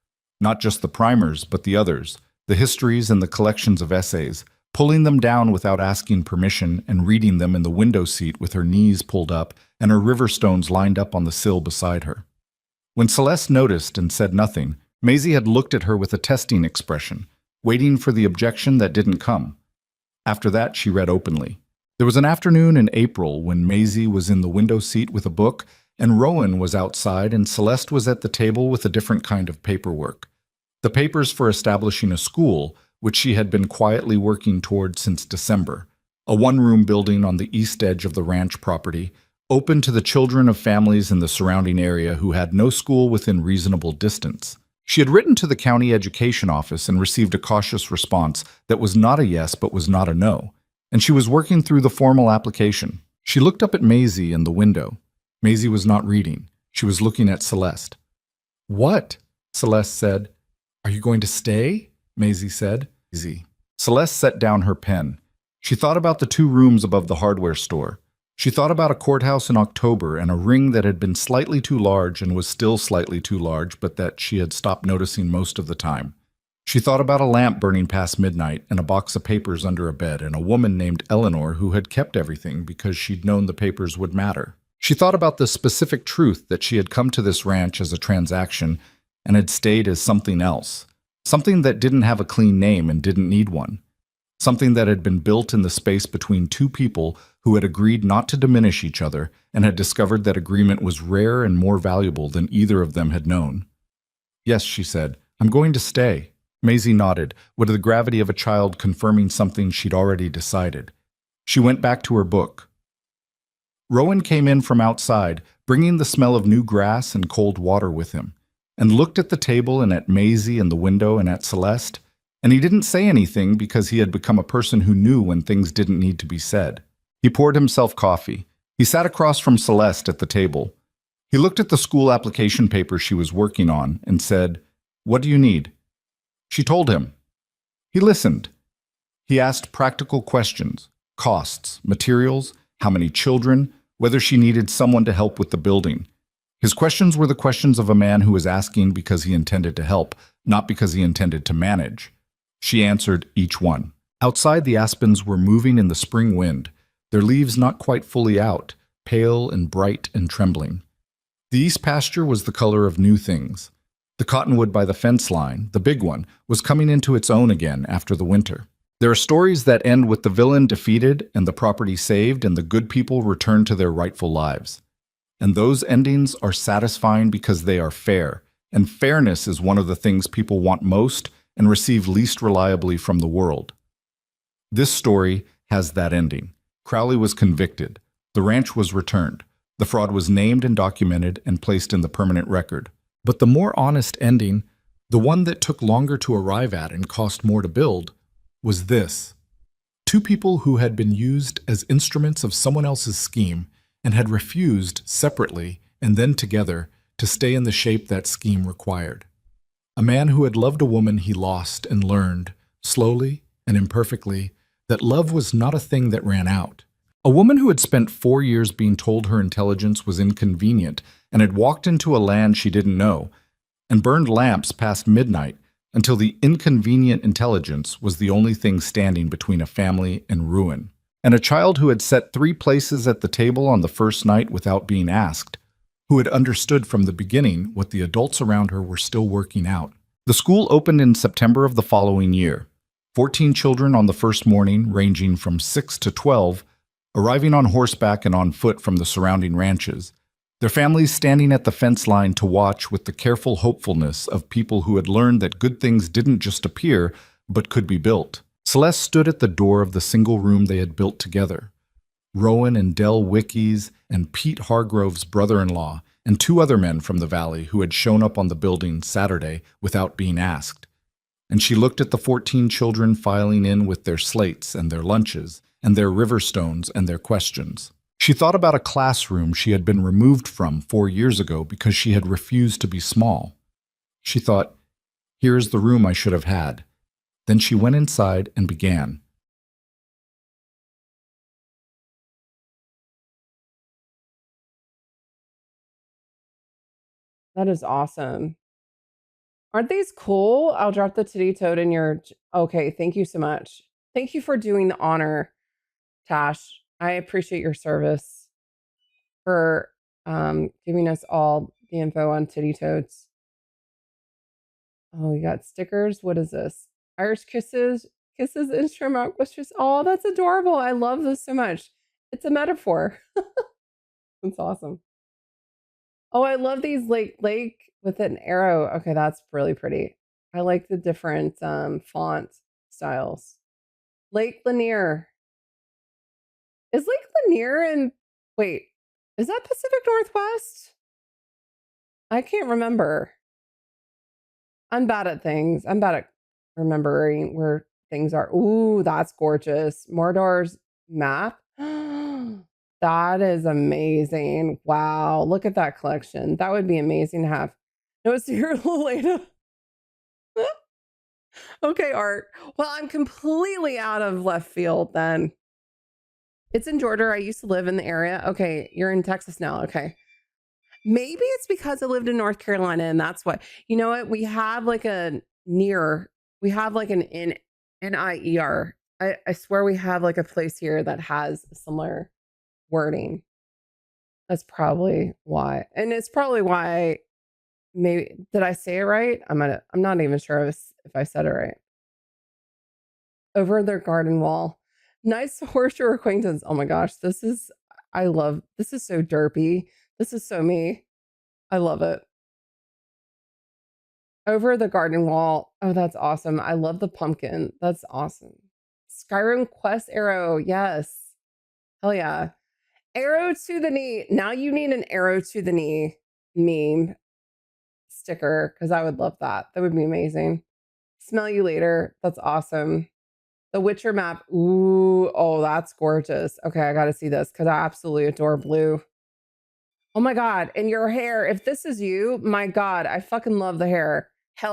not just the primers, but the others, the histories and the collections of essays, pulling them down without asking permission and reading them in the window seat with her knees pulled up and her river stones lined up on the sill beside her. When Celeste noticed and said nothing, Maisie had looked at her with a testing expression, waiting for the objection that didn't come. After that, she read openly. There was an afternoon in April when Maisie was in the window seat with a book, and Rowan was outside, and Celeste was at the table with a different kind of paperwork. The papers for establishing a school, which she had been quietly working toward since December, a 1-room building on the east edge of the ranch property, open to the children of families in the surrounding area who had no school within reasonable distance. She had written to the county education office and received a cautious response that was not a yes but was not a no, and she was working through the formal application. She looked up at Maisie in the window. Maisie was not reading. She was looking at Celeste. "What?" Celeste said. "Are you going to stay?" Maisie said. Easy. Celeste set down her pen. She thought about the 2 rooms above the hardware store. She thought about a courthouse in October and a ring that had been slightly too large and was still slightly too large, but that she had stopped noticing most of the time. She thought about a lamp burning past midnight and a box of papers under a bed and a woman named Eleanor who had kept everything because she'd known the papers would matter. She thought about the specific truth that she had come to this ranch as a transaction and had stayed as something else, something that didn't have a clean name and didn't need one. something that had been built in the space between two people who had agreed not to diminish each other and had discovered that agreement was rare and more valuable than either of them had known. Yes, she said, I'm going to stay. Maisie nodded, with the gravity of a child confirming something she'd already decided. She went back to her book. Rowan came in from outside, bringing the smell of new grass and cold water with him, and looked at the table and at Maisie and the window and at Celeste, and he didn't say anything because he had become a person who knew when things didn't need to be said. He poured himself coffee. He sat across from Celeste at the table. He looked at the school application paper she was working on and said, "What do you need?" She told him. He listened. He asked practical questions: costs, materials, how many children, whether she needed someone to help with the building. His questions were the questions of a man who was asking because he intended to help, not because he intended to manage. She answered each one. Outside, the aspens were moving in the spring wind, their leaves not quite fully out, pale and bright and trembling. The east pasture was the color of new things. The cottonwood by the fence line, the big one, was coming into its own again after the winter. There are stories that end with the villain defeated and the property saved and the good people return to their rightful lives. And those endings are satisfying because they are fair, and fairness is one of the things people want most and receive least reliably from the world. This story has that ending. Crowley was convicted. The ranch was returned. The fraud was named and documented and placed in the permanent record. But the more honest ending, the one that took longer to arrive at and cost more to build, was this. Two people who had been used as instruments of someone else's scheme and had refused, separately and then together, to stay in the shape that scheme required. A man who had loved a woman he lost and learned, slowly and imperfectly, that love was not a thing that ran out. A woman who had spent 4 years being told her intelligence was inconvenient and had walked into a land she didn't know and burned lamps past midnight until the inconvenient intelligence was the only thing standing between a family and ruin. And a child who had set 3 places at the table on the first night without being asked, who had understood from the beginning what the adults around her were still working out. The school opened in September of the following year. 14 children on the first morning, ranging from 6 to 12, arriving on horseback and on foot from the surrounding ranches, their families standing at the fence line to watch with the careful hopefulness of people who had learned that good things didn't just appear, but could be built. Celeste stood at the door of the single room they had built together. Rowan and Del Wickies and Pete Hargrove's brother-in-law and 2 other men from the valley who had shown up on the building Saturday without being asked. And she looked at the 14 children filing in with their slates and their lunches and their river stones and their questions. She thought about a classroom she had been removed from 4 years ago because she had refused to be small. She thought, here is the room I should have had. Then she went inside and began. That is awesome. Aren't these cool? I'll drop the titty toad in your. Okay, thank you so much. Thank you for doing the honor, Tash. I appreciate your service for giving us all the info on titty toads. Oh, we got stickers. What is this? Irish kisses, kisses, instrument was just. Oh, that's adorable. I love this so much. It's a metaphor. That's awesome. Oh, I love these lake with an arrow. Okay, that's really pretty. I like the different font styles. Lake Lanier. Is Lake Lanier in wait, is that Pacific Northwest? I can't remember. I'm bad at things. I'm bad at remembering where things are. Ooh, that's gorgeous. Mordor's map. That is amazing. Wow, look at that collection. That would be amazing to have. No, it's your Lelena. Okay, Art. Well, I'm completely out of left field then. It's in Georgia. I used to live in the area. Okay, you're in Texas now. Okay. Maybe it's because I lived in North Carolina and that's what. You know what? We have like a near, we have like an NIER. I swear we have like a place here that has similar wording. That's probably why. And it's probably why maybe did I say it right? I'm not even sure if I said it right. over their garden wall. Nice to horse your acquaintance. Oh my gosh, this is so derpy. This is so me. I love it. Over the garden wall. Oh, that's awesome. I love the pumpkin. That's awesome. Skyrim quest arrow. Yes. Hell yeah. Arrow to the knee. Now you need an arrow to the knee meme sticker because I would love that. That would be amazing. Smell you later. That's awesome. The Witcher map. Ooh, oh, that's gorgeous. Okay, I got to see this because I absolutely adore blue. Oh my God. And your hair, if this is you, my God, I fucking love the hair. Hell yeah.